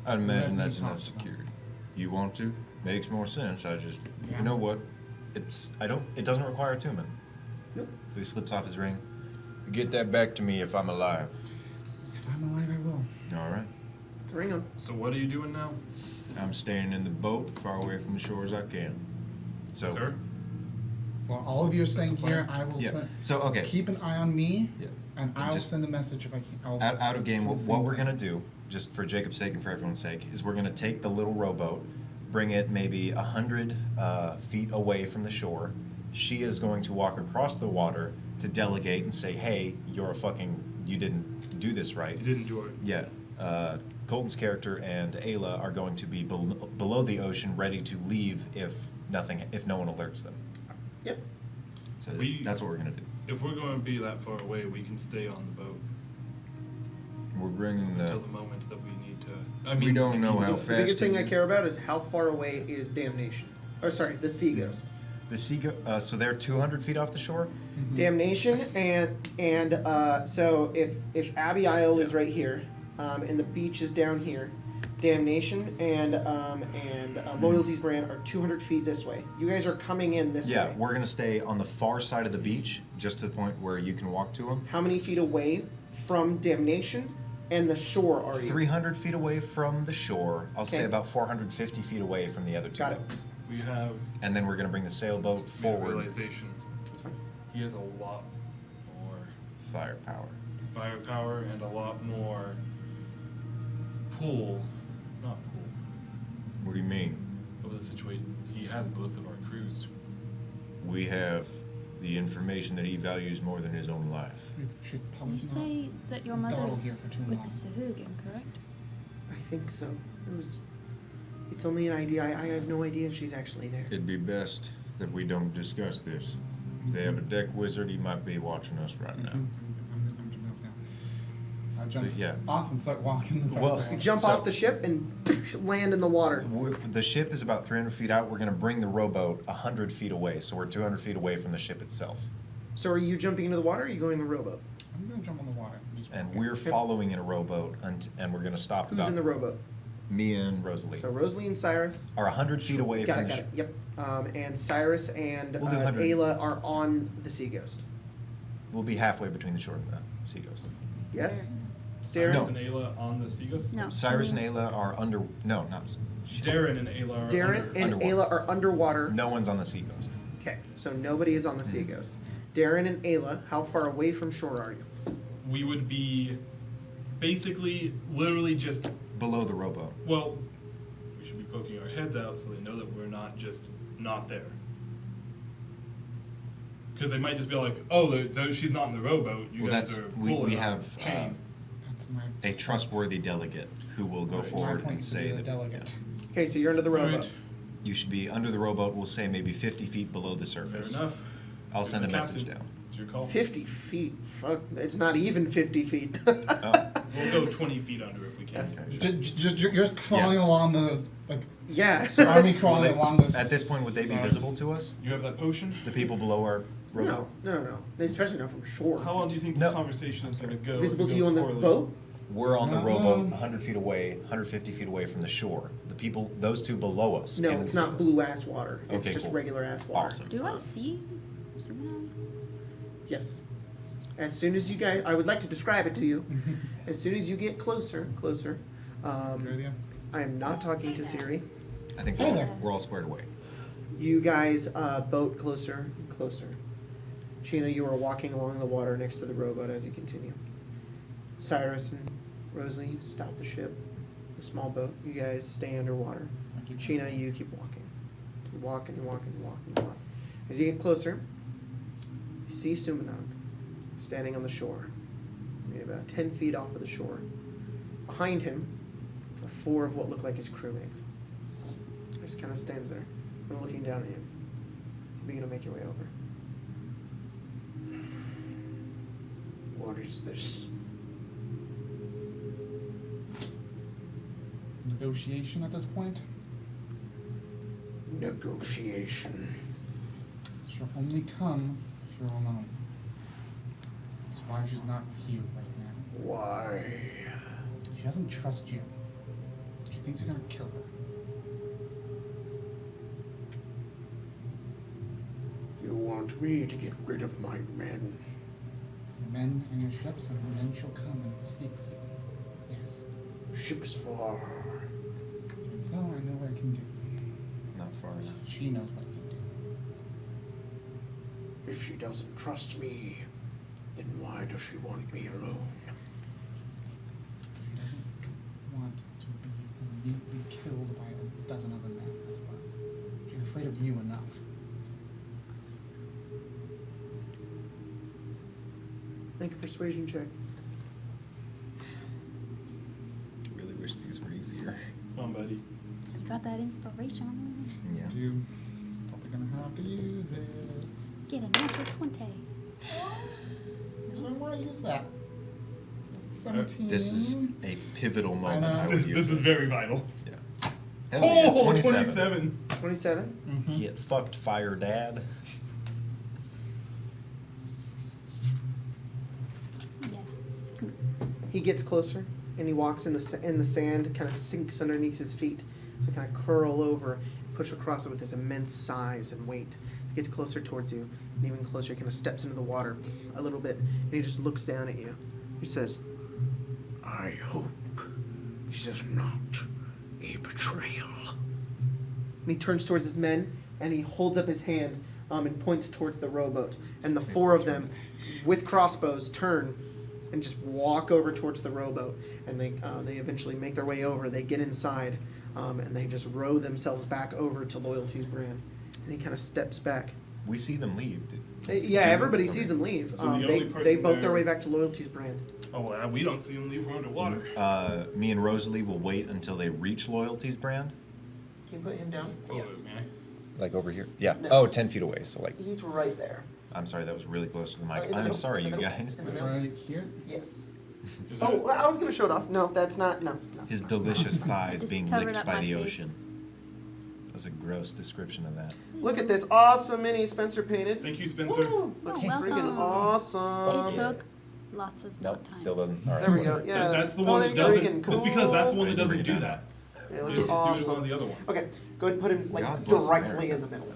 I'd imagine that's enough security. You want to? Makes more sense. Yeah. You know what? It doesn't require attunement. Nope. So he slips off his ring. Get that back to me if I'm alive. If I'm alive, I will. All right. The ring on. So what are you doing now? I'm staying in the boat far away from the shore as I can. So With her? Well, all of you are staying the here. plan? I will yeah. send. So okay. Keep an eye on me, Yeah. and I'll Just- send a message if I can. I'll Out of game, send what, the what same we're thing. gonna do, just for Jacob's sake and for everyone's sake, is we're gonna take the little rowboat, bring it maybe 100 feet away from the shore. She is going to walk across the water to delegate and say, "Hey, you didn't do this right." You didn't do it. Yeah. Colton's character and Ayla are going to be below the ocean, ready to leave if no one alerts them. Yep. So We- that's what we're gonna do. If we're going to be that far away, we can stay on the boat We're bringing until the. the moment that we need to. We don't know how The fast. biggest thing it- I care about is how far away is Damnation. Or sorry, the Sea Ghost. The so they're 200 feet off the shore. Damnation and so if Abigail is right here, and the beach is down here, Damnation and Loyalty's brand are 200 feet this way. You guys are coming in this Yeah, way. we're gonna stay on the far side of the beach, just to the point where you can walk to them. How many feet away from Damnation and the shore are you? 300 feet away from the shore. I'll say Okay. about 450 feet away from the other two Got it. boats. We have And then we're gonna bring the sailboat we have forward. realization. That's fine. He has a lot more Firepower. firepower and a lot more pull, not pull, What do you mean? over the situation. He has both of our crews. We have the information that he values more than his own life. We should probably You say that your mother dawdle is here for too with long. the Sahuagin, correct? I think so. It's only an idea. I have no idea if she's actually there. It'd be best that we don't discuss this. If they have a deck wizard, he might be watching us right now. I'm jumping off now. I jump yeah. off and start walking. the Well, rest of the You way. jump So- off the ship and land in the water. The ship is about 300 feet out. We're going to bring the rowboat 100 feet away, so we're 200 feet away from the ship itself. So are you jumping into the water or are you going in a rowboat? I'm gonna jump on the water. Just And walk. we're following in a rowboat, and we're going to stop Who's about in the rowboat? me and Rosalie. So Rosalie and Cyrus. Are 100 feet away Got from it, the got it. ship. Yep. And Cyrus and We'll do 100. Ayla are on the Sea Ghost. We'll be halfway between the shore and the sea ghost. Yes? Cyrus Darren? and Ayla on the Seagulls? No. Cyrus and Ayla are under. No, not. shit. Darren and Ayla are Darren under. and Underwater. Ayla are underwater. No one's on the sea ghost. Okay, so nobody is on the Sea Ghost. Darren and Ayla, how far away from shore are you? We would be basically literally just, Below the rowboat. well, we should be poking our heads out so they know that we're not just not there. Because they might just be like, oh, she's not in the rowboat. You Well, guys that's are we pulling on have a chain. That's my. a trustworthy delegate who will go Right. forward My point and to say be the that delegate. Okay, so you're under the rowboat. Right. you should be under the rowboat. We'll say maybe 50 feet below the Fair surface. enough. I'll You're send the a message captain. down. It's your call. 50 feet. Fuck, it's not even 50 feet. Oh, We'll go 20 feet under if we can. That's- okay. You're just crawling Yeah. along the like Yeah. army Will crawling they- along this. at this point, would they be Sorry. visible to us? You have that potion? The people below our rowboat? No. Especially not from shore. How long do you think this No. conversation is going to go? if Visible it to you goes on the poorly? boat? We're on the No. rowboat 100 feet away, 150 feet away from the shore. The people, those two below us. No, can it's see not them. blue ass water. It's Okay, just cool. regular ass water. Awesome. Do I see Sumina? Yes. As soon as you guys, I would like to describe it to you. As soon as you get closer. Good idea. I am not talking to Siri. I think Hey there. we're all squared away. You guys boat closer and closer. Sheena, you are walking along the water next to the rowboat as you continue. Cyrus and Rosalie, you stop the ship, the small boat. You guys stay underwater. I keep Sheena, you keep walking. You walk and you walk and you walk and you walk. As you get closer, you see Sumanon standing on the shore, maybe about 10 feet off of the shore. Behind him are 4 of what look like his crewmates. He just kind of stands there, kind of looking down at you. You begin to make your way over. What is this? Negotiation at this point? Negotiation. She'll only come if you're alone. That's why she's not here right now. Why? She doesn't trust you. She thinks you're gonna kill her. You want me to get rid of my men? Your men and your ships, and then she'll come and speak with you. Yes. Ship is far. So I know what I can do. Not far enough. She knows what I can do. If she doesn't trust me, then why does she want me alone? She doesn't want to be immediately killed by a dozen other men as well. She's afraid of you enough. Make a persuasion check. Really wish these were easier. Come on, buddy. You got that inspiration. Yeah. You probably gonna have to use it. Get a natural 20. So I want to use that. This is 17. This is a pivotal moment. know. I would This use is it. very vital. Yeah. Hell yeah, Oh, 27. 27. 27? Mhm. Get fucked, fire dad. Yeah. Scoot. He gets closer and he walks in the sand, kind of sinks underneath his feet. So kind of curl over, push across it with this immense size and weight. He gets closer towards you, and even closer, he kind of steps into the water a little bit, and he just looks down at you. He says, I hope this is not a betrayal. And he turns towards his men, and he holds up his hand and points towards the rowboat. And the four of them, with crossbows, turn and just walk over towards the rowboat. And they eventually make their way over. They get inside, and they just row themselves back over to Loyalty's brand. And he kind of steps back. We see them leave. Yeah, everybody sees him leave. So the only They person boat their there- way back to Loyalty's brand. Oh, well, we don't see them leave. We're underwater. Me and Rosalie will wait until they reach Loyalty's brand. Can you put him down? Oh, man. Like over here? Yeah. No. Oh, 10 feet away. So like, He's right there. I'm sorry, that was really close to the mic. In the I'm middle, sorry, in you the middle, guys. in the middle. Right here. Yes. Is that- Oh, well, I was going to show it off. No, that's not. No. His delicious thighs Just being covered licked up by my the face. ocean. That was a gross description of that. Look at this awesome mini Spencer painted. Thank you, Spencer. Woo, looks Oh, freaking welcome. awesome. It took lots of Nope, time. still doesn't. All right. There we go. Yeah. That's the Oh, one there that you go. doesn't. Freaking It's because that's the one that cool. doesn't do that. Yeah, it You looks just do it on awesome. the other ones. Okay, go ahead and put him like God bless directly America. in the middle.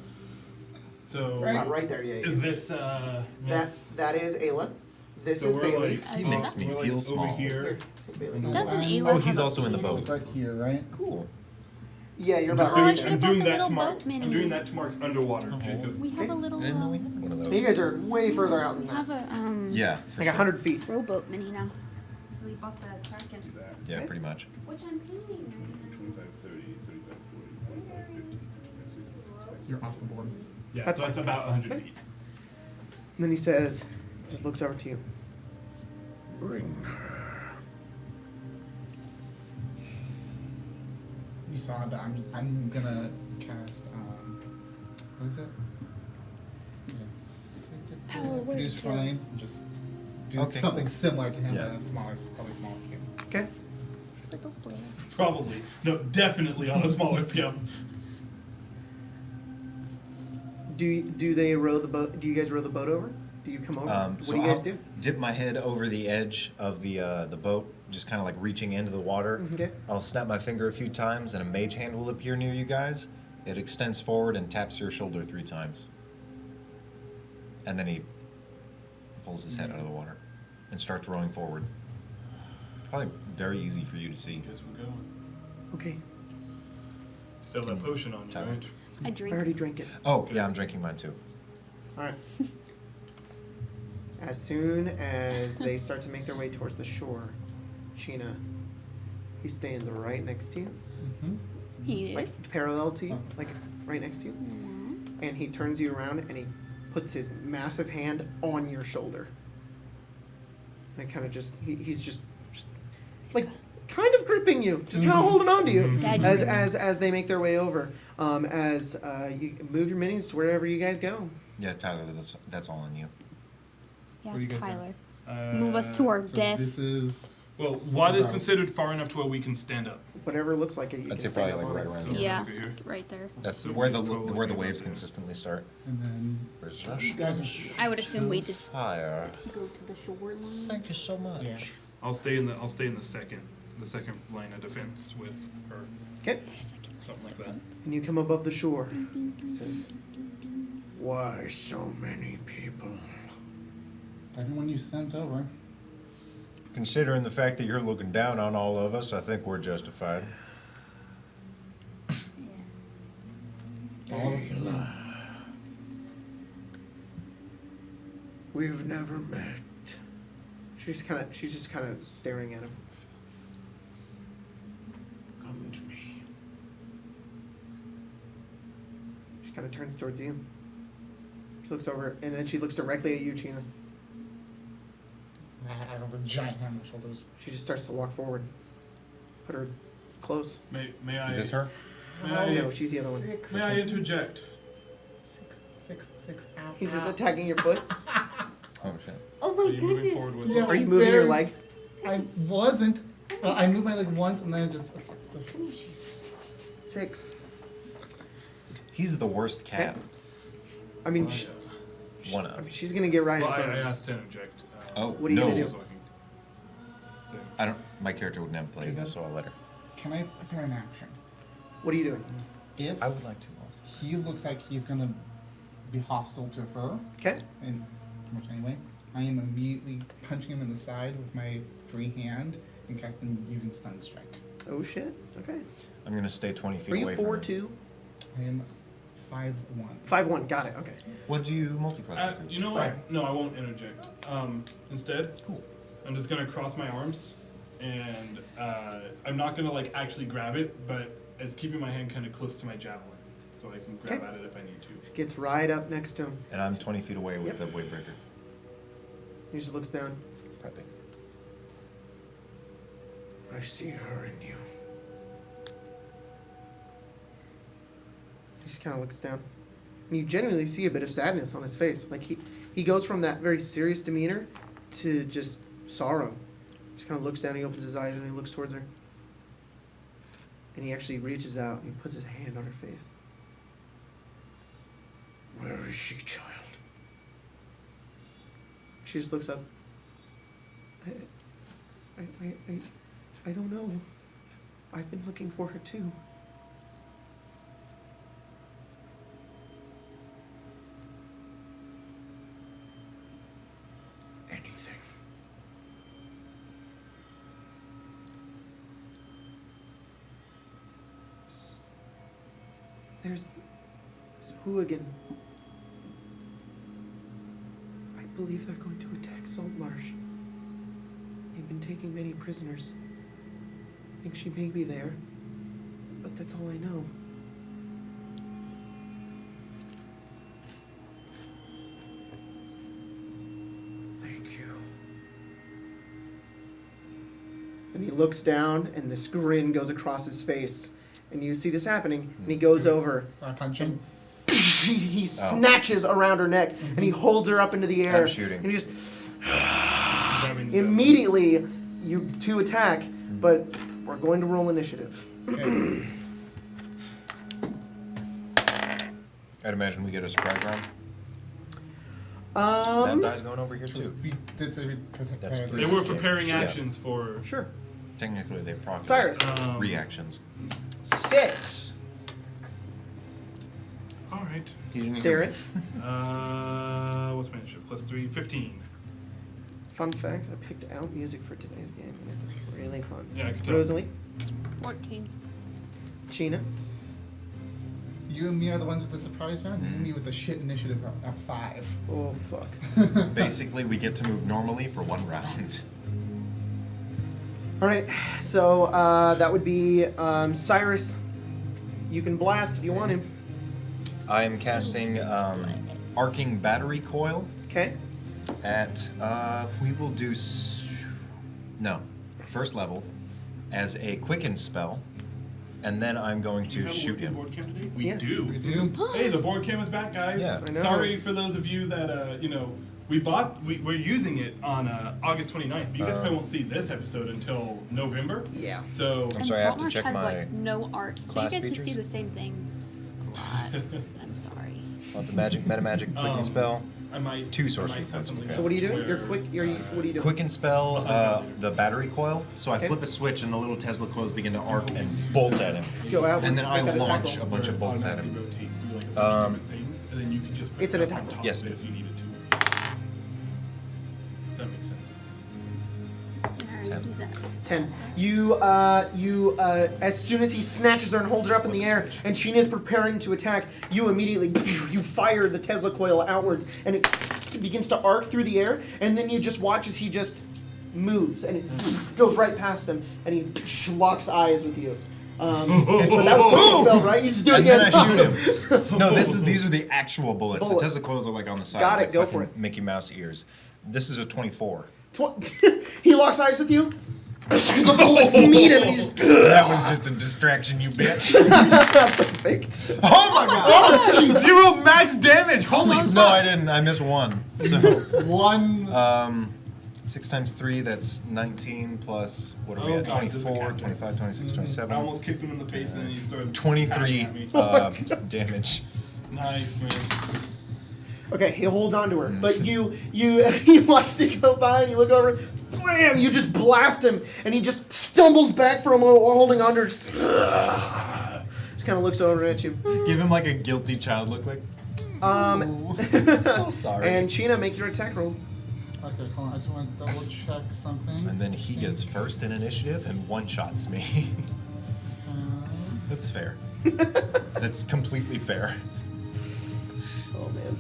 So, Not right there. Yeah. is this, Miss? That is Ayla. This So is we're Bailey. like- He Okay. makes me we're like feel over small. here. Bailey. Doesn't Oh, Ayla he's have a also in the bee boat. it? Right here, right? Cool. Yeah, you're I'm about just Oh, I right should've there. I'm brought doing the that little to mark. boat mini. I'm doing that to mark underwater, Oh. Jacob. We have a little. I didn't know we had one of those. You guys are way further out We than have that. a Yeah, for Like sure. 100 feet. rowboat mini now. So we bought the Kraken, Do that. Yeah, pretty much. which I'm painting. 25, 30, 35, 40, 45, 50, 60, 65, You're off the board. Yeah, That's so it's about 100 feet. And then he says, just looks over to you. Bring her. You saw it. I'm gonna cast. What is it? Yes. Power word Produce kill. flame. Just do Okay, something cool. similar to him, Yeah. but on a smaller, probably smaller scale. Okay. Little flare. Probably. No, definitely on a smaller scale. Do they row the boat? Do you guys row the boat over? Do you come over? What So do you guys I'll do? dip my head over the edge of the boat, just kind of like reaching into the water. Okay. I'll snap my finger a few times, and a mage hand will appear near you guys. It extends forward and taps your shoulder 3 times. And then he pulls his head out of the water and starts rowing forward. Probably very easy for you to see. Guess we're going. Okay. Still have that potion on you, Tyler. right? I I drink. already drank it. Oh, yeah, I'm drinking mine too. All right. As soon as they start to make their way towards the shore, Sheena, he stands right next to you, Mm-hmm. He like is. parallel to you, Oh. like right next to you, Mhm. and he turns you around and he puts his massive hand on your shoulder. And it kind of just he's just like kind of gripping you, just kind of holding on to you Mhm. Dad, as you- as they make their way over. As you move your minis to wherever you guys go. Yeah, Tyler, that's all on you. Yeah, What do you guys do? Tyler. Move us to our So death. this is Well, what is About- considered far enough to where we can stand up? Whatever looks like it, you I'd can say stand probably up like on right it. around So- Yeah, Over here? right there. That's So where we the can probably where the get waves up there. consistently start. and then Resist you guys are I would assume we just fire. go to the shoreline. Thank you so much. Yeah. I'll stay in the second line of defense with her, Okay. something like that. And you come above the shore. He says, "Why so many people?" everyone you sent over. Considering the fact that you're looking down on all of us, I think we're justified. All of us are here. We've never met. She's just kind of staring at him. Come to me. She kind of turns towards you. She looks over, and then she looks directly at you, China. I have a giant hand on my shoulders. She just starts to walk forward. Put her close. May I? Is this her? May I, No, she's the other one. May I interject? Six, ow, He's just ow. attacking your foot. Oh shit. Oh Are my you moving goodness. forward with Yeah. her? Are you moving your Very- leg? I wasn't. Well, I moved my leg once and then it just. 6. He's the worst cat. I mean, One I mean, of. she's gonna get right Well, in front I of you. asked to interject. Oh, What are you no. gonna do? Just walking. So, I don't. My character would never play this, so I'll let her. Can I prepare an action? What are you doing? If I would like to also. he looks like he's gonna be hostile to her, Okay. and pretty much anyway, I am immediately punching him in the side with my free hand and using stun strike. Oh shit. Okay. I'm gonna stay 20 feet Are you away from 4'2"? I am 5'1". 5'1". Got it. Okay. What do you multi-class into? you know what? No, I won't interject. Instead, Cool. I'm just gonna cross my arms, and I'm not gonna like actually grab it, but as keeping my hand kind of close to my javelin, so I can grab Okay. at it if I need to. Gets right up next to him. And I'm 20 feet away with Yep. the wave breaker. He just looks down. Prepping. I see her in you. He just kind of looks down. And you genuinely see a bit of sadness on his face. Like he goes from that very serious demeanor to just sorrow. Just kind of looks down, he opens his eyes, and he looks towards her. And he actually reaches out and he puts his hand on her face. Where is she, child? She just looks up. I don't know. I've been looking for her too. Anything. There's this hooligan. I believe they're going to attack Saltmarsh. They've been taking many prisoners. I think she may be there, but that's all I know. Thank you. And he looks down, and this grin goes across his face. And you see this happening, and he goes over. So I punch him. He snatches around her neck, and he holds her up into the air. I'm shooting. And he just Grabbing the immediately you two attack, but we're going to roll initiative. Okay. I'd imagine we get a surprise round. That die's going over here too. We did say we protect. That's They three. were preparing Yeah. actions for. Sure. Technically, they proc. Cyrus. Reactions. 6. All right. Darren. What's my initiative? +3, 15. Fun fact, I picked out music for today's game, and it's really fun. Yeah, I can tell. Rosalie, 14. China, You and me are the ones with the surprise round, and me with the shit initiative at 5. oh fuck. Basically, we get to move normally for one round. Alright, so that would be Cyrus. You can blast if you want him. I'm casting Arcing Battery Coil Okay? at, we will do, no, first level, as a Quicken spell, and then I'm going Do you to have a shoot working him. board cam today? We Yes. do. We do. Hey, the board cam is back, guys. Yeah. I know. Sorry for those of you that We're using it on August 29th, but you guys probably won't see this episode until November. Yeah. So I'm And sorry, I have to Saltmarsh check has my like no art, so you class guys just see features. the same thing a lot. I'm sorry. Want the meta magic, quicken spell. I might. Two I sorcery might set points, something okay. up So what are you doing? where, You're quick. What are you doing? Quicken spell the battery coil. So I Okay. flip a switch and the little Tesla coils begin to arc and bolt at him. Go out. And then I make that attack launch roll. a bunch of where it bolts at automatically him. rotates through like a bunch of different things, and then you can just. It's an press attack up on roll. top Yes, of it if is. you needed to. That makes sense. I already 10. do that. 10. As soon as he snatches her and holds her up in the air, and Sheena is preparing to attack, you immediately, you fire the Tesla coil outwards, and it begins to arc through the air, and then you just watch as he just moves, and it goes right past him, and he locks eyes with you. But that was quick spell, right? You just do it And again. then I shoot him. No, these are the actual bullets. Bullet. The Tesla coils are like on the sides. Got it, like go fucking for it. Mickey Mouse ears. This is a 24. He locks eyes with you. The bullets meet him. And he's That was just a distraction, you bitch. perfect. Oh my god! Oh, 0 max damage. Holy Almost. No, I didn't. I missed one. So, One. 6 times 3, that's 19 plus, what are we Oh, at? God, this is a 24, cat. 25, 26, I 27. almost kicked him in the face and then he started 23 hacking at me. damage. Nice, man. Okay, he holds on to her, but you watch the go by and you look over, blam! You just blast him, and he just stumbles back for a moment while holding on to her. Just kind of looks over at you. Give him like a guilty child look like. So sorry. And Sheena, make your attack roll. Okay, hold on. I just want to double check something. And then he gets first in initiative and one-shots me. That's fair. That's completely fair. Oh man.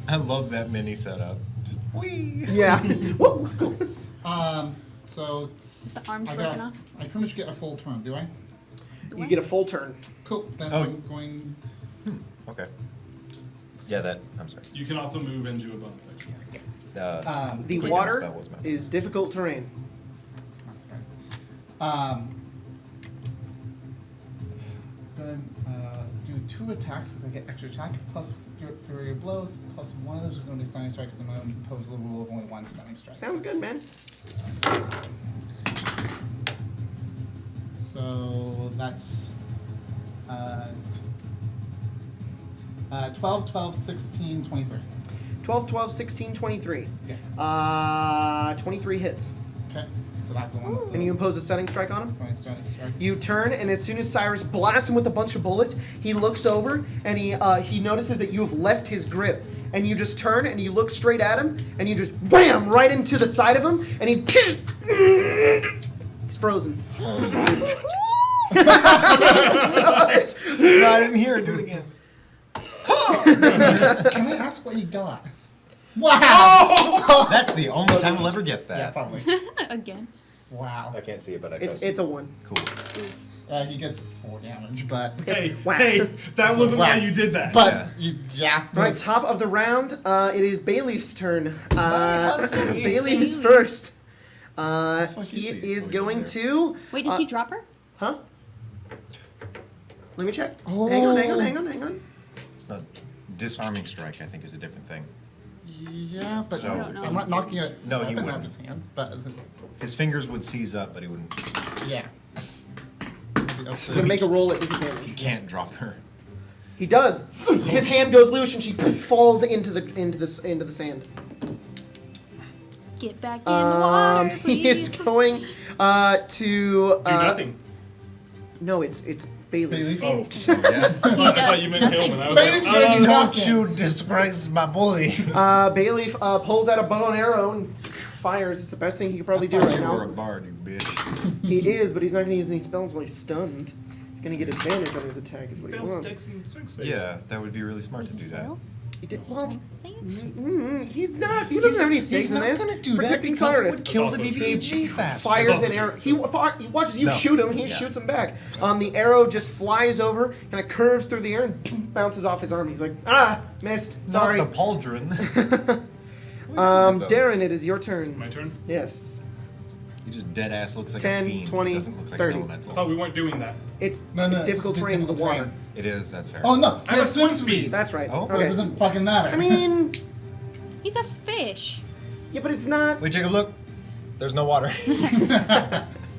I love that mini setup. Just wee. Yeah. Whoa. So The arm's I broken got. off. I pretty much get a full turn, do I? You get a full turn. Cool. Then Oh. I'm going. Okay. Yeah, that. I'm sorry. You can also move and do a bonus action. The Quicken water spell was my- is difficult terrain. Not surprised. Then do 2 attacks because I get extra attack plus flurry of blows plus one of those is going to be stunning strike because I'm going to impose the rule of only 1 stunning strike. Sounds good, man. So that's 12, 12, 16, 23. 12, 12, 16, 23. Yes. 23 hits. Okay. So that's the one. With the And you impose a stunning strike on him? stunning strike. You turn, and as soon as Cyrus blasts him with a bunch of bullets, he looks over, and he notices that you have left his grip. And you just turn, and you look straight at him, and you just wham right into the side of him, and he's frozen. No, I didn't hear it. Do it again. Can I ask what you got? Wow! That's the only time we'll ever get Yeah, that. probably. Again. Wow. I can't see it, but I It's trust it's you. a 1. Cool. He gets 4 damage, but Hey, Wow. hey, that wasn't Wow. why you did that. but yeah. All right, top of the round. It is Bayleaf's turn. husband. Bayleaf is first. fuck He is he? is Oh, he's going over to. Wait, does he drop her? Huh? Let me check. Oh. Hang on. It's not disarming strike. I think is a different thing. Yeah, but So- I don't know. I'm not knocking it. No, he weapon out wouldn't. of his hand, but His fingers would seize up, but he wouldn't. yeah. So make a roll at disadvantage. He can't drop her. He does. His hand goes loose, and she falls into the sand. Get back in the water, He is please. going to. Do nothing. No, it's Bayleaf. Bayleaf. Oh, Bailey's turn. I thought does you meant nothing. him, and I was like, Don't you disgrace my boy. Bayleaf pulls out a bow and arrow and fires. It's the best thing he could probably do right You were a now. bard, you bitch. He is, but he's not going to use any spells while he's stunned. He's going to get advantage on his attack, is what he fails wants. dex and strength saves. Yeah, that would be really smart to do that. He did well. Saves? He's not. He doesn't have any stakes in this. Protecting Cyrus. kill the BBG fast. Fires an arrow. He watches you No. shoot him. He Yeah. shoots him back. The arrow just flies over, kind of curves through the air, and bounces off his arm. He's like, missed. Sorry. Not the pauldron. Who doesn't have those? Darren, it is your turn. My turn? Yes. He just dead ass looks like 10, a fiend. 20, He doesn't look like 30. an I thought elemental. we weren't doing that. It's No, difficult it's terrain with the difficult water. terrain. It is. That's fair. Oh no, I he have has a swim swim speed. speed. That's right. Oh. So it doesn't fucking matter. I mean, He's a fish. yeah, but it's not. Wait, Jacob, look. There's no water.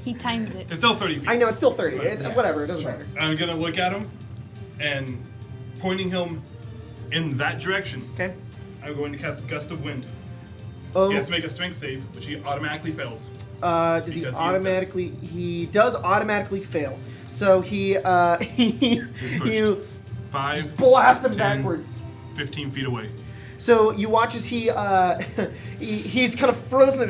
He times it. It's still 30 feet. I know it's still 30. Yeah. Whatever, it doesn't Sure. matter. I'm gonna look at him and pointing him in that direction. Okay. I'm going to cast Gust of Wind. Oh, He has to make a strength save, which he automatically fails. does he because he is automatically? He does automatically fail. So he pushed. you 5, blast him 10, backwards. 15 feet away. So you watch as he's kind of frozen.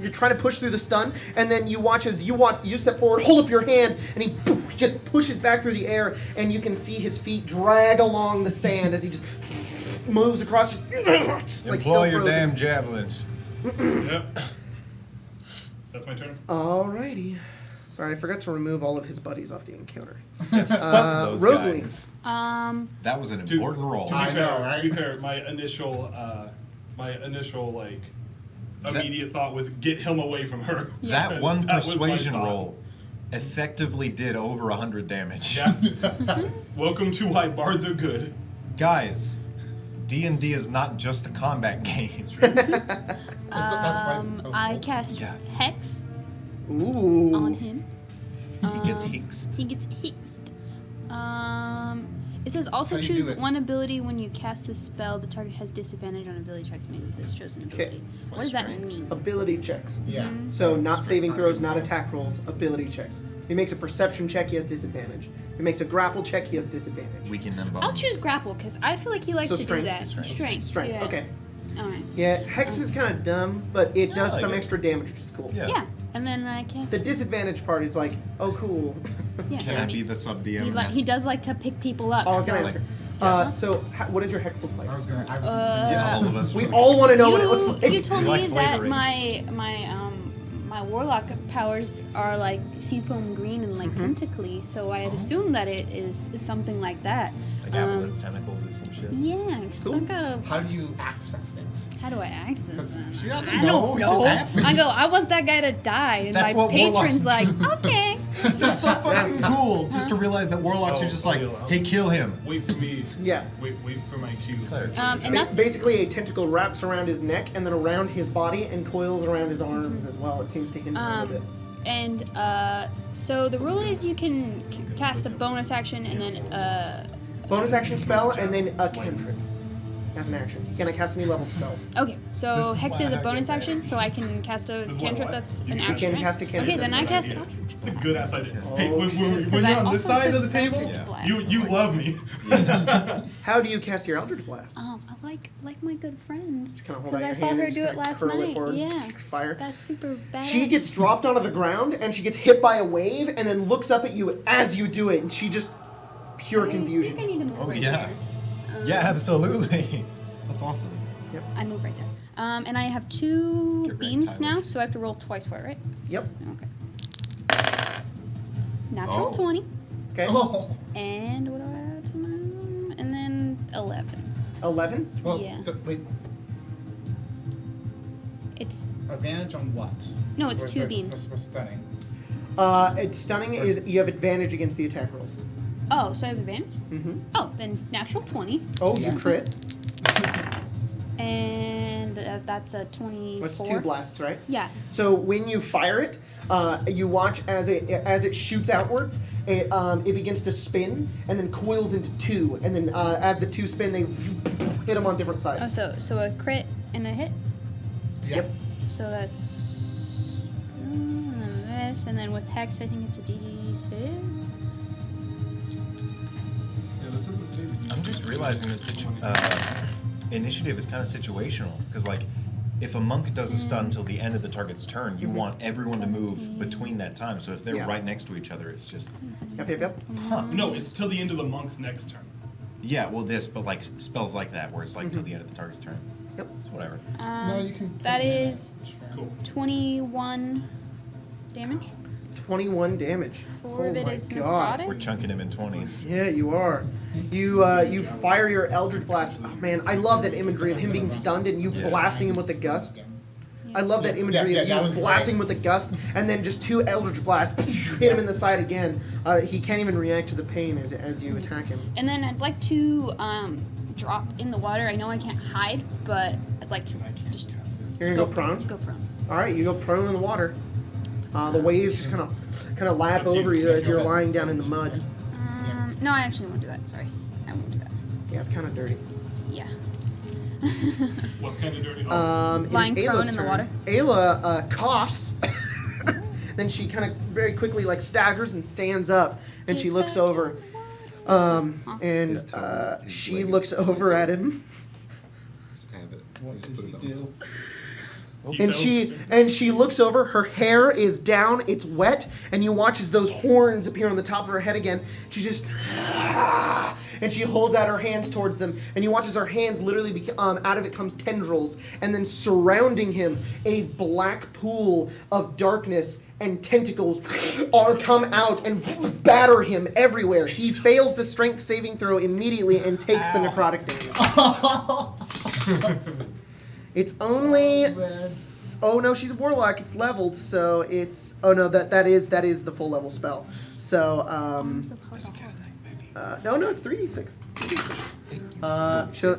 You're trying to push through the stun, and then you watch as you step forward, hold up your hand, and he just pushes back through the air, and you can see his feet drag along the sand as he just moves across, just like still Employ your frozen. damn javelins. Yep. That's my turn. Alrighty. Sorry, I forgot to remove all of his buddies off the encounter. Fuck those Rosalie. guys. That was an To- important role. To be I fair, know, right? to be fair, my initial like immediate thought was get him away from her. That one That was my persuasion thought. roll effectively did over 100 damage. Yeah. Welcome to why bards are good. Guys, D&D is not just a combat game. That's why it's, I cast Yeah. Hex Ooh. on him. He gets hexed. He gets hexed. It says also How do you choose do it? one ability when you cast this spell. The target has disadvantage on ability checks made with this chosen ability. What does that Strength. mean? Ability checks. Yeah. So not Strength, saving not throws, saving not throws. attack rolls, ability checks. If he makes a perception check, he has disadvantage. If he makes a grapple check, he has disadvantage. Weaken them bones. I'll choose grapple because I feel like he likes So to strength? do that. Strength. Strength. Yeah. Okay. All right. Yeah, Hex is kind of dumb, but it does like some it. extra damage, which is cool. Yeah. Yeah. And then I cast. The disadvantage part is like, oh, cool. Yeah. Can I be the sub DM? He does like to pick people up. Oh, so. can I answer? So, what does your Hex look like? I was Uh, Yeah, all of us. We just- all want to know you, what it looks like. you told We me like that flavoring. my warlock powers are like seafoam green and like tentacly, so I had assumed that it is something like that. Like aboleth tentacles or some shit. Yeah, 'cause Cool. I gotta. How do you access it? How do I access Because that? she doesn't I know. don't It just know. happens. I go. I want that guy to die, and That's my what warlocks patron's like, do. okay. That's so fucking cool. Just to realize that warlocks are just like, hey, kill him. Wait for me. Yeah. Wait for my cue. Clerics. And that's Basically, a tentacle wraps around his neck and then around his body and coils around his arms as well. It seems to hinder a little bit. and so the rule is you can cast a bonus action and then Bonus action spell and then a cantrip as an action. You cannot cast any leveled spells. Okay, so This is Hex why is I a bonus get that. action, so I can cast a This is cantrip what? that's You an can action. right? cast a cantrip Okay, then I that's cast an Eldritch It's a good ass idea. Oh, Hey, when shit. you're Because I on this also side took of the table, Eldritch Yeah. Blast. you love me. How do you cast your Eldritch Blast? I like my good friend. Just kind of hold Because out I your saw hand her and do just it kinda last curl it night. forward, Yeah, fire. that's super badass. She gets dropped onto the ground and she gets hit by a wave and then looks up at you as you do it and she just pure I think I confusion. need to move Oh, right yeah. there. Yeah, absolutely. That's awesome. I move right there. And I have two Get ready, beams Tyler. now, so I have to roll twice for it, right? Yep. Okay. Natural Oh. 20. Okay. Oh. And what do I add to my... And then 11. 11. Well, Yeah. wait. It's... Advantage on what? No, it's two beams. For stunning. Stunning is you have advantage against the attack rolls. Oh, so I have advantage? Mm-hmm. Oh, then natural 20. Oh, Yeah. you crit. And that's a 24. That's 2 blasts, right? Yeah. So when you fire it, you watch as it shoots outwards. It begins to spin and then coils into 2, and then as the 2 spin, they hit them on different Oh, sides. so a crit and a hit? Yeah. Yep. So that's... and then this, and then with Hex, I think it's a D6. Yeah, this doesn't say that you I'm just realizing this initiative is kind of situational because, like, if a monk doesn't stun until the end of the target's turn, you want everyone to move between that time. So if they're Yeah. right next to each other, it's just, Yep. huh? No, it's till the end of the monk's next turn. Yeah, well, but like spells like that where it's like till the end of the target's turn. Yep. It's whatever. No, you can. That is Cool. 21 damage. 21 damage. 4 oh of it my is god. We're necrotic. chunking him in 20s. Yeah, you are. You fire your Eldritch Blast. Oh, man, I love that imagery of him being stunned and you Yeah. blasting him with the gust. I love that imagery Yeah, of that you was blasting great. with a gust, and then just 2 Eldritch blasts hit him in the side again. He can't even react to the pain as you attack him. And then I'd like to drop in the water. I know I can't hide, but I'd like to just You're gonna go prone. Go prone. All right, you go prone in the water. The waves just kind of lap over you as you're lying down in the mud. No, I actually won't do that. Sorry, I won't do that. Yeah, it's kind of dirty. Yeah. What's kind of dirty? It is Lying prone Ayla's in the turn. water. Ayla coughs. Then she kind of very quickly staggers and stands up, and she looks over. And she looks over at him, Just have it. What Just did put you it on. do? and she looks over. Her hair is down, it's wet, and you watch as those horns appear on the top of her head again. She just and she holds out her hands towards them, and you watch as her hands literally out of it comes tendrils, and then surrounding him, a black pool of darkness and tentacles are come out and batter him everywhere. He fails the strength saving throw immediately and takes the necrotic damage. It's only. Oh no, she's a warlock. It's leveled, so it's. Oh no, that is the full level spell. So no, it's 3d6.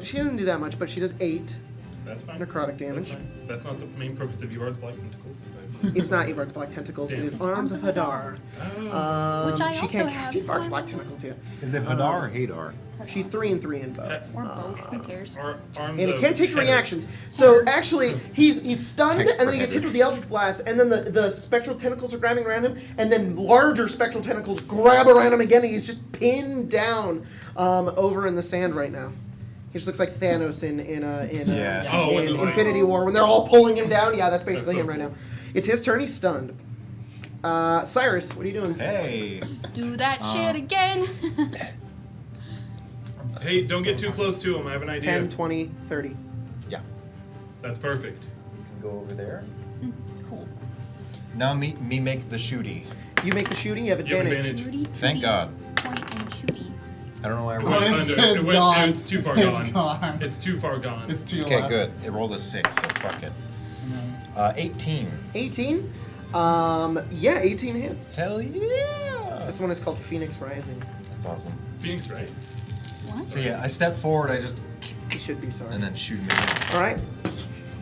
She doesn't do that much, but she does 8 That's fine. necrotic damage. That's not the main purpose of Yard's Black Tentacles. It's not Evart's Black Tentacles. It is Damn. Arms of Hadar. Oh. Which I She also can't have. cast Evart's Black Tentacles yet. Is it Hadar or Hadar? She's 3 and 3 in both. Or both. Who cares? Arms And it of can't take Heather. reactions. So actually, he's stunned, Text and for then he gets hit Heather. with the Eldritch Blast, and then the spectral tentacles are grabbing around him, and then larger spectral tentacles grab around him again, and he's just pinned down over in the sand right now. He just looks like Thanos in Yeah. Oh, when they're like- Infinity War when they're all pulling him down. Yeah, that's basically That's him so right cool. now. It's his turn. He's stunned. Cyrus, what are you doing? Hey. Do that shit again. Hey, don't get too close to him. I have an idea. 10, 20, 30. Yeah. That's perfect. You can go over there. Cool. Now me make the shooty. You make the shooting. You have You have advantage. advantage. Thank God. Point and shooty. I don't know why I It rolled. Well, went it's- under. it's It went- gone. It's too far It's gone. gone. It's too far gone. It's too Okay, left. good. It rolled a 6, so fuck it. 18. 18. Yeah, 18 hits. Hell yeah. This one is called Pheonix Rising. That's awesome. Phoenix, right? What? So yeah, I step forward, I just You should be sorry. and then shoot him again. All right.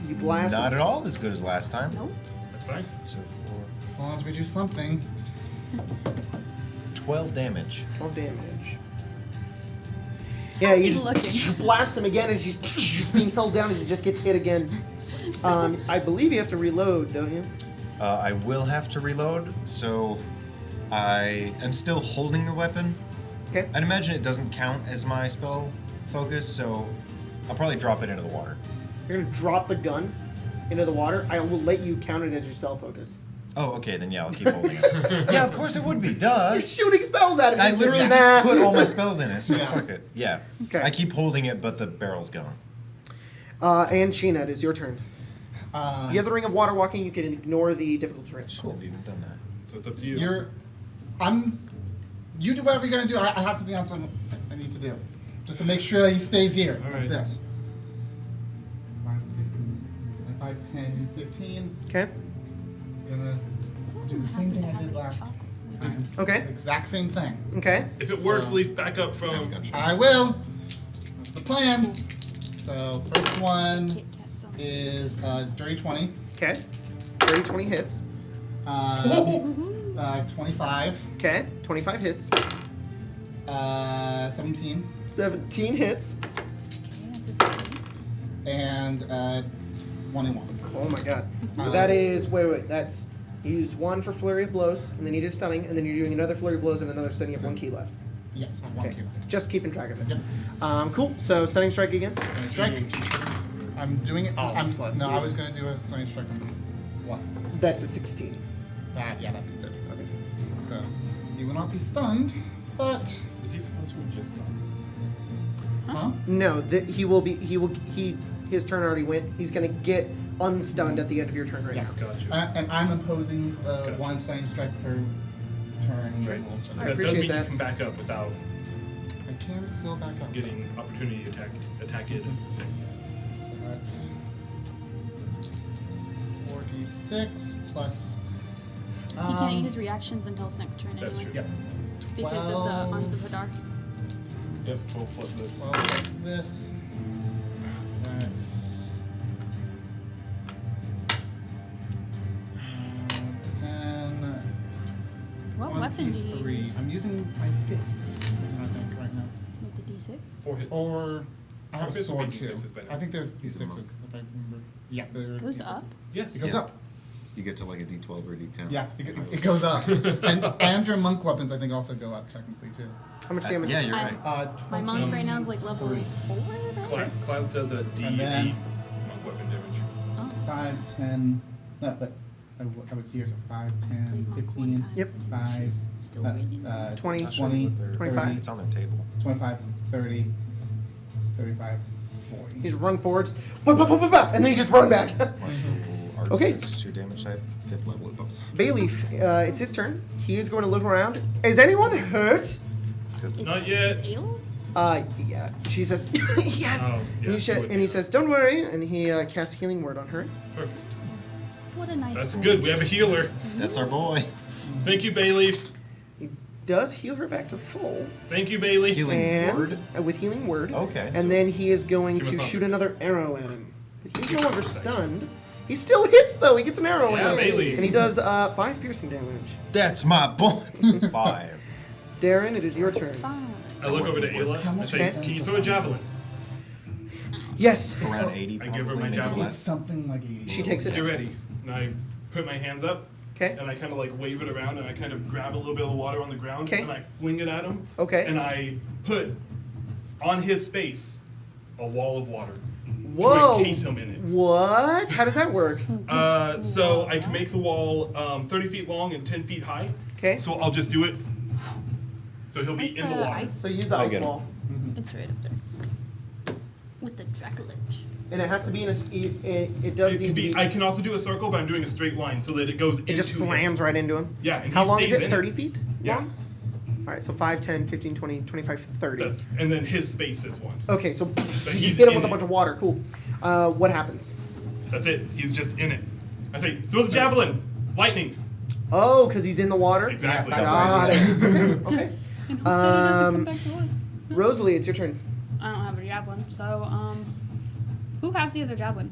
You blast. Not at all as good as last time. Nope. That's fine. So for As long as we do something. 12 damage. 12 damage. Yeah, How's you he just looking? you blast him again as he's just being held down as he just gets hit again. I believe you have to reload, don't you? I will have to reload, so I am still holding the weapon. Okay. I'd imagine it doesn't count as my spell focus, so I'll probably drop it into the water. You're gonna drop the gun into the water. I will let you count it as your spell focus. Oh, okay, then yeah, I'll keep holding it. Yeah, of course it would be, duh. You're shooting spells at him. I He's literally like, just "Nah." put all my spells in it, so Yeah. fuck it. Yeah. Okay. I keep holding it, but the barrel's gone. And Sheena, it is your turn. Uh, You have the Ring of Water Walking. You can ignore the difficult terrain. Shouldn't have even done that. So it's up to you. You do whatever you're gonna do. I have something else I need to do, just to make sure that he stays here. All Like right. this. 5, 10, 15. Okay. Gonna do the same thing I did last time. Okay. Exact same thing. Okay. If it works, So- at least back up from. I will. That's the plan. So first one Kit Kat zone. is dirty 20. Okay. 30, 20 hits. 25. Okay. 25 hits. 17. 17 hits. Okay, that's a 16. And 21. Oh my god. So that is wait. That's you use 1 for flurry of blows, and then you did stunning, and then you're doing another flurry of blows and another stunning. You have 1 key left. Yes, I have 1 Okay. key left. Just keeping track of it. Yep. Cool. So stunning strike again. Sonic strike. I'm doing it. Oh, fuck no, you. I was gonna do a Sonic strike on what? That's a 16. That beats it. Okay. So you will not be stunned, but Was he supposed to have just gone? huh? No, his turn already went. He's gonna get unstunned at the end of your turn right Yeah. now. Gotcha. And I'm imposing the Okay. 1 Sonic strike per turn. Right. We'll just- So I that does appreciate mean that. you can back up without I can still back up. getting opportunity attack it. So that's 4d6 plus. He can't use reactions until his next turn That's anyway. true. Yep. Because of the Arms of Hadar. Yep, 12 plus this. 12 plus this. So that's 10. What weapon do you 23. use I'm using my fists, I think, right now. with the D6? 4 hits. Or I have Or fists would sword be too. D6s by now. I think there's He's a monk. D6s, if I remember. Yeah, there are Goes D6s. up? Yes. It goes Yeah. up. You get to like a D12 or a D10. Yeah, it goes up. and your monk weapons, I think, also go up technically too. How much damage? Yeah, you're I- right. My monk right now is like level 4, right? Class does a D8 And then- monk weapon damage. Oh. 5, 10. No, but I was here, so 5, 10, Played monk 15, one time. Yep. 5, She's still really low. 20, 20, 25. 30, It's on their table. 25, 30, 35, 40. He's run forwards, whoop, whoop, whoop, whoop, whoop, and then he just run back. Martial arts. Okay. It's just your damage type. 5th level it bumps. Bayleaf, it's his turn. He is going to look around. Is anyone hurt? Because Is, Not yet. Is Ayla? Yeah. She says, yes. Oh, yeah, and, he she would and he be. says, don't worry. And he casts Healing Word on her. Perfect. What a nice That's sword. good. We have a healer. that's our boy. Thank you, Bayleaf. He does heal her back to full. Thank you, Bayleaf. Healing and word? with Healing Word. Okay, And so- then he is going She must to not shoot be. another arrow at him. But he's no longer stunned. He still hits, though. He gets an arrow Yeah, in him. Bayleaf. And he does 5 piercing damage. That's my boy. 5. Darren, it is your turn. Fine. I look over to Ayla How and much say, damage can you is throw a it? javelin? Yes. Around 80 I probably. give her my maybe javelin. It's less. something like 80. She takes it. Get ready. And I put my hands up. Okay. And I kind of like wave it around and I kind of grab a little bit of water on the ground. Okay. And I fling it at him. Okay. And I put on his face a wall of water. Whoa. To encase him in it. What? How does that work? So I can make the wall 30 feet long and 10 feet high. Okay. So I'll just do it. So he'll be Where's in the the water. ice? So use the I ice get it. wall. It's right up there. With the Dracolich. And it has to be in a. It does It need could to be. be. I can also do a circle, but I'm doing a straight line so that it goes into It just him. slams right into him. Yeah, and How he long is stays it? in 30 feet Yeah. long? All right, so 5, 10, 15, 20, 25, 30. That's and then his space is one. Okay, so you he's just hit him in with a it. bunch of water. Cool. What happens? That's it. He's just in it. I say, throw the javelin. Lightning. Oh, because he's in the water? Exactly. Got it. Okay, okay. And hope that it doesn't come Um, back to us. Rosalie, it's your turn. I don't have a javelin, so who has the other javelin?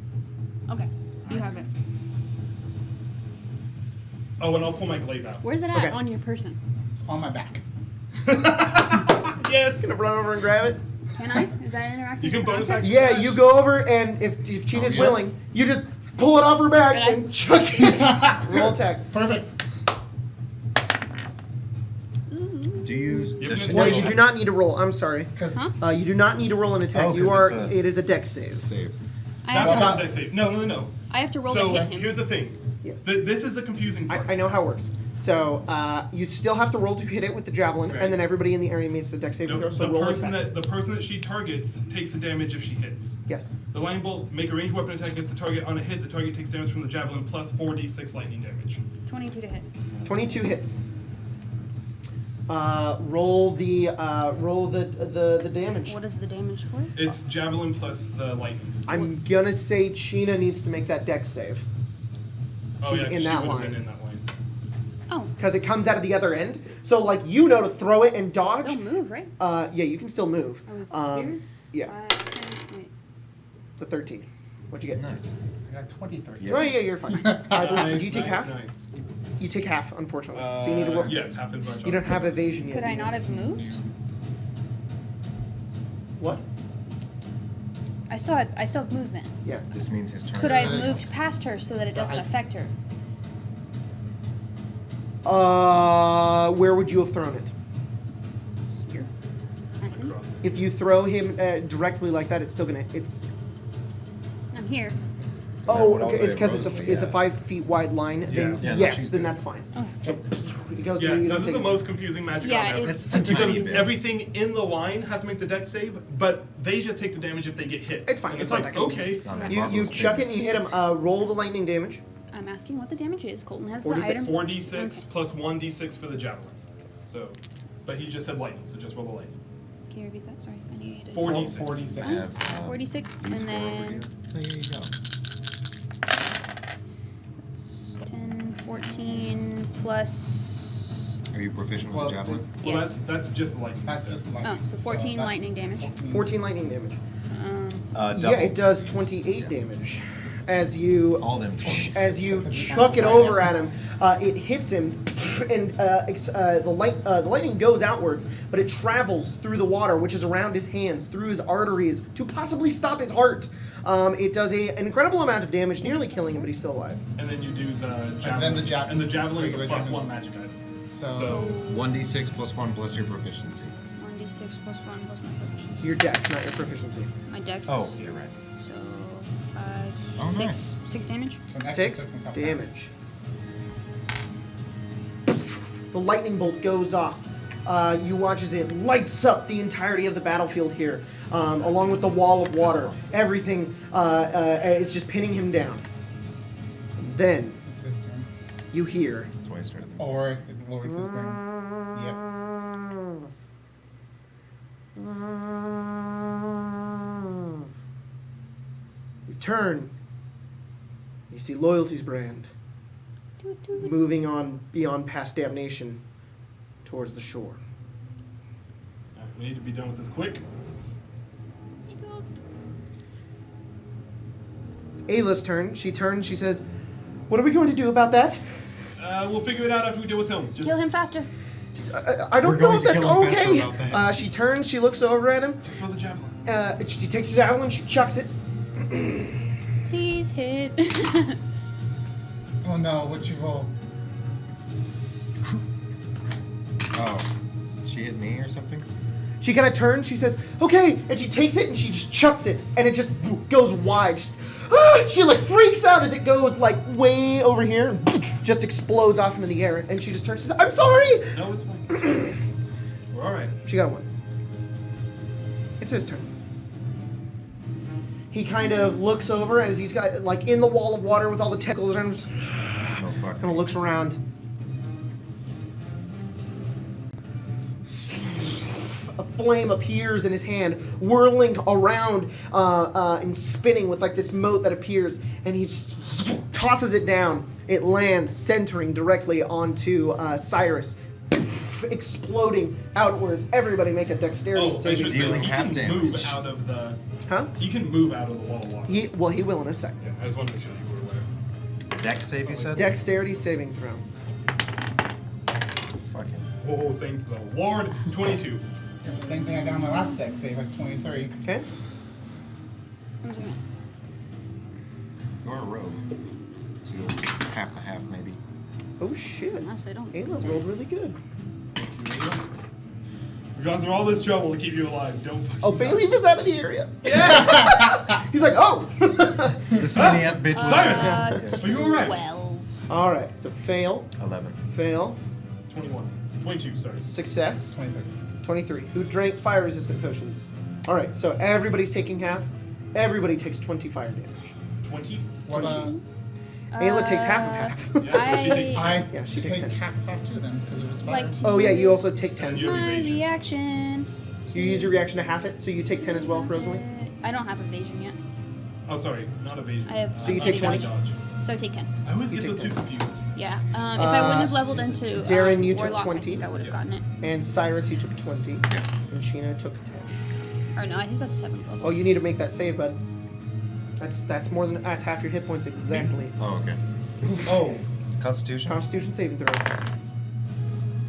Okay, you have it. Oh, and I'll pull my glaive out. Where's it at Okay. on your person? It's on my back. Yes. Gonna run over and grab it. Can I? Is that interactive? You can with bonus contact? action. Yeah, you go over, and if China's yeah. willing, you just pull it off her back But I- and chuck it. Roll attack. Perfect. Do you? have Does an she No, advantage. you say- do not need to roll. I'm sorry. Because Huh? You do not need to roll an attack. Oh, You 'cause are. it's a- It is a dex It's a save. save. I That's have, not to, a dex save. No. I have to roll So to hit him. here's the thing. Yes. This is the confusing part. I know how it works. So you still have to roll to hit it with the javelin, Right. and then everybody in the area makes the dex saving No, throw. So the roll person attack. the person that she targets takes the damage if she hits. Yes. The lightning bolt make a ranged weapon attack against the target. On a hit, the target takes damage from the javelin plus 4d6 lightning damage. 22 to hit. 22 hits. Roll the damage. What is the damage for? It's javelin plus the lightning. I'm gonna say China needs to make that dex save Oh she's yeah, in she that would have line. been in that line. Oh, because it comes out of the other end. So like you know to throw it and dodge. still move, right? Yeah, you can still move. I was Um, here. yeah, 5, 10, wait. it's a 13. What'd you get? Nice. I got 23. Yeah. Right, yeah, you're fine. Do you take half? Nice. You take half, unfortunately. So you need to roll. Yes, half advantage. You don't have evasion yet. Could I not have moved? What? I still have movement. Yes. This means his turn. Could is I have done. moved past her so that it doesn't affect her? Where would you have thrown it? Here. Mhm. Across. If you throw him directly like that, it's still gonna. It's. I'm here. Oh, what I was okay, it's saying, because Rosalie, it's a yeah. 5 feet wide line. Then Yeah. Yeah, no, yes, she's then good. that's fine. Oh. So it goes Yeah, through. You don't this is take the it. most confusing magic Yeah, I have. it's- It's a tiny Because bit. everything in the line has to make the dex save, but they just take the damage if they get hit. It's fine, And it's it's not like, that good. okay. Not that You marvelous chuck it and business. you hit him. Roll the lightning damage. I'm asking what the damage is. Colton has 46. the item. 4d6 Okay. plus 1d6 for the javelin. So, but he just said lightning, so just roll the lightning. Can you repeat that? Sorry, I needed it. 4d6. 46. I have, 46, these and four over then here. Oh, here you go. let's 14 plus. Are you proficient with Well, the javelin? Well, Yes. that's just lightning. That's just lightning. Oh, so 14 that- lightning damage. 14 lightning damage. Double. Yeah, it does 28 damage. As you All them 20s. as you Because we chuck it have over fire. at him, it hits him, and the lightning goes outwards, but it travels through the water, which is around his hands, through his arteries, to possibly stop his heart. It does an incredible amount of damage, nearly killing him, but he's still alive. And then you do the javelin. then the javelin. And the javelin is a Regular plus damage. 1 magic item. So, 1d6 plus 1 plus your proficiency. 1d6 plus 1 plus my proficiency. Your dex, not your proficiency. My dex. Oh, you're right. So 5, Oh, 6, nice. 6 damage. so an extra 6 on top of that. damage. The lightning bolt goes off. You watch as it lights up the entirety of the battlefield here, along with the wall of water. That's awesome. Everything is just pinning him down. And then It's his turn. you hear That's why I started. Or it lowers his brain. Yep. You turn. You see Loyalty's brand moving on beyond past damnation towards the shore. Alright, we need to be done with this quick. It's Ayla's turn. She turns. She says, "What are we going to do about that? We'll figure it out after we deal with him. Just Kill him faster. I don't We're know going if to that's kill him faster okay." about that. She turns. She looks over at him. throw the javelin. She takes the javelin. She chucks it. Please hit. Oh no, what'd you roll? Oh, she hit me or something? She kind of turns. She says, "Okay," and she takes it and she just chucks it, and it just goes wide. She like freaks out as it goes like way over here and just explodes off into the air. And she just turns. And says, "I'm sorry." No, it's fine. We're alright. She got a 1. It's his turn. He kind of looks over as he's got like in the wall of water with all the tentacles around him. Oh, fuck. Kind of looks around. A flame appears in his hand, whirling around and spinning with like this mote that appears, and he just tosses it down. It lands, centering directly onto Cyrus, exploding outwards. Everybody make a dexterity I saving should throw. say, Dealing he half can move damage. out of the... Huh? He can move out of the wall of water. He will in a second. Yeah, I just want to make sure you were aware. Dex save, you said? Dexterity saving throw. Fucking. Oh, thank the Lord. 22. Same thing I got on my last deck, save at 23. Okay. One second. You're a rogue. So you'll half to half, maybe. Oh shit. Unless I don't. Ayla rolled really good. We've gone through all this trouble to keep you alive. Don't fucking... Oh, Bailey is out of the area. Yes! He's like, oh! The skinny ass bitch was Cyrus! Are you alright? 12. Alright, so fail, 11. fail, 21. 22, sorry. success, 23. 23. Who drank fire resistant potions? Alright, so everybody's taking half. Everybody takes 20 fire damage. 20? What, 20. Ayla takes half of half. Yeah, so she takes I Yeah, she take takes 10. half too then, because it was fire. Like to Oh yeah, you use also take 10. You have my evasion. reaction. You use your reaction to half it, so you take 10 as well, Rosalie? I don't have evasion yet, Oh, sorry. Not evasion. I have- So you take 20? Dodge. so I take 10. I always You get those take two 10. confused. Yeah. If I wouldn't have leveled into Darren, you took Warlock, 20. I think I would have Yes. gotten it. And Cyrus, you took 20. And Sheena took 10. Or no, I think that's 7th level. Oh, you need to make that save, bud. That's more than that's half your hit points exactly. Oh, okay. Oh. Constitution? Constitution saving throw.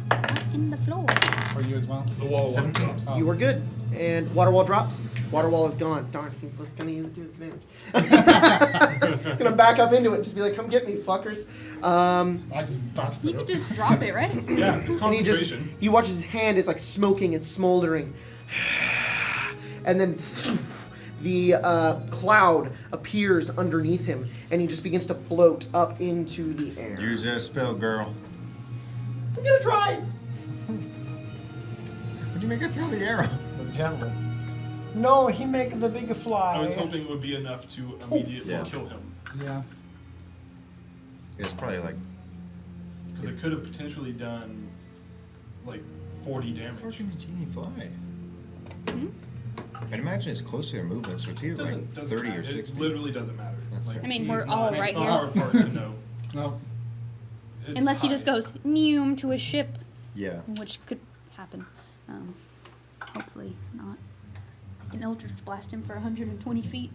Not in the floor. For you as well. The wall of water 17. drops. Oh. You were good. And water wall drops. Water wall is gone. Darn, he was gonna use it to his advantage. Gonna back up into it, just be like, "Come get me, fuckers." I just busted You it. could just drop it, right? Yeah, it's And concentration. you watch his hand is like smoking and smoldering, and then the cloud appears underneath him, and he just begins to float up into the air. Use that spell, girl. I'm gonna try. Would you make her throw the arrow? The javelin. No, he make the bigger fly. I was hoping it would be enough to immediately Yeah. kill him. Yeah. It's probably like Because it could have potentially done like 40 damage. fucking a genie fly. Hmm? I'd imagine it's close to their movement, so it's either like Doesn't 30 matter. or 60. It literally doesn't matter. That's Like, fair. I mean, it's we're not- all it's right the here. hard part to know. No. It's Unless he high. just goes neum to his ship, Yeah. which could happen. Hopefully not. I can Eldritch blast him for 120 feet.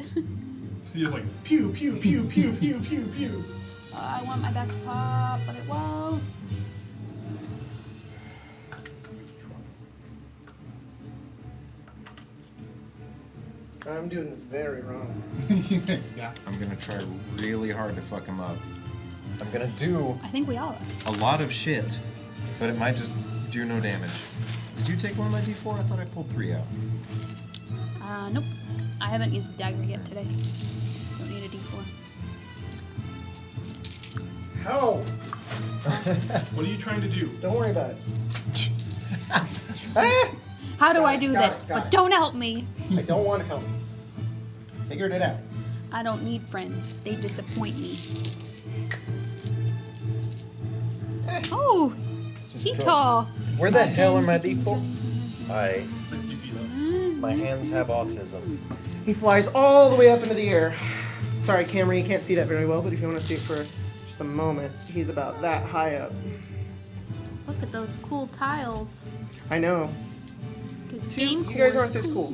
He was like pew pew pew pew pew pew pew. I want my back to pop, but it won't. I'm doing this very wrong. Yeah. I'm gonna try really hard to fuck him up. I'm gonna do I think we all are. a lot of shit, but it might just do no damage. Did you take one of my D4? I thought I pulled 3 out. Nope. I haven't used a dagger yet today. Don't need a D4. How? What are you trying to do? Don't worry about it. How do Got I it, do got this? it, got But it. don't help me. I don't want to help. Figured it out. I don't need friends. They disappoint me. Oh, Just he's drop- tall. Where the hell are my D4? 60 feet up. My hands have autism. He flies all the way up into the air. Sorry, camera, you can't see that very well, but if you want to see it for just a moment, he's about that high up. Look at those cool tiles. I know. 'Cause You game guys core is aren't this cool.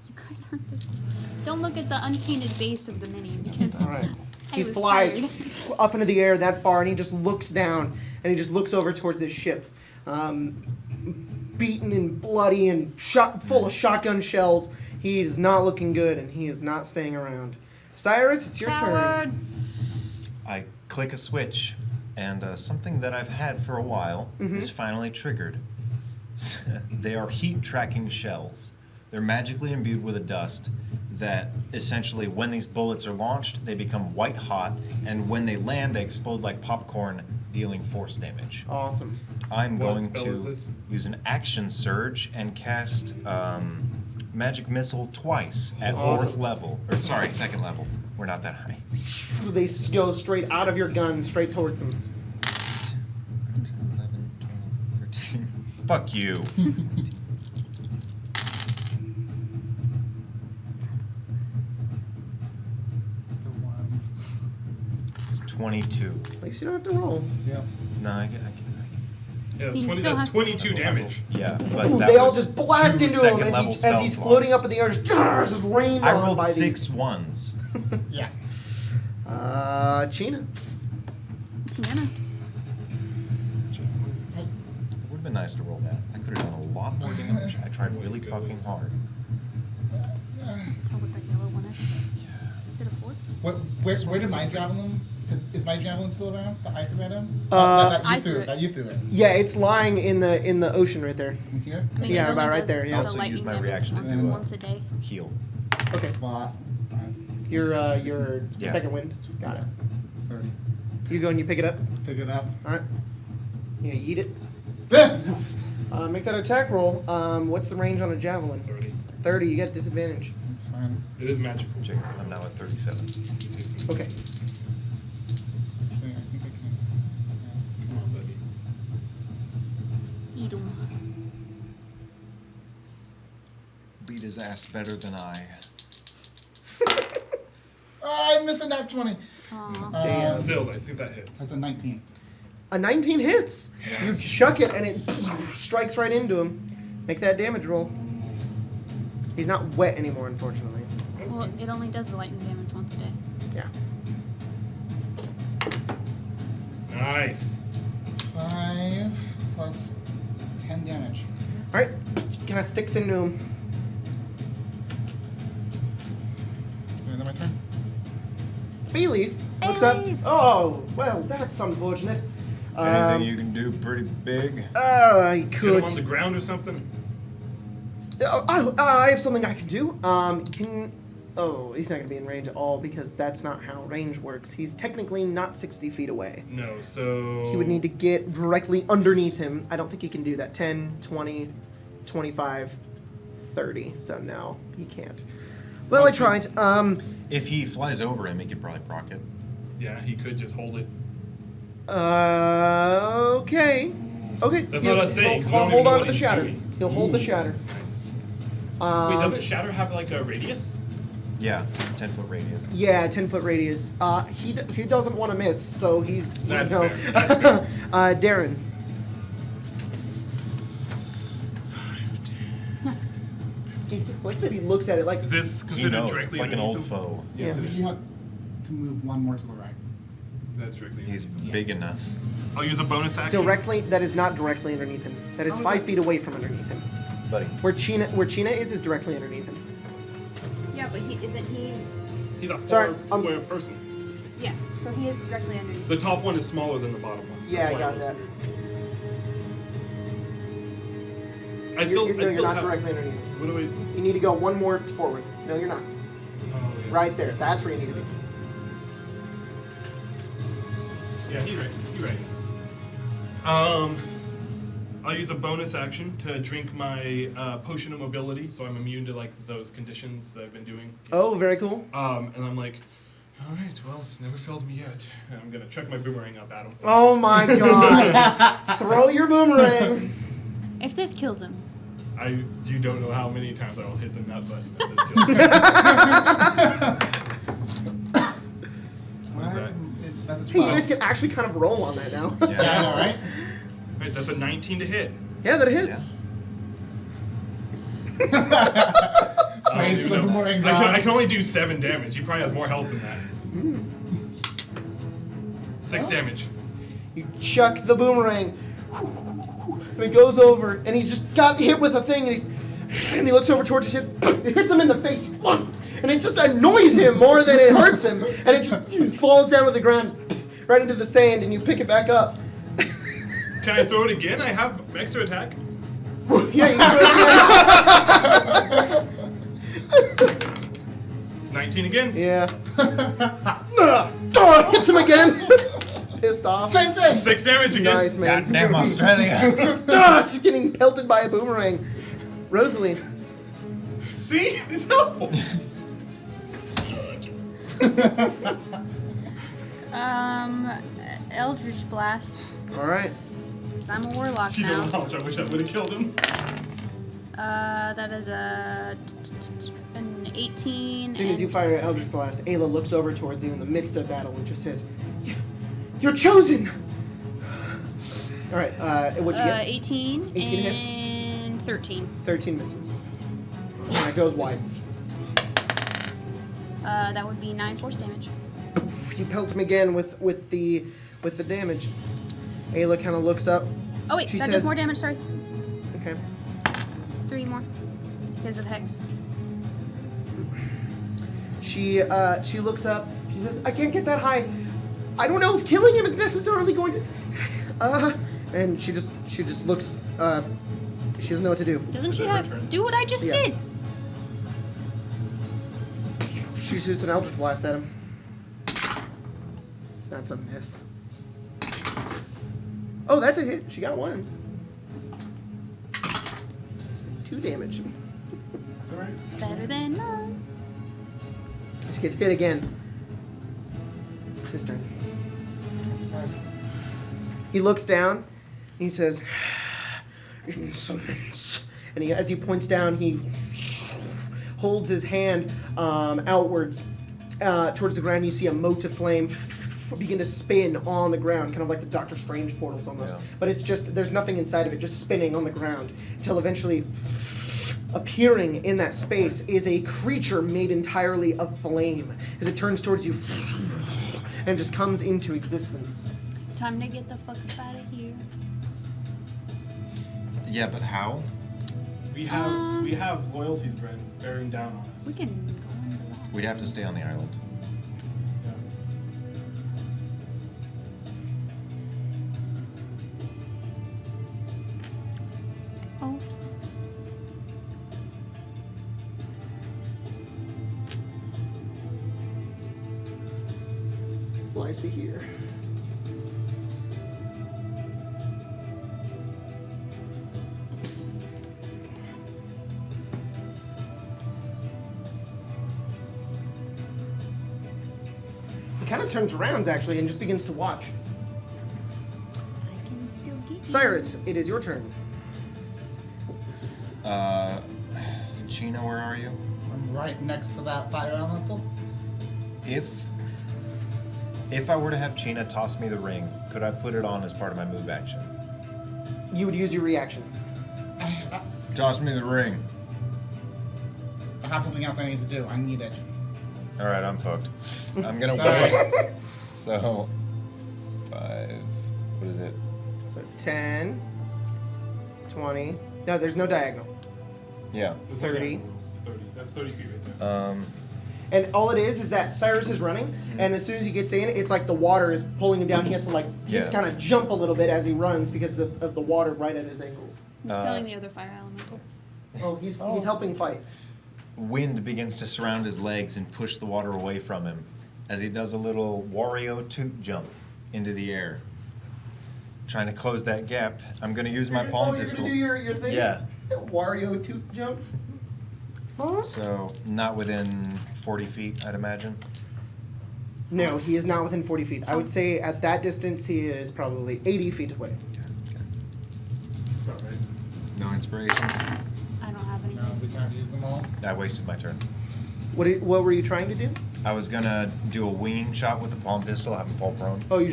You guys aren't this cool. Don't look at the unpainted base of the mini because All right. I He was flies tired. up into the air that far, and he just looks down, and he just looks over towards his ship, beaten and bloody and full of shotgun shells. He's not looking good, and he is not staying around. Cyrus, it's your turn. Coward. I click a switch, and something that I've had for a while Mm-hmm. is finally triggered. They are heat tracking shells. They're magically imbued with a dust that essentially, when these bullets are launched, they become white hot, and when they land, they explode like popcorn, dealing force damage. Awesome. I'm What going spell is to this? use an action surge and cast magic missile twice at Awesome. 4th level. Or sorry, 2nd level. We're not that high. They go straight out of your gun, straight towards him. 11, 12, 13. Fuck you. The ones. It's 22. At least you don't have to roll. Yeah. No, I get. Yeah, that's, He 20, still that's has to- 22 damage. Yeah, but Ooh, that they all was just blast 2 into him second as, level as spell he's slots. floating up in the air, just rained I on rolled by 6 these. ones. Yeah. China. Tiana. It would have been nice to roll that. I could have done a lot more damage. I tried really fucking hard. Tell what that yellow one is. Is it a 4? Where did my javelin? Is my javelin still around? That I threw at him? I You threw threw it. it. That you threw it. Yeah, it's lying in the ocean right there. In here? I think Yeah, it about only right does there, yeah. the Also lightning use my damage reaction to once- do, once a day. Heal. Okay. Well, Your Yeah. second wind. Got it. 30. You go and you pick it up. Pick it up. All right. You eat it. Ah! Make that attack roll. What's the range on a javelin? 30. 30. You get disadvantage. That's fine. It is magical. Check. I'm now at 37. Okay. Actually, I think I can. Yeah, Come on, buddy. Eat 'em. Beat his ass better than I. Oh, I missed a nat 20. Aw. Damn. Still, I think that hits. That's a 19. A 19 hits. Yes. You chuck it and it strikes right into him. Make that damage roll. He's not wet anymore, unfortunately. Well, it only does the lightning damage once a day. Yeah. Nice. 5 plus 10 damage. All right. Kind of sticks into him. Is that my turn? Bayleaf looks up. Bayleaf. Oh, well, that's unfortunate. Anything you can do pretty big? I Get could. him on the ground or something? I have something I can do. Oh, he's not going to be in range at all because that's not how range works. He's technically not 60 feet away. No, so... He would need to get directly underneath him. I don't think he can do that. 10, 20, 25, 30. So no, he can't. Well, I What's tried. If he flies over him, he could probably proc it. Yeah, he could just hold it. Okay. Okay. That's not us saying, 'cause we don't even Hold know on what to the he's shatter. doing. He'll hold the shatter. Nice. Um, Wait, doesn't Shatter have like a radius? Yeah, 10-foot radius. Yeah, 10-foot radius. He doesn't want to miss, so he's That's fair, that's fair. Darren. 5, 10. Like that he looks at it like Is this He considered knows, directly it's like an old underneath him? foe. Yes, Yeah. it You is. have to move one more to the right. That's directly. He's big enough. I'll use a bonus action. directly. That is not directly underneath him. That is How is 5 that? feet away from underneath him. Buddy. Where China is directly underneath him. Yeah, but isn't he? He's a Sorry, 4 I'm square s- person. Yeah, so he is directly underneath. The top one is smaller than the bottom one. Yeah, That's I why got it looks that. weird. I You're, still, you're, no, I you're still not have, directly underneath him. What do I? You need to go one more forward. No, you're not. Oh, yeah. Right there. That's where you need to be. Yeah, he's right. He's right. I'll use a bonus action to drink my potion of mobility, so I'm immune to like those conditions that I've been doing. Oh, very cool. And I'm like, all right, well, it's never failed me yet. And I'm gonna chuck my boomerang up at him. Oh my god. Throw your boomerang. If this kills him, You don't know how many times I will hit the nut button. If this kills me. What is that? That's a Hey, you 12. guys can actually kind of roll on that now. Yeah, I know, right? Right, that's a 19 to hit. Yeah, that hits. I don't Praise even the know. boomerang I god. can only do 7 damage. He probably has more health than that. 6 damage. You chuck the boomerang, and it goes over, and he's just got hit with a thing, and he looks over towards his hip, it hits him in the face, and it just annoys him more than it hurts him, and it just falls down to the ground, right into the sand, and you pick it back up. Can I throw it again? I have extra attack. Yeah, you throw it 19 again. again. Yeah. Hits him again. Pissed off. Same thing. 6 damage again. Nice, man. Goddamn Australia. She's getting pelted by a boomerang. Rosalie. See? It's helpful. Eldritch Blast. All right. I'm a warlock You now. don't know how much I wish I would have killed him. That is an 18. As soon as you and- fire an Eldritch Blast, Ayla looks over towards you in the midst of battle and just says, "You're chosen!" All right, what'd you get? 18, 18 hits? and 13. 13 misses. And it goes wide. That would be 9 force damage. You pelt him again with the damage. Ayla kind of looks up. Oh wait, She that says- does more damage. Sorry, Okay. 3 more because of hex. She looks up. She says, "I can't get that high. I don't know if killing him is necessarily going to." And she just looks. She doesn't know what to do. Doesn't Is she it her have turn? do what I just Yes. did? She shoots an Eldritch Blast at him. That's a miss. Oh, that's a hit. She got 1. 2 damage. It's alright. Better than none. She gets hit again. It's his turn. He looks down. He says, "Insolence." And as he points down, he holds his hand outwards towards the ground. You see a mote of flame begin to spin on the ground, kind of like the Doctor Strange portals almost. Yeah. But it's just, there's nothing inside of it, just spinning on the ground until eventually appearing in that space is a creature made entirely of flame as it turns towards you and just comes into existence. Time to get the fuck up out of here. Yeah, but how? We have loyalties bearing down on us. We can go into that. We'd have to stay on the island. Yeah. Oh, Flies to here. He kind of turns around actually and just begins to watch. I can still get you. Cyrus, it is your turn. Chino, where are you? I'm right next to that fire elemental? If I were to have China toss me the ring, could I put it on as part of my move action? You would use your reaction. Toss me the ring. I have something else I need to do. I need it. All right, I'm fucked. I'm gonna Sorry. wait. So, 5. What is it? So 10, 20. No, there's no diagonal. Yeah. That's 30. 30. That's 30 feet right there. And all it is that Cyrus is running, and as soon as he gets in, it's like the water is pulling him down. He has to just Yeah. kind of jump a little bit as he runs because of the water right at his ankles. He's killing the other fire elemental. Oh, he's helping fight. Wind begins to surround his legs and push the water away from him as he does a little Wario toot jump into the air. Trying to close that gap. I'm going to use my palm pistol. You're gonna do your thing? Yeah. Wario toot jump? So, not within 40 feet, I'd imagine. No, he is not within 40 feet. I would say at that distance he is probably 80 feet away. About right. No inspirations. I don't have No, anything. we can't use them all. I wasted my turn. What were you trying to do? I was going to do a winging shot with the palm pistol, have him fall prone. Oh,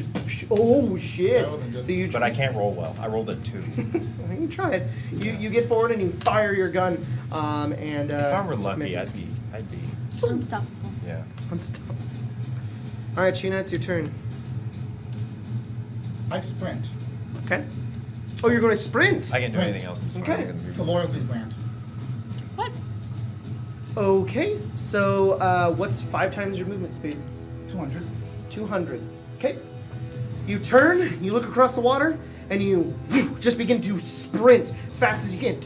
oh shit! That would've been good. So you, But I can't roll well. I rolled a 2. You try it. You get forward and you fire your gun. And If I were it lucky, misses. I'd be. Unstoppable. Yeah. Unstoppable. All right, Sheena, it's your turn. I sprint. Okay. Oh, you're going to sprint. I can't do Sprint. anything else this far. Okay. I'm gonna be It's a loyalties brand. What? Okay. So, what's 5 times your movement speed? 200. 200. Okay. You turn. You look across the water, and you just begin to sprint as fast as you can.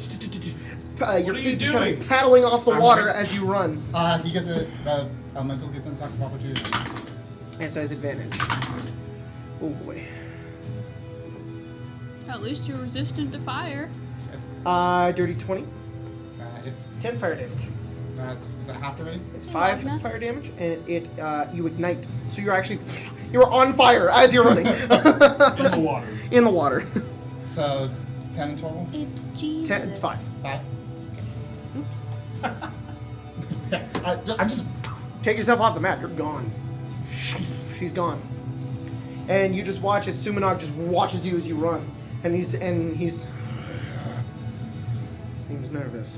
Your are you feet just kind of doing? paddling off the I'm water right. as you run. He gets the elemental gets an attack of opportunity. And so has advantage. Oh boy. At least you're resistant to fire. Yes. Dirty 20. It's 10 fire damage. is that half already? It's Hey, 5 Magna. fire damage, and you ignite. So you're on fire as you're running. In the water. In the water. So 10 in total. It's Jesus. 10, 5. 5. Oops. Yeah, I'm just. Take yourself off the map. You're gone. She's gone. And you just watch as Sumanog just watches you as you run, and he's seems nervous.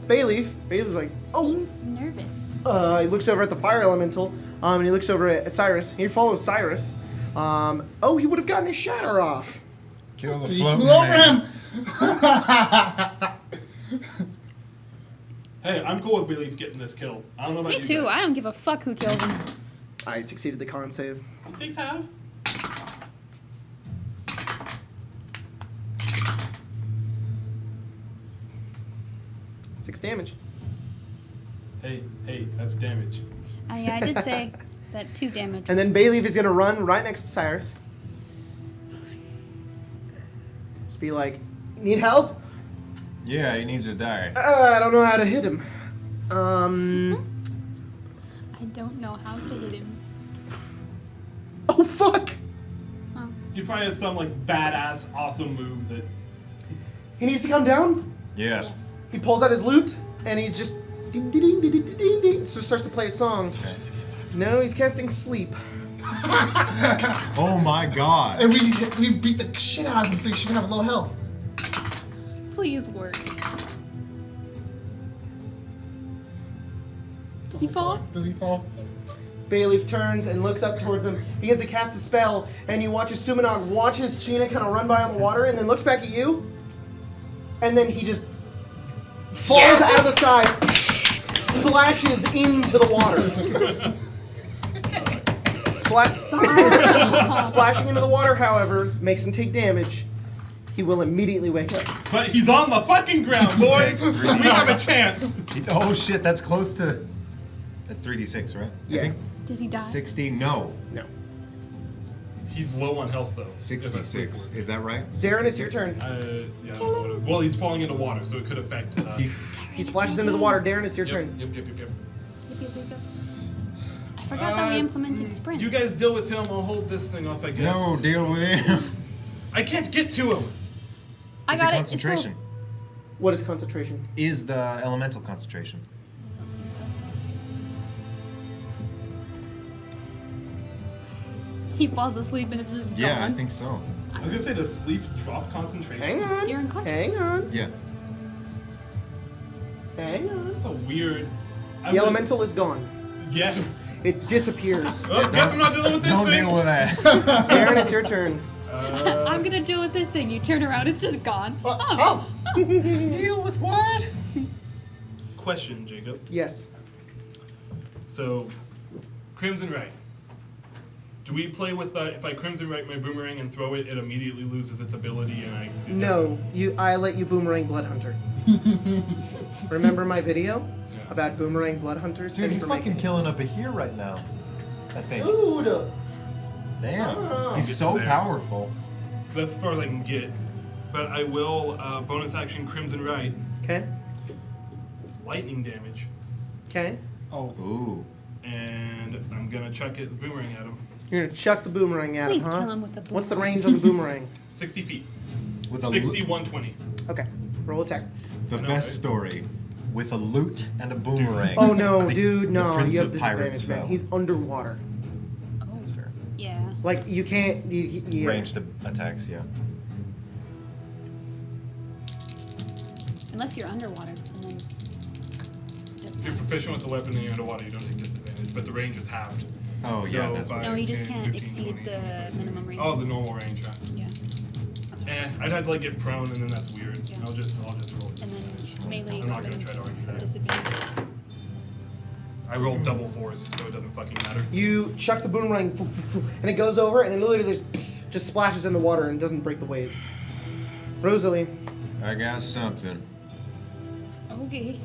Bayleaf's like, oh. Seems nervous. He looks over at the fire elemental, and he looks over at Cyrus. He follows Cyrus. He would have gotten his shatter off. Kill the He floating flew over man. him. Hey, I'm cool with Belief getting this kill. I don't know about Me you too. guys. I don't give a fuck who kills him. I succeeded the con save. You think have? Six damage. Hey, that's damage. I did say that 2 damage. And then Bayleaf is gonna run right next to Cyrus. Just be like, need help? Yeah, he needs to die. I don't know how to hit him. I don't know how to hit him. Oh fuck! Oh. He probably has some like badass, awesome move that. He needs to come down. Yes. Yes. He pulls out his lute and he's just ding ding ding ding ding ding ding. So starts to play a song. Okay. No, he's casting sleep. Oh my god. And we beat the shit out of him, so he should have low health. Please work. Does he fall? Does he fall? Bayleaf turns and looks up towards him. He has to cast a spell, and you watch as Sumanog watches China kind of run by on the water, and then looks back at you, and then he just falls out of the sky, splashes into the water. Splashing into the water, however, makes him take damage. He will immediately wake up. But he's on the fucking ground, boys. Takes 3. We have a chance. Oh shit, that's close to. That's 3d6, right? Yeah. I think Did he die? 60. No. No. He's low on health though. 66. Is that right? Darren, it's your 66? turn. Yeah. I don't know what well, he's falling into water, so it could affect. He splashes into the water. Darren, it's your Yep, turn. Yep. Yep, yep, yep. I forgot that we implemented sprint. You guys deal with him. I'll hold this thing off, I guess. No, deal with him. I can't get to him. I Is got it it. It's concentration? What is concentration? Is the elemental concentration? he falls asleep and it's just Yeah, gone. I think so. I was gonna say, does sleep drop concentration? Hang on. You're unconscious. Hang on. Yeah. Hang on. That's a weird. The elemental is gone. Yes. It disappears. Oh, guess I'm not dealing with this Don't thing. deal with that. Aaron, it's your turn. I'm gonna deal with this thing. You turn around, it's just gone. Oh. Deal with what? Question, Jacob. Yes. So, Crimson Right. Do we play with if I Crimson Right my boomerang and throw it, it immediately loses its ability and it No, I let you boomerang blood hunter. Remember my video Yeah. about boomerang blood hunters? Dude, Thanks he's for fucking making- killing up a here right now. I think. Dude. Damn. Oh. He's so There. powerful. That's as far as I can get. But I will bonus action Crimson Right. Okay. It's lightning damage. Okay. Oh. Ooh. And I'm gonna chuck it boomerang at him. You're gonna chuck the boomerang at Please him, huh? kill him with the boomerang. What's the range on the boomerang? 60 feet. With a 60, 120. Okay. Roll attack. The I know, best right? story. With a lute and a boomerang. Oh no, I think dude, no. The Prince You have of Pirates disadvantage, man. fell. He's underwater. That's fair. Yeah. Like you can't. Yeah. Ranged attacks, yeah. Unless you're underwater, and then just If you're proficient with the weapon and you're underwater, you don't take disadvantage, but the range is halved. Oh, yeah, that's by right. no, you just 10, can't 15, exceed 20, the minimum range. Oh, the normal range, huh? Yeah. I'd have to like get prone and then that's weird. Yeah. I'll just roll And disadvantage. then melee I'm not gonna try to weapons argue that. disadvantage. I rolled double fours, so it doesn't fucking matter. You chuck the boomerang, and it goes over, and it literally just splashes in the water and doesn't break the waves. Rosalie. I got something. Okay.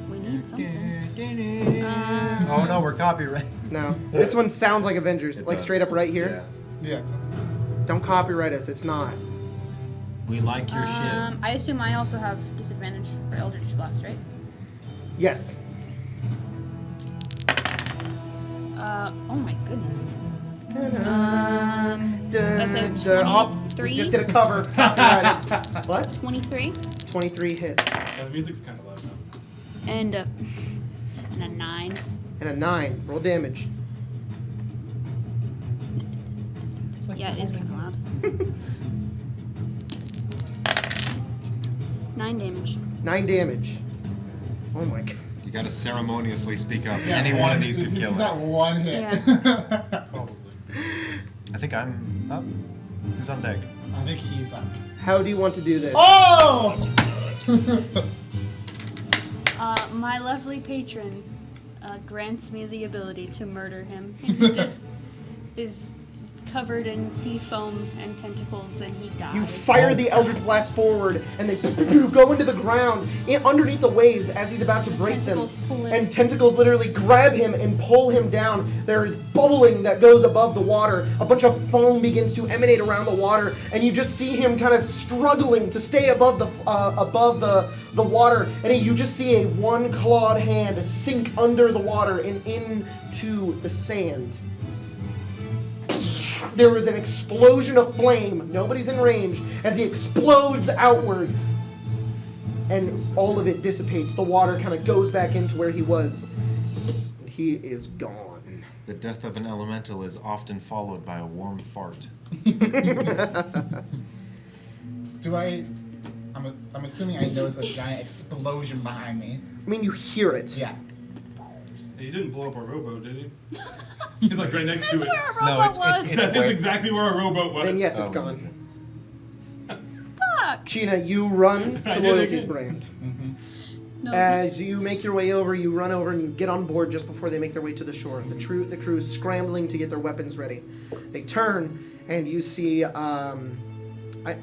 We need something. Oh no, we're copyright. No. This one sounds like Avengers, It like does. straight up right here. Yeah. Don't copyright us. It's not. Yeah. We like your shit. I assume I also have disadvantage for Eldritch Blast, right? Yes. Oh my goodness. That's a 23? Just get a cover. Copyrighted. What? 23 23 hits. Yeah, the music's kind of loud now. and a 9. And a 9. Roll damage. Yeah, it is kind of loud. 9 damage. 9 damage. Oh my god. You gotta ceremoniously speak up. Any one of these could kill He's him. not one hit. Yeah. Probably. I think I'm up. Who's on deck? I think he's up. How do you want to do this? Oh! My lovely patron grants me the ability to murder him. And he just is covered in sea foam and tentacles, and he dies. You fire the Eldritch Blast forward, and they go into the ground underneath the waves as he's about to break them. Tentacles pull him. And tentacles literally grab him and pull him down. There is bubbling that goes above the water. A bunch of foam begins to emanate around the water, and you just see him kind of struggling to stay above the water. And you just see a one-clawed hand sink under the water and into the sand. There is an explosion of flame. Nobody's in range as he explodes outwards. And all of it dissipates. The water kind of goes back into where he was. And he is gone. The death of an elemental is often followed by a warm fart. I'm assuming I notice a giant explosion behind me. I mean, you hear it. Yeah. Hey, he didn't blow up our rowboat, did he? He's like right next to That's it. where our No, robot it's was. That is where- exactly where our rowboat was. Then yes, it's Oh. gone. Fuck. Gina, you run I to did Loyalty's again. brand. No. As you make your way over, you run over and you get on board just before they make their way to the shore. The crew is scrambling to get their weapons ready. They turn and you see, I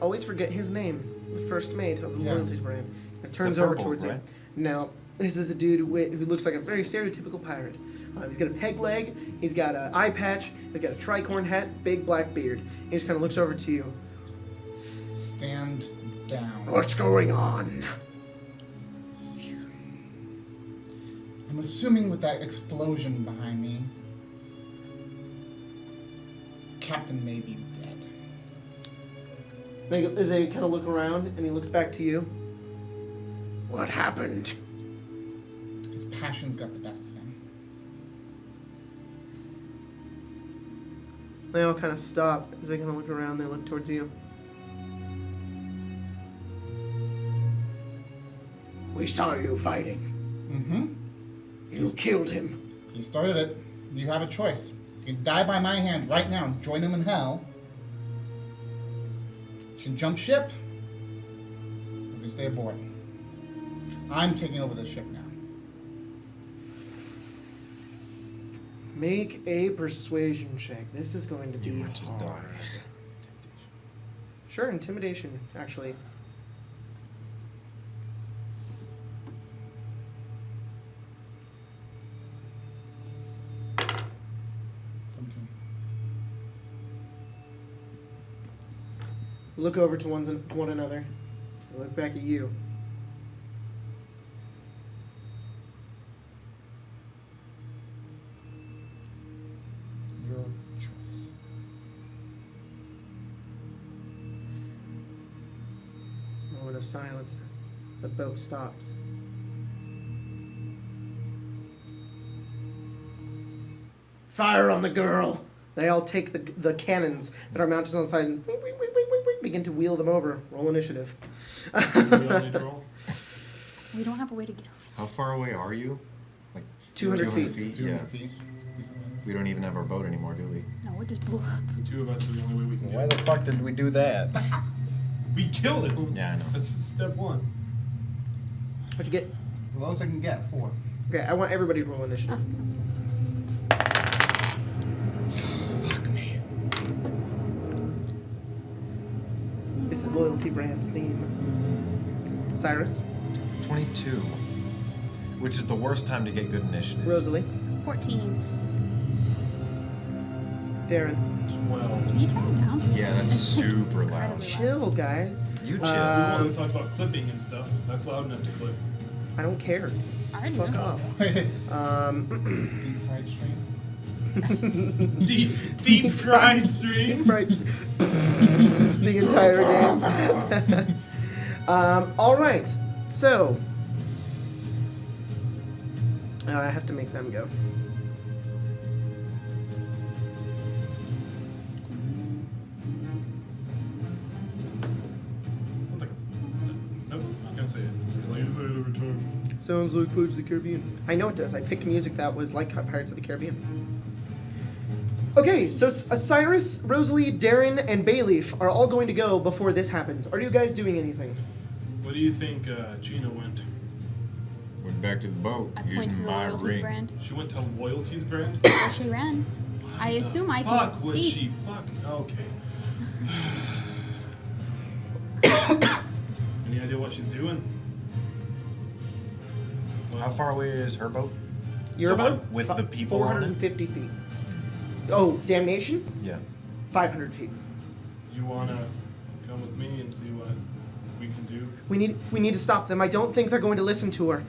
always forget his name, the first mate of the Yeah. Loyalty's brand. It turns The over Furbolg, towards right? him. Now, this is a dude who looks like a very stereotypical pirate. He's got a peg leg, he's got an eye patch, he's got a tricorn hat, big black beard. He just kind of looks over to you. Stand down. What's going on? I'm assuming with that explosion behind me, the captain may be dead. They kind of look around and he looks back to you. What happened? His passion's got the best of him. They all kind of stop as they kind of look around. They look towards you. We saw you fighting. Mm-hmm. You killed him. He started it. You have a choice. You can die by my hand right now and join him in hell. You can jump ship. You can stay aboard. 'Cause I'm taking over this ship now. Make a persuasion check. This is going to be You might just hard. die. Sure, intimidation, actually. Something. Look over to one another. They look back at you. Your choice. Moment of silence. The boat stops. Fire on the girl! They all take the cannons that are mounted on the side and begin to wheel them over. Roll initiative. We all need to roll. We don't have a way to get over. How far away are you? Like 200 feet. 200 Yeah. feet. It's decent. We don't even have our boat anymore, do we? No, it just blew up. The two of us are the only way we can Why get the fuck did we do that? it. We killed him. Yeah, I know. That's step one. What'd you get? The lowest I can get, 4. Okay, I want everybody to roll initiative. Fuck me. This is Loyalty Brand's theme. Cyrus, 22. Which is the worst time to get good initiative. Rosalie, 14. Darren. 12. Can you turn it down? Yeah, that's super loud. Incredibly Chill, guys. You chill. We Um, want to talk about clipping and stuff. That's loud enough to clip. I don't care. I already Fuck know. off. Deep fried stream. Deep fried stream. Right. The entire game. All right. So I have to make them go. Sounds like. Nope, not gonna say it. Like I say it every time. Sounds like Pirates of the Caribbean. I know it does. I picked music that was like Pirates of the Caribbean. Okay, so Cyrus, Rosalie, Darren, and Bayleaf are all going to go before this happens. Are you guys doing anything? What do you think Gina went? Went back to the boat I point to using the my loyalties ring. brand. She went to Loyalty's brand? Where she ran. I assume I can Fuck, would see. she fuck? Okay. Any idea what she's doing? How far away is her boat? Your The one boat? with the people on it? 450 feet. Oh, damnation? Yeah. 500 feet. You wanna come with me and see what we can do? We need to stop them. I don't think they're going to listen to her.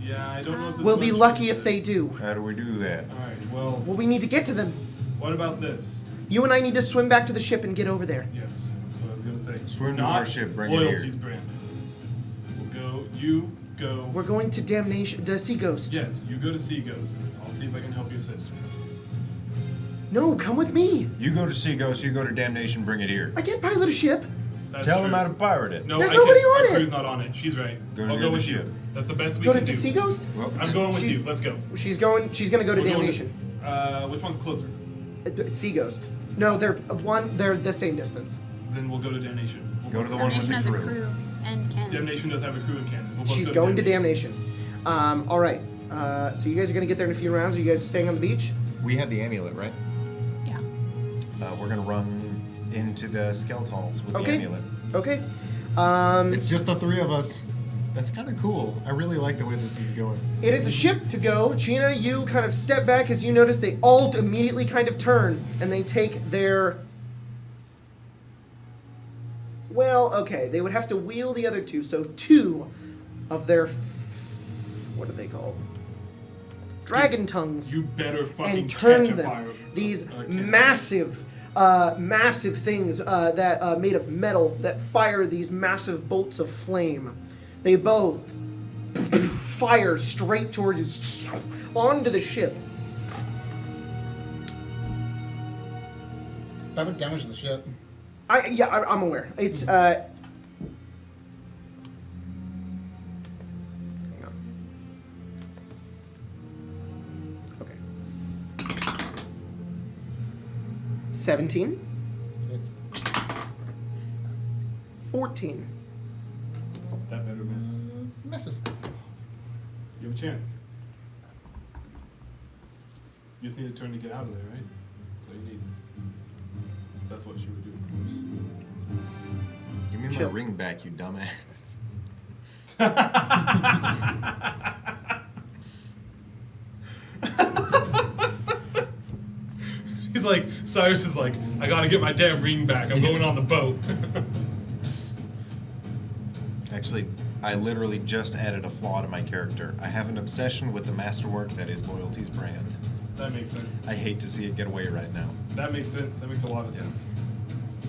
Yeah, I don't know if this We'll be much lucky is if they do. How do we do that? Alright, well, Well, we need to get to them. what about this? You and I need to swim back to the ship and get over there. Yes, that's what I was gonna say. Swim to Not our ship, bring it here. Loyalty's brand. We'll go, you go. We're going to damnation, the Sea Ghost. Yes, you go to Sea Ghost. I'll see if I can help your sister. No, come with me. You go to Sea Ghost, you go to Damnation, bring it here. I can't pilot a ship. That's Tell true. them how to pirate it. No, There's I nobody can't. on Our it. crew's not on it. She's right. Go to I'll the go other with ship. you. That's the best we Go to can the do. Sea Ghost. Well, I'm going with She's- you. Let's go. She's gonna go to We're going damnation. which one's closer? Sea Ghost. No, they're the same distance. Then we'll go to Damnation. Go to the one with Damnation the has a crew. crew and cannons. Damnation does have a crew and cannons. We'll both She's go going to damnation. All right. So you guys are gonna get there in a few rounds. Are you guys staying on the beach? We have the amulet, right? Yeah. We're gonna run into the Skeletals with the Okay. amulet. Okay. It's just the three of us. That's kind of cool. I really like the way that this is going. It is a ship to go. Gina, you kind of step back as you notice they all immediately kind of turn and they take their. Well, okay, they would have to wheel the other two, so two of their. What are they called? Dragon tongues. You better fucking And turn catch a them. fire. These cannon. massive things that made of metal that fire these massive bolts of flame. They both fire straight towards you, onto the ship. That would damage the ship. I'm aware. It's hang on. Okay. 17, It's 14. That better miss. misses. You have a chance. You just need a turn to get out of there, right? That's all you need. That's what she would do, of course. Give me Chill. my ring back, you dumbass. He's like, Cyrus is like, I gotta get my damn ring back. I'm going on the boat. Actually, I literally just added a flaw to my character. I have an obsession with the masterwork that is Loyalty's brand. That makes sense. I hate to see it get away right now. That makes sense. That makes a lot of Yeah. sense.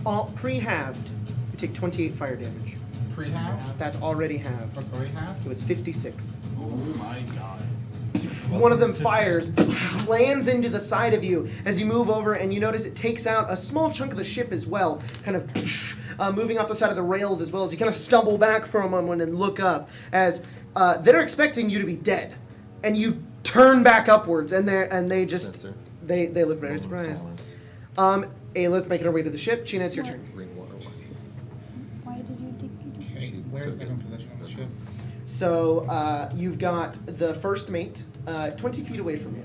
All pre-halved, you take 28 fire damage. Pre-halved? That's already halved. That's already halved? It was 56. Oh my god. One of them fires, lands into the side of you as you move over, and you notice it takes out a small chunk of the ship as well, kind of moving off the side of the rails as well as you kind of stumble back for a moment and look up as they're expecting you to be dead, and you turn back upwards, and they just Spencer. they look very Moment of surprised. silence. Ayla's making her way to the ship. Chena, it's your turn. Ring water one. Why did you take me to Okay, where's Evan position on the ship? So you've got the first mate 20 feet away from you.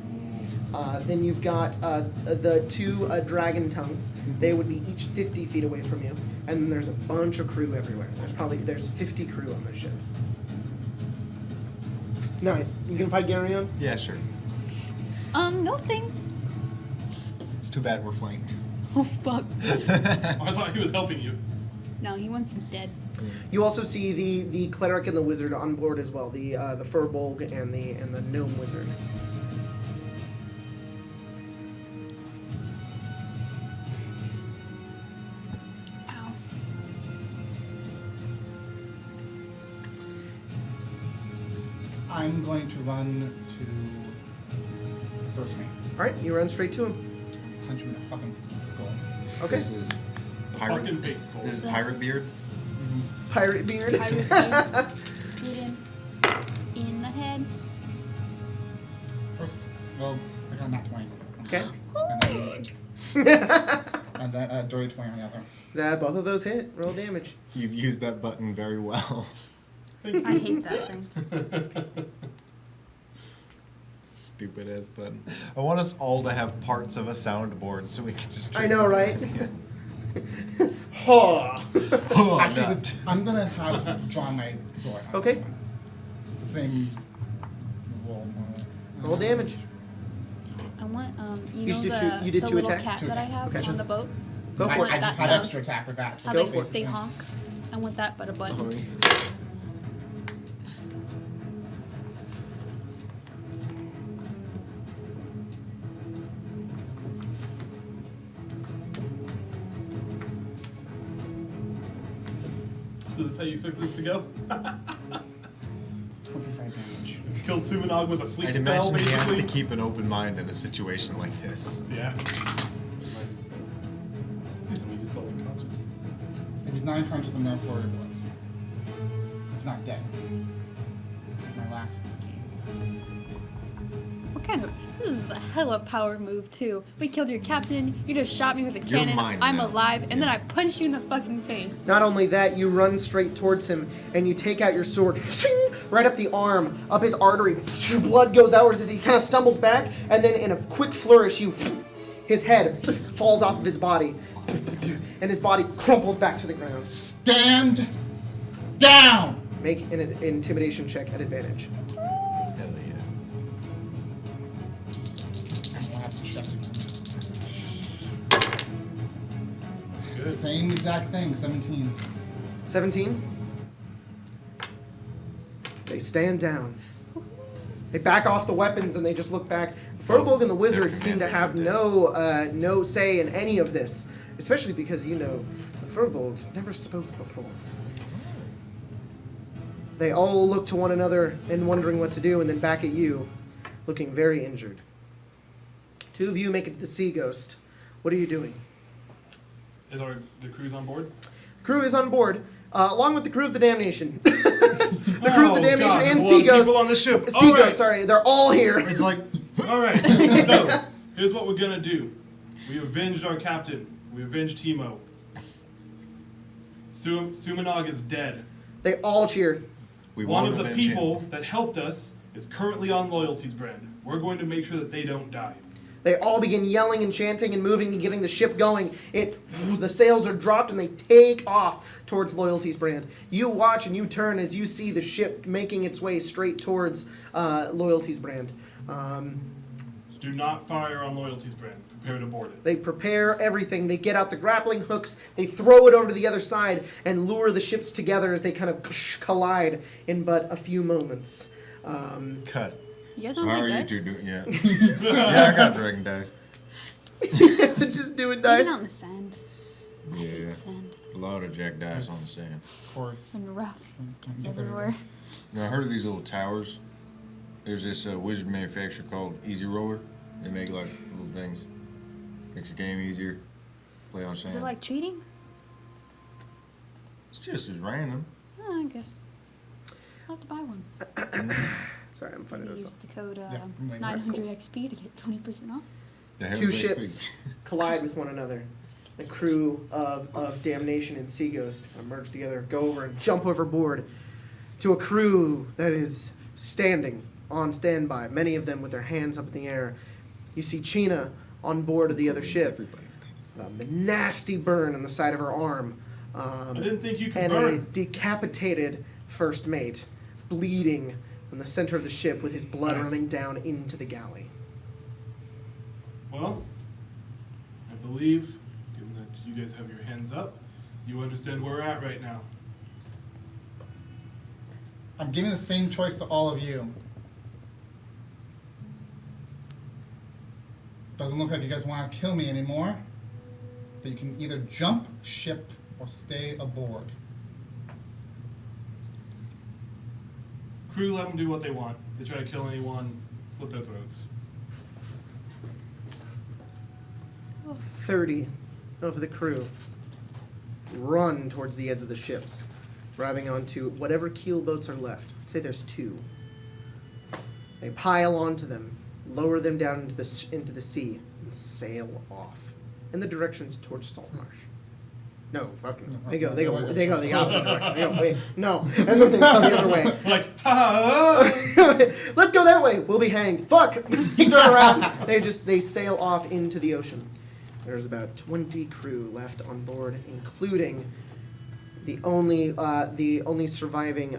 Then you've got the two dragon tongues. They would be each 50 feet away from you. And then there's a bunch of crew everywhere. There's 50 crew on the ship. Nice. You can fight Garyon? Yeah, sure. No thanks. It's too bad we're flanked. Oh fuck. I thought he was helping you. No, he wants us dead. You also see the cleric and the wizard on board as well. The Furbolg and the gnome wizard. Ow. I'm going to run to the first mate. All right, you run straight to him. Punch him in the fucking skull. Okay. This is Fucking face skull. This is Pirate Beard. Pirate beard. Pirate beard. Get him in the head. First, well, I got a nat 20. Okay. And then a dirty 20 on the other. Both of those hit. Roll damage. You've used that button very well. I hate that thing. Stupid ass button. I want us all to have parts of a soundboard so we can just. I know, right? Ha! Oh, Actually, nut. I'm gonna have drawn my sword. On Okay. This one. It's the same roll, more or less. Roll damage. I want You you know did the, two- you did the two little attacks? cat Two that I attacks. have Okay. on the boat. Go for I it. just That had sound. extra attack with that. So How Go they, for it. they honk. I want that, but a button. Uh-huh. So this is how you expect this to go? 25 damage. Killed Sumanog with a sleep I'd spell, imagine he has basically? to keep an open mind in a situation like this. Yeah. Please tell me you just felt unconscious. If he's not unconscious, I'm gonna forward blows. He's not dead. It's my last key. What kind of? This is a hella power move too. We killed your captain. You just shot me with a You're cannon. mine I'm now. alive, and then I punched you in the fucking face. Not only that, you run straight towards him and you take out your sword right up the arm, up his artery. Blood goes outwards as he kind of stumbles back, and then in a quick flourish, his head falls off of his body, and his body crumples back to the ground. Stand down! Make an intimidation check at advantage. Hell yeah. I'll have to check. Good. Same exact thing, 17. 17. They stand down. They back off the weapons and they just look back. Furbolg and the wizard seem to have no say in any of this, especially because the Furbolg has never spoke before. They all look to one another and wondering what to do, and then back at you, looking very injured. Two of you make it to the Sea Ghost. What are you doing? the crew's on board? Crew is on board, along with the crew of the Damnation. The crew of the Damnation God, and there's a lot of Seaghost. people on the ship. All Seaghost, right. sorry, they're all here. It's like, All right. So here's what we're gonna do. We avenged our captain. We avenged Hemo. Sumanog is dead. They all cheer. We One won't of the avenge him. people that helped us is currently on Loyalty's brand. We're going to make sure that they don't die. They all begin yelling and chanting and moving and getting the ship going. The sails are dropped and they take off towards Loyalty's brand. You watch and you turn as you see the ship making its way straight towards Loyalty's brand. Do not fire on Loyalty's brand. Prepare to board it. They prepare everything. They get out the grappling hooks. They throw it over to the other side and lure the ships together as they kind of collide in but a few moments. Cut. You guys So don't how are like you dice? two doing? Yeah. Yeah, I got dragon dice. So just doing dice. Even on the sand. I Yeah. hate sand. A lot of jack dice on the sand. of course. And rough. Can't It's get rid of everywhere. Now, I heard of these little towers. There's this wizard manufacturer called Easy Roller. They make like little things. Makes your game easier. Play on sand. Is it like cheating? It's just as random. Oh, I guess. I'll have to buy one. Sorry, I'm finding this Use up. the code Yeah, like 900 XP to get 20% off. The hell's Two XP? ships collide with one another. The crew of Damnation and Seaghost merge together, go over and jump overboard to a crew that is standing on standby, many of them with their hands up in the air. You see Chena on board of the other ship. A nasty burn on the side of her arm. I didn't think you could And a burn. decapitated first mate, bleeding in the center of the ship with his blood Nice. running down into the galley. Well, I believe, given that you guys have your hands up, you understand where we're at right now. I'm giving the same choice to all of you. Doesn't look like you guys want to kill me anymore. But you can either jump ship or stay aboard. Crew, let them do what they want. If they try to kill anyone, slit their throats. 30 of the crew run towards the edge of the ships, grabbing onto whatever keel boats are left. Say there's 2. They pile onto them, lower them down into the sea, and sail off in the directions towards Saltmarsh. No, fucking. They go the opposite direction. They go, wait, no, and then they go the other way. Like, ha! Let's go that way. We'll be hanged. Fuck. They turn around. They sail off into the ocean. There's about 20 crew left on board, including the only surviving,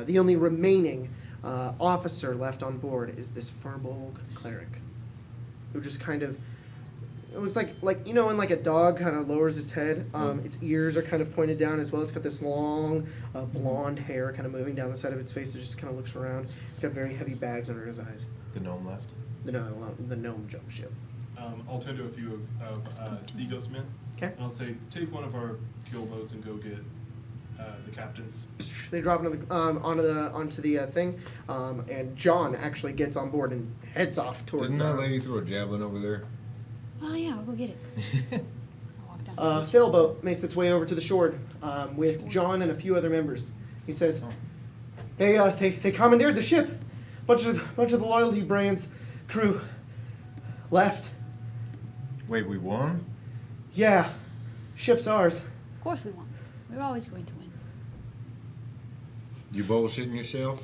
the only remaining officer left on board is this Furbolg cleric, who just kind of. It looks like you know when like a dog kind of lowers its head, its ears are kind of pointed down as well. It's got this long blonde hair kind of moving down the side of its face. It just kind of looks around. It's got very heavy bags under his eyes. The gnome left. The gnome jump ship. I'll turn to a few of Seaghost men. Okay. And I'll say, take one of our kill boats and go get the captains. They drop onto the thing, and John actually gets on board and heads off towards. Didn't that lady throw a javelin over there? Oh, yeah, I'll go get it. I'll walk down. Sailboat makes its way over to the shore with John and a few other members. He says, they commandeered the ship. Bunch of the Loyalty Brand's crew left. Wait, we won? Yeah, ship's ours. Of course we won. We're always going to win. You bullshitting yourself?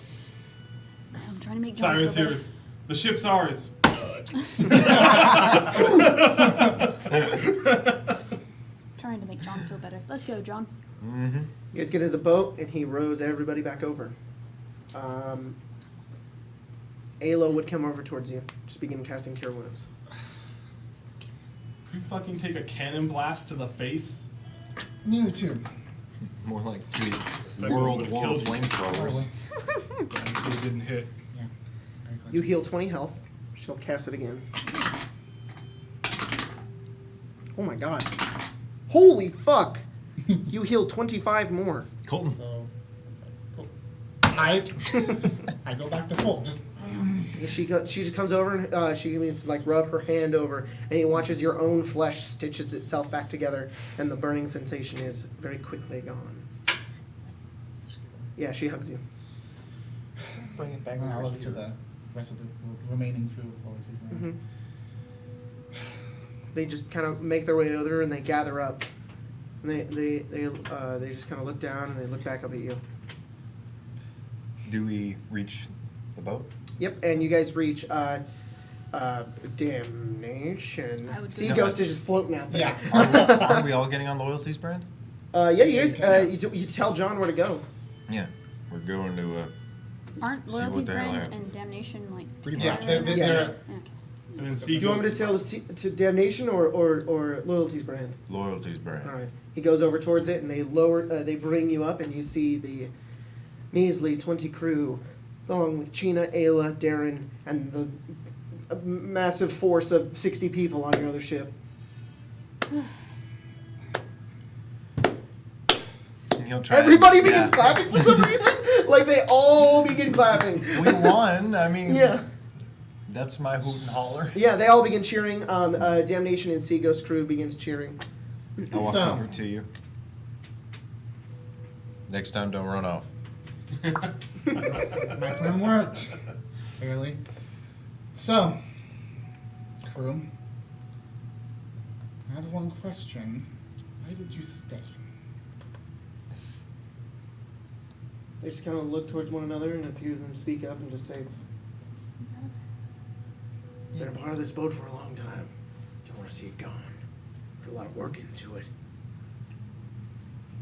I'm trying to make John Cyrus feel better. hears, the ship's ours. Trying to make John feel better. Let's go, John. Mm-hmm. You guys get into the boat, and he rows everybody back over. Alo would come over towards you. Just begin casting Cure Wounds. You fucking take a cannon blast to the face. Neither two. More like 2 Second World would've War killed you. flamethrowers. Yeah, so it didn't hit. Yeah. Very good. You heal 20 health. She'll cast it again. Oh my god. Holy fuck! You heal 25 more. Colton. So, cool. I go back to full. Just She just comes over and she begins to like rub her hand over, and he watches your own flesh stitches itself back together, and the burning sensation is very quickly gone. Yeah, she hugs you. Bring it back And I over look to here. the rest of the remaining crew of Lords. Hmm. They just kind of make their way over and they gather up. And they just kind of look down and they look back up at you. Do we reach the boat? Yep, and you guys reach Damnation. I would Sea go- Ghost is just floating out there. Yeah. Aren't we all getting on loyalties, Brand? Yeah, you guys. Yeah. You tell John where to go. Yeah. We're going to, Aren't See what Loyalty's the hell Brand happened. and Damnation like Pretty Yeah, much. they're, Yeah. they're Okay. And then Do you want me to Seagulls. sail to Damnation or Loyalty's Brand? Loyalties, Brand. All right. He goes over towards it, and they lower. They bring you up, and you see the measly 20 crew, along with Chena, Ayla, Darren, and the massive force of 60 people on your other ship. And he'll try. Everybody begins Yeah. clapping for some reason. Like they all begin clapping. We won. I mean, Yeah. that's my hoot and holler. Yeah, they all begin cheering. Damnation and Sea Ghost crew begins cheering. I'll walk So- over to you. Next time, don't run off. My plan worked. Barely. So, crew, I have one question. Why did you stay? They just kind of look towards one another, and a few of them speak up and just say, "Been a part of this boat for a long time. Don't want to see it gone. Put a lot of work into it.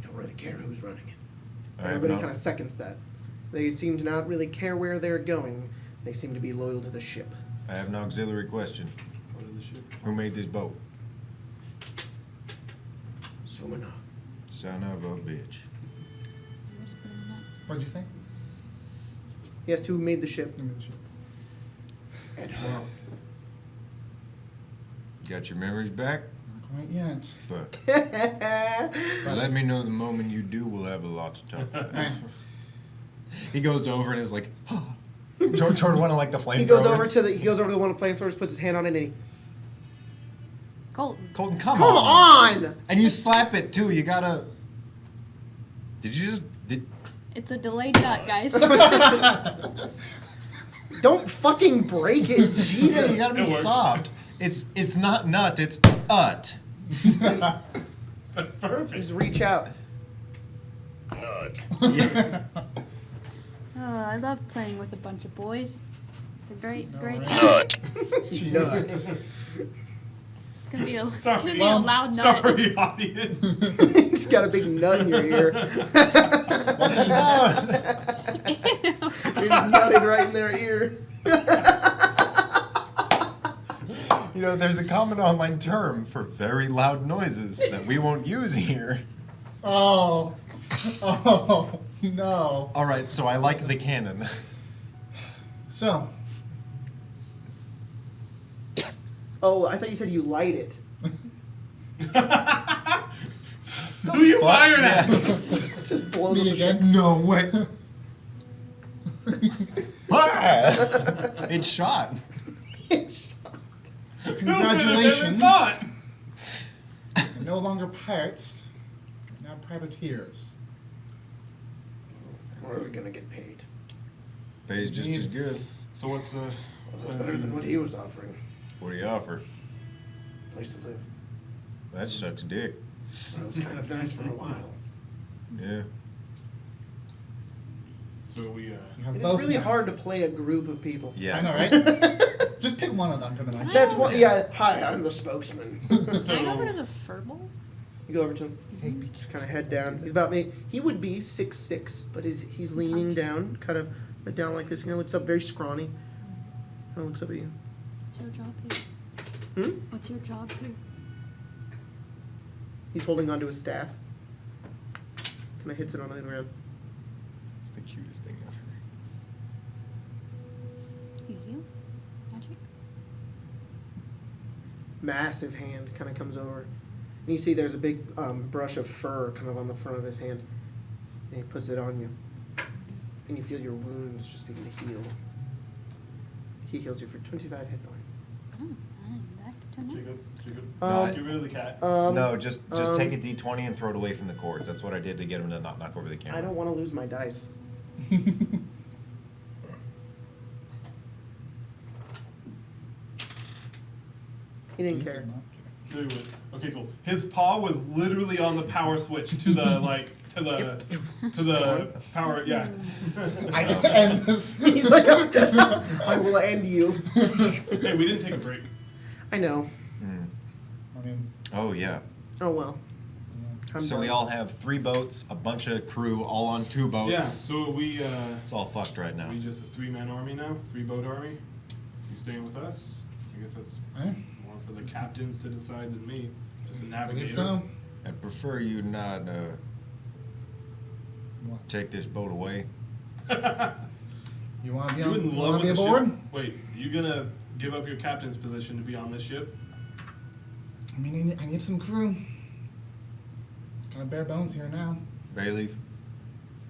Don't really care who's running it." I have Everybody no- kind of seconds that. They seem to not really care where they're going. They seem to be loyal to the ship. I have an auxiliary question. What is the ship? Who made this boat? Sumana. Son of a bitch. What'd you say? He asked who made the ship. Not And how. Got your memories back? quite yet. Fuck. Let Let me know the moment you do. We'll have a lot to talk about. Eh, He goes over and is like, toward one of like the flamethrowers. He goes over to the one of the flamethrowers, puts his hand on it, and he, Colton. Colton, come come on! And you slap it too. You gotta. Did you just did? It's a delayed shot, guys. Don't fucking break it, Yeah, Jesus! you gotta be It works. soft. It's not nut. It's ut. That's perfect. Just reach out. Yeah. Oh, I love playing with a bunch of boys. It's a great, No, great right? time. Jesus. It's gonna be a, it's Sorry. gonna be a loud nut. Sorry, audience. You just got a big nut in your ear. You're just nutting right in their ear. You know, there's a common online term for very loud noises that we won't use here. Oh. Oh, no. All right, so I like the canon. So, Oh, I thought you said you light it. Who you Fuck, fired at? Just blows me up the ship. again? No way. Ah! It's shot. So Who would have ever congratulations. thought? You're no longer pirates. You're now privateers. Where are we gonna get paid? Pays just as good. So what's the? Well, better than what he was offering. What do you offer? Place to live. That sucks dick. That was kind of nice for a while. Yeah. So we You have It's both really now. hard to play a group of people. Yeah. I know, right? Just pick one of them for the night. That's what. Yeah. Hi, I'm the spokesman. Can I go over to the furball? You go over to him. Just kind of head down. He's about me. He would be 6'6", but he's leaning down, kind of down like this. He looks up very scrawny. Kind of looks up at you. What's your job here? Hmm? What's your job here? He's holding onto his staff. Kind of hits it onto the ground. It's the cutest thing ever. You heal? Magic? Massive hand kind of comes over. And you see there's a big brush of fur kind of on the front of his hand. And he puts it on you. And you feel your wounds just begin to heal. He heals you for 25 hit points. Oh, I'm back to 10 now. Jacob. Um, Get rid of the cat. No, just take a d20 and throw it away from the cords. That's what I did to get him to not knock over the camera. I don't want to lose my dice. He didn't care. No, he would. Okay, cool. His paw was literally on the power switch to the to the power. Yeah. I can end this. He's like, I will end you. Hey, we didn't take a break. I know. Mm. I mean, Oh, yeah. Oh well. yeah. I'm So we done. all have 3 boats, a bunch of crew, all on 2 boats. Yeah. So we It's all fucked right now. we just a 3-man army now, 3-boat army. You staying with us? I guess that's Eh? more for the captains to decide than me. As the I navigator. believe so. I'd prefer you not What? take this boat away. You want to be You on? wouldn't You love want to be with the aboard? ship. Wait, you gonna give up your captain's position to be on this ship? I mean, I need some crew. Kind of bare bones here now. Bayleaf,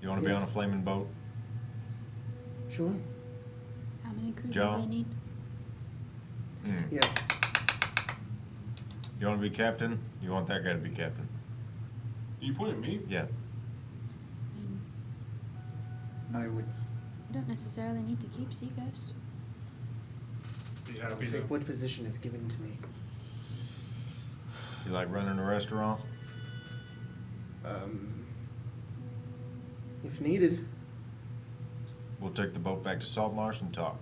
you want to be Yes. on a flaming boat? Sure. How many crew Joe? do I need? Mm. Yes. You want to be captain? You want that guy to be captain? You point at me? Yeah. I mean, I would I don't necessarily need to keep Sea Ghost. Be happy to. take what position is given to me. You like running a restaurant? If needed. We'll take the boat back to Saltmarsh and talk.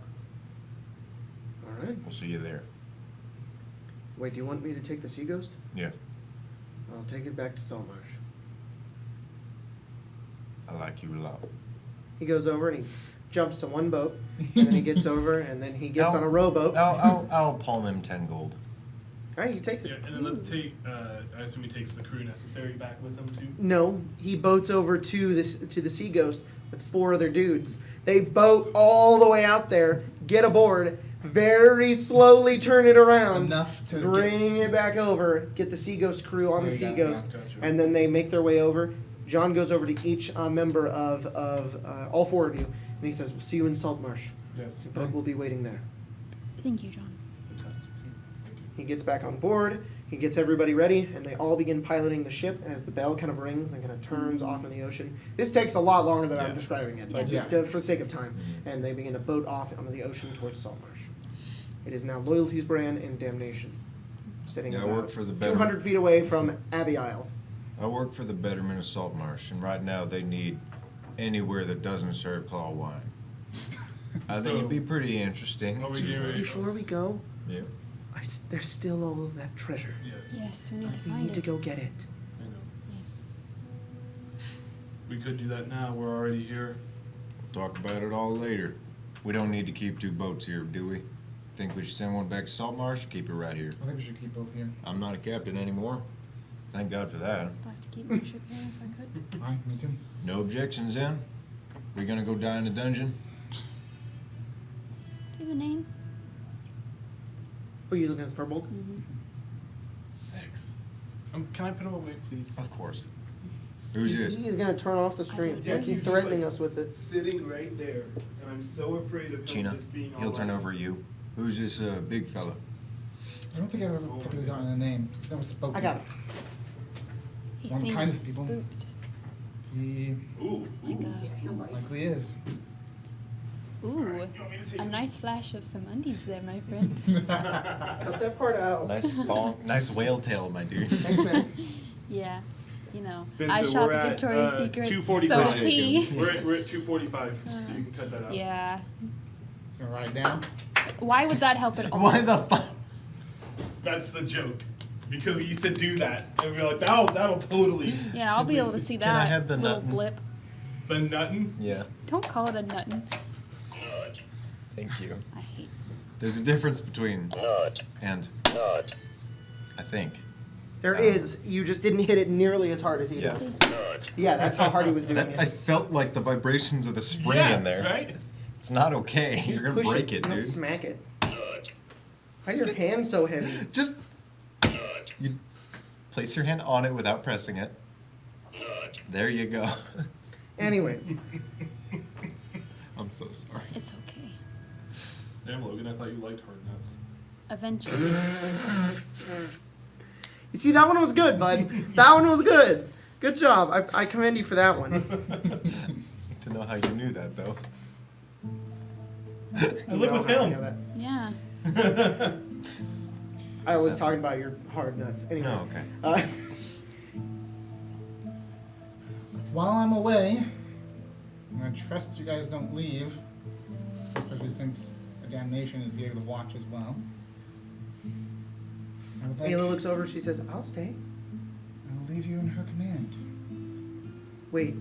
All right. We'll see you there. Wait, do you want me to take the Sea Ghost? Yeah. I'll take it back to Saltmarsh. I like you a lot. He goes over and he jumps to one boat, and then he gets over, and then he gets on a rowboat. I'll palm him 10 gold. All right, he takes Yeah, it. and then let's take. I assume he takes the crew necessary back with him too. No, he boats over to the Sea Ghost with 4 other dudes. They boat all the way out there, get aboard, very slowly turn it around, Enough to bring it back over, get the Sea Ghost crew on the There you Sea go, Ghost, yeah. Gotcha. and then they make their way over. John goes over to each member of all 4 of you, and he says, "We'll see you in Saltmarsh. Yes. Your boat will be waiting there." Thank you, John. Fantastic. Thank you. He gets back on board, he gets everybody ready, and they all begin piloting the ship as the bell kind of rings and kind of turns off in the ocean. This takes a lot longer than I'm Yeah. describing it, but Yeah. for the sake of time. And they begin to boat off onto the ocean towards Saltmarsh. It is now Loyalty's brand and Damnation, sitting Yeah, I about work for the better- 200 feet away from Abbey Isle. I work for the betterment of Saltmarsh, and right now they need anywhere that doesn't serve claw wine. I think it'd be pretty interesting. Are we getting ready? Before we go, Yeah. there's still all of that treasure. Yes. Yes, we need to We find need it. to go get it. I know. Yes. We could do that now. We're already here. Talk about it all later. We don't need to keep 2 boats here, do we? Think we should send one back to Saltmarsh or keep it right here? I think we should keep both here. I'm not a captain anymore. Thank God for that. I'd like to keep my ship here if I could. Aye, me too. No objections then? We gonna go die in a dungeon? Do you have a name? Are you looking at Furbolg? 6. Can I put him away, please? Of course. Who's this? He's gonna turn off the stream. Yeah, Like he's he's threatening just us with it. Sitting right there, and I'm so afraid of him Chena. just being He'll turn all over you. Who's this big fella? I don't think I've ever properly gotten a name. He's never spoken. I got it. He One of the seems kindest people. spooked. He Ooh, Like likely is. ooh, You want me to take a it? nice flash of some undies there, my friend. Cut that part out. Nice thong, nice whale tail, my dude. Thanks, man. Yeah, you know, Spencer, I shop we're at at, Victoria's Secret. 245. So does he. We're at 245, so you can cut that out. Yeah. Gonna write it down. Why would that help at all? Why the fuck? That's the joke. Because we used to do that. And we're like, that'll totally. Yeah, I'll be able to see that Can I have the little nuttin'? blip. The nuttin'? Yeah, Don't call it a nuttin'. thank you. I hate. There's a difference between and I think. There is. You just didn't hit it nearly as hard as he Yeah. does. Yeah, that's how hard he was doing I it. felt like the vibrations of the spring Yeah, in there. right? It's not okay. Just You're gonna push break it, don't dude. smack it. Why is your hand so heavy? Just you place your hand on it without pressing it. There you go. Anyways, I'm so sorry. It's okay. Damn, Logan, I thought you liked hard nuts. Eventually. You see, that one was good, bud. That one was good. Good job. I commend you for that one. To know how you knew that, though. I live with I him. know that. Yeah. I was talking about your hard nuts. Anyways. Oh, okay. While I'm away, I'm gonna trust you guys don't leave, especially since the damnation is here to watch as well. I would like, Ayla looks over. She says, "I'll stay." I'll leave you in her command. Wait.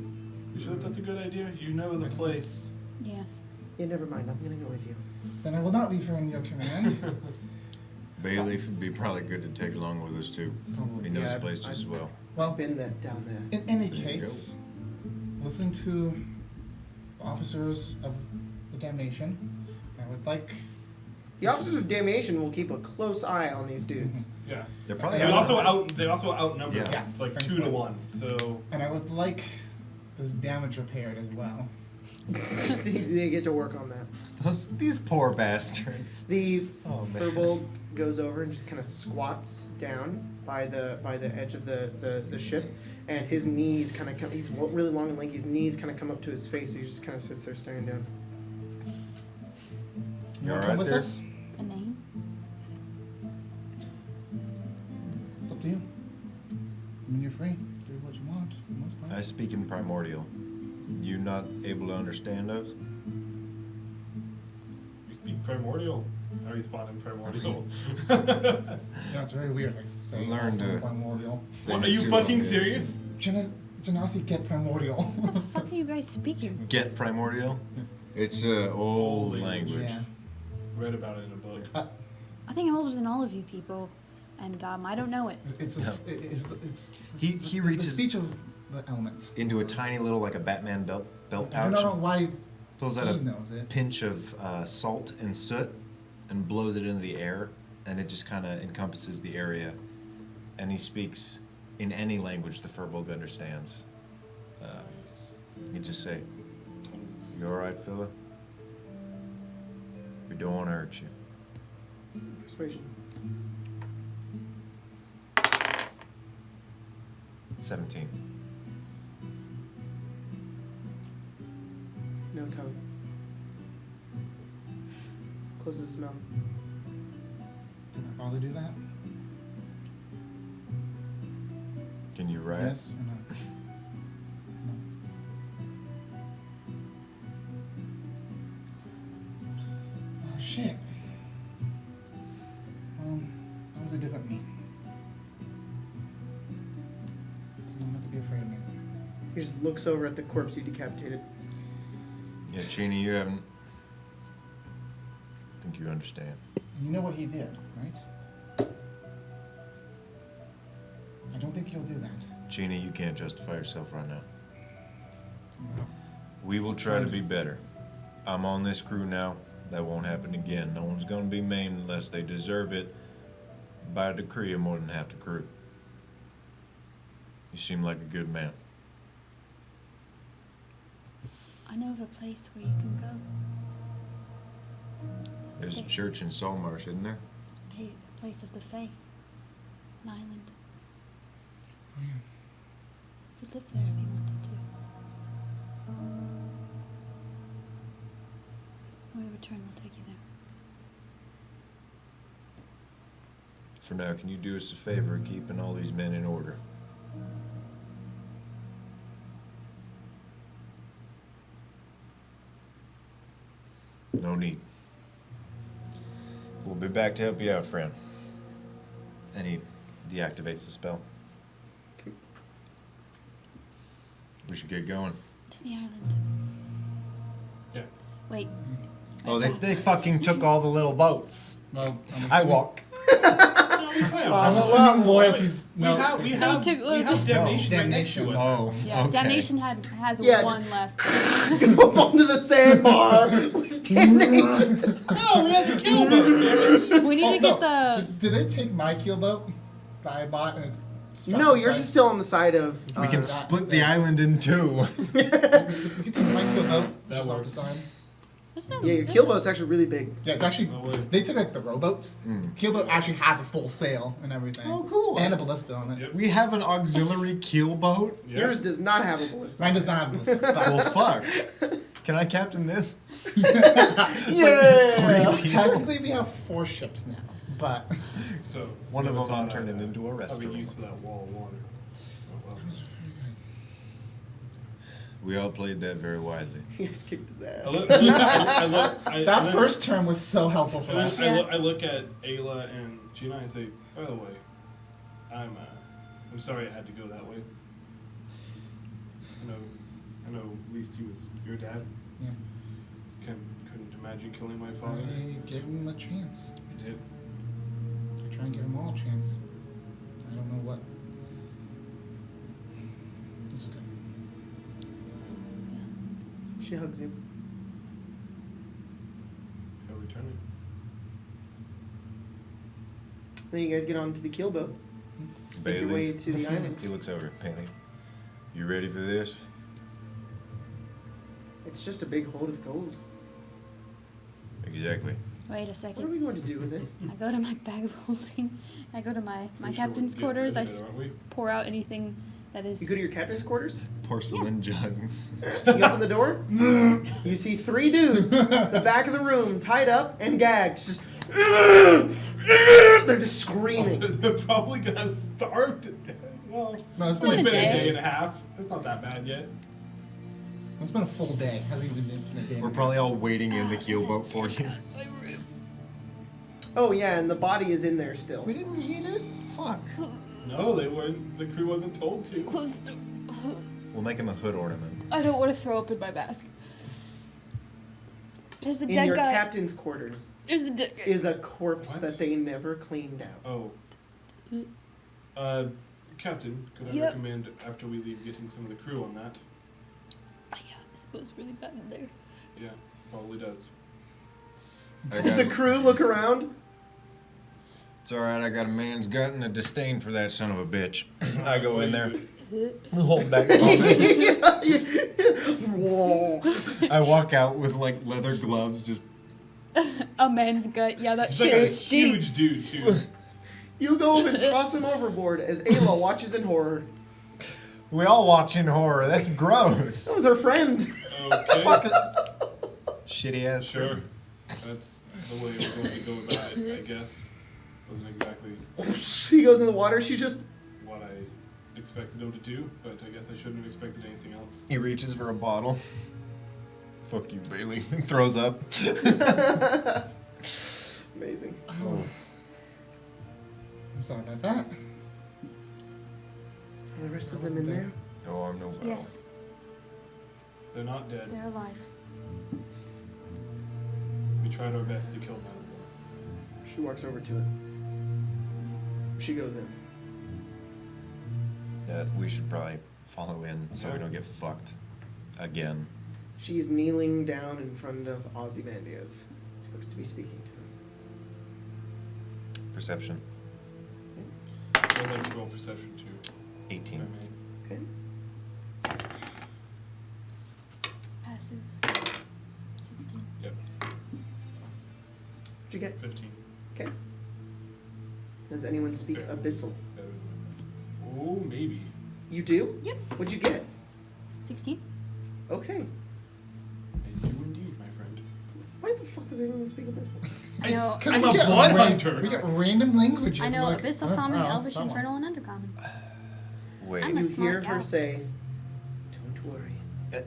You sure that's a good idea? You know the place. Yes. Yeah, never mind. I'm gonna go with you. Then I will not leave her in your command. Bailey would be probably good to take along with us, too. Probably, He knows yeah, the place just as well. Well, I've been that down there. in any There you case, listen to the officers of the damnation. I would like. The officers of damnation will keep a close eye on these dudes. Yeah. They're probably They also outnumber Yeah. them, like 2 to 1. So And I would like this damage repaired as well. They get to work on that. These poor bastards. The Oh, man. Furbolg goes over and just kind of squats down by the edge of the ship, and his knees kind of come. He's really long and lanky. His knees kind of come up to his face. So he just kind of sits there staring down. You all wanna come right with there? us? A name? It's up to you. I mean, you're free. Do what you want, for the most part. I speak in primordial. You not able to understand us? you speak primordial. I respond in primordial. Yeah, it's very weird. I say Learn also to- primordial. What, are you Two fucking of these. serious? Genasi get primordial. What the fuck are you guys speaking? Get primordial? It's a old Old language. Yeah. Read about it in a book. I think I'm older than all of you people, and I don't know it. It's He the reaches speech of the elements. into a tiny little, like a Batman belt I do pouch. not know why Pulls out he a knows it. pinch of salt and soot and blows it into the air, and it just kind of encompasses the area. And he speaks in any language the Furbolg understands. Nice. You just say, "You all right, Philip? We don't want to hurt you." Persuasion. 17. No tongue. Closes his mouth. Did my father do that? Can you write? Yes or no? No. Oh shit. That was a different me. You don't have to be afraid of me. He just looks over at the corpse you decapitated. Yeah, Cheney, you haven't. I think you understand. And you know what he did, right? I don't think he'll do that. Cheney, you can't justify yourself right now. No. We will try to be better. I'm on this crew now. That won't happen again. No one's gonna be maimed unless they deserve it by decree of more than half the crew. You seem like a good man. I know of a place where you can go. There's a church in Saltmarsh, isn't there? It's the place of the Fae. An island. Oh, yeah. You could live there if you wanted to. When we return, we'll take you there. For now, can you do us a favor of keeping all these men in order? No need. We'll be back to help you out, friend. And he deactivates the spell. Okay. We should get going. To the island. Yeah. Wait. Oh, they fucking took all the little boats. Well, I'm I assuming- walk. I'm assuming loyalty's no. we They have took- damnation right next to Damnation. us. Oh, Yeah, okay. Damnation has Yeah, one just- left. Go up onto the sandbar with damnation. No, we have to kill them. We need Oh, to no. get the. Did they take my keelboat that I bought and it's strapped No, to yours the is side? still on the side of. We can split the island in two. We can take my keelboat, That just off the works. side. Yeah, your keelboat's actually really big. Yeah, it's actually, No way. they took like the rowboats. Keelboat actually has a full sail and everything. Oh, cool. And a ballista on it. Yep. We have an auxiliary keelboat? Yeah. Yours does not have a ballista. Mine does not have a ballista. But Well, fuck. Can I captain this? Yeah. technically, we have 4 ships now. But So One of never them I'm thought turning I'd, into a have restaurant. use for that wall of water. Oh, well. We all played that very wisely. You guys kicked his ass. that first term was so helpful for us. I look at Ayla and Gina and I say, by the way, I'm sorry I had to go that way. I know at least he was your dad. Yeah. Couldn't imagine killing my father. I gave him a chance. You did. I try and give them all a chance. I don't know what. It's okay. She hugs you. He'll return it. Then you guys get onto the keelboat. Make your way Bailey. to the He islands. looks over. Bailey, you ready for this? It's just a big hold of gold. Exactly. Wait a What are second. we going to do with it? I go to my bag of holding. I go to my Pretty sure captain's we're getting quarters. rid of it, aren't we? Pour out anything that is. You go to your captain's quarters. Porcelain jugs. You open the door. You see 3 dudes, the back of the room, tied up and gagged. Just they're just screaming. They're probably gonna starve to death. Well, No, it's only been been a a day. day and a half. That's not that bad yet. It's been a full day. Hasn't even been a day. We're probably all waiting in the keelboat for you. Oh yeah, and the body is in there still. We didn't heat it? Fuck. No, they weren't. The crew wasn't told to. Close to. We'll make him a hood ornament. I don't want to throw up in my mask. There's a In dead your guy. captain's quarters There's a dead guy. is a corpse What? that they never cleaned out. Oh. Captain, could I Yep. recommend after we leave getting some of the crew on that? Yeah, it smells really bad in there. Yeah, probably does. I The got, crew look around. it's alright, I got a man's gut and a disdain for that son of a bitch. I go in there. Wait, Hold back. Whoa. I walk out with like leather gloves, just A man's gut. Yeah, that He's shit like a stinks. huge dude too. You go over and toss him overboard as Ayla watches in horror. we all watching horror. That's gross. That was her friend. Okay. Fuck it. Shitty ass. Sure. That's the way we're going to go about it, I guess. Wasn't exactly She goes in the water. She just what I expected him to do, but I guess I shouldn't have expected anything else. He reaches for a bottle. Fuck you, Bailey. Throws up. amazing. Oh. I'm sorry about that. Are the rest of them wasn't in there. there? No harm, no foul. Yes, They're not dead. they're alive. We tried our best to kill them. She walks over to it. She goes in. We should probably follow in so we don't get fucked again. She's kneeling down in front of Ozymandias. She looks to be speaking to him. Perception. I'd like to roll perception too. 18. if I may. Okay. Passive. 16. Yep. What'd you get? 15. Okay. Does anyone speak Fair. Abyssal? Better than this. Oh, maybe. You do? Yep. What'd you get? 16. Okay. I do indeed, my friend. Why the fuck does everyone speak Abyssal? I know. I'm we a get blood ran- hunter. We get random languages. I know like, Abyssal oh, Common, oh, Elvish, that one. Infernal, and Undercommon. Wait. I'm a You smart hear her gal. say, "Don't worry."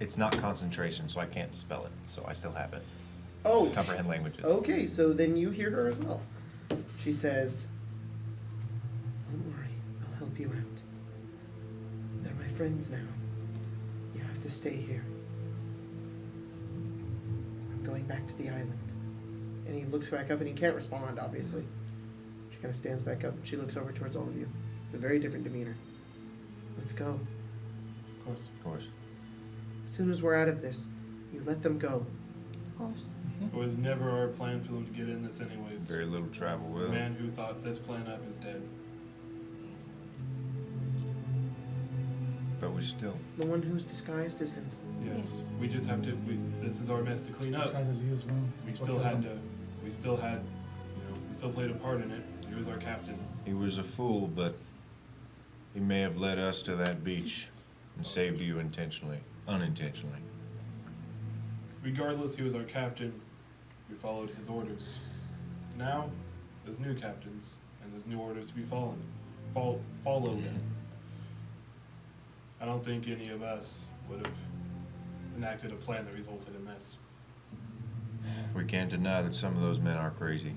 It's not concentration, so I can't dispel it. So I still have it. Oh. Comprehend languages. Okay, so then you hear her as well. She says, "Don't worry, I'll help you out. They're my friends now. You have to stay here. I'm going back to the island." And he looks back up and he can't respond, obviously. She kind of stands back up and she looks over towards all of you. It's a very different demeanor. "Let's go. Of course. Of course. As soon as we're out of this, you let them go." Of course. It was never our plan for them to get in this anyways. Very little travel The will. man who thought this plan up is dead. But was still. The one who's disguised as him. Yes. We just have to. This is our mess to clean up. Disguised as you as well. We That's what still killed had him. to. We still had. We still played a part in it. He was our captain. He was a fool, but he may have led us to that beach and saved you unintentionally. Regardless, he was our captain. We followed his orders. Now, there's new captains, and there's new orders to be followed. Follow them. I don't think any of us would have enacted a plan that resulted in this. We can't deny that some of those men are crazy.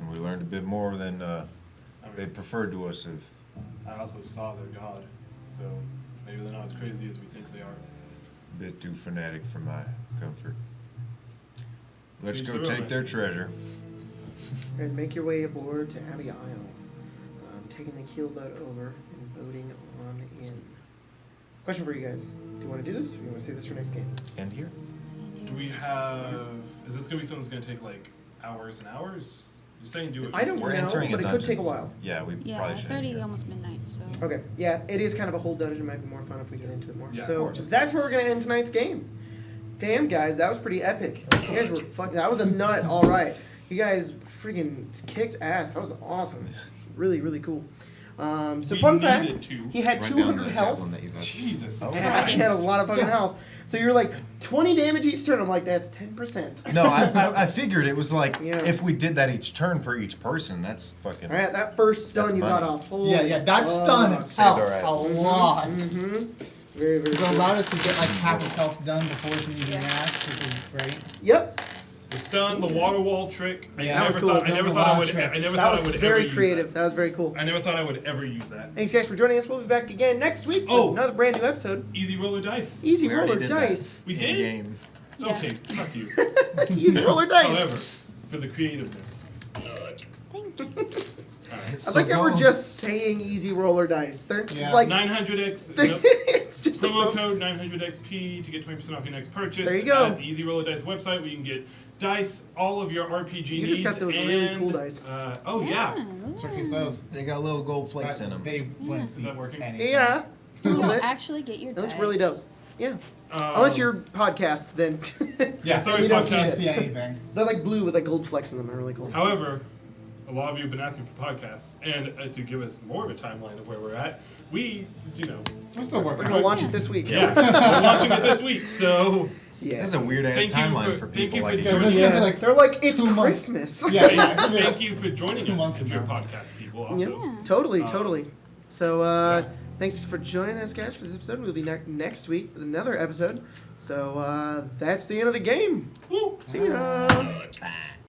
And we learned a bit more than they preferred to us of. I also saw their god, so maybe they're not as crazy as we think they are. A bit too fanatic for my comfort. Let's Seems go the take romance. their treasure. You guys make your way aboard to Abbey Isle, taking the keelboat over and boating on in. Question for you guys. Do you want to do this, or do you want to save this for next game? And here? Do we have... Is this going to be something that's going to take, like, hours and hours? You're saying do it... I don't We're know, entering but a it could take a dungeon, while. Yeah, we Yeah, probably it's should. already almost midnight, so. Okay, yeah, it is kind of a whole dungeon. Might be more fun if we get into it more. Yeah, of So course. that's where we're gonna end tonight's game. Damn, guys, that was pretty epic. You guys were fucking. That was a nut. All right, you guys freaking kicked ass. That was awesome. Really, really cool. So We fun needed fact: to. he had Write down 200 the health. javelin that you got. Jesus. And he had a lot of fucking health. So you're like 20 damage each turn. I'm like, that's 10%. No, I figured it was like, Yeah. if we did that each turn per each person, that's fucking... All right, that first stun That's you got money. off. Holy Yeah, that stun fuck. Saved our helped a asses. lot. Mm-hmm. Very, very It cool. allowed us to get like half his health done before he even Yeah. react, which was great. Yep. The stun, the water wall trick. Yeah, that was cool. I never That was a thought lot I of would. tricks. I never That thought I was would ever very use creative. that. That was very cool. I never thought I would ever use that. Thanks, guys, for joining us. We'll be back again next week Oh. with another brand new episode. Easy roller dice. Easy We already roller did dice. We that did? in-game. Yeah. Okay, fuck you. Easy roller dice. However, for the creativeness. Thank you. I like that we're just saying easy roller dice. They're Yeah. like 900x. they're- Nope. it's just a Promo code 900XP to get 20% off your next purchase. There you go. At the Easy Roller Dice website, where you can get dice, all of your RPG You needs. just got those really and, cool dice. Oh yeah. Showcase those. They got little gold flakes in them. They wouldn't Is see that working? anything. Yeah. A little You'll bit. actually get your It looks dice. really dope. Yeah. Unless you're podcast, then Yeah, sorry, you don't see can't podcast. shit. see anything. They're like blue with like gold flecks in them. They're really cool. However, a lot of you have been asking for podcasts, and to give us more of a timeline of where we're at, we, We're still We're working gonna on it. launch it this week. yeah, we're launching it this week. So Yeah. That's a weird ass Thank you timeline for- for thank people you for like the- Because you. this Yeah. is like They're like it's 2 months. Christmas. Yeah, yeah. thank you for joining 2 us months if you're ago. podcast people. Yeah, Also, totally, Um, totally. So, yeah. thanks for joining us, guys, for this episode. We'll be next week with another episode. So, that's the end of the game. Woo! See ya. Bye.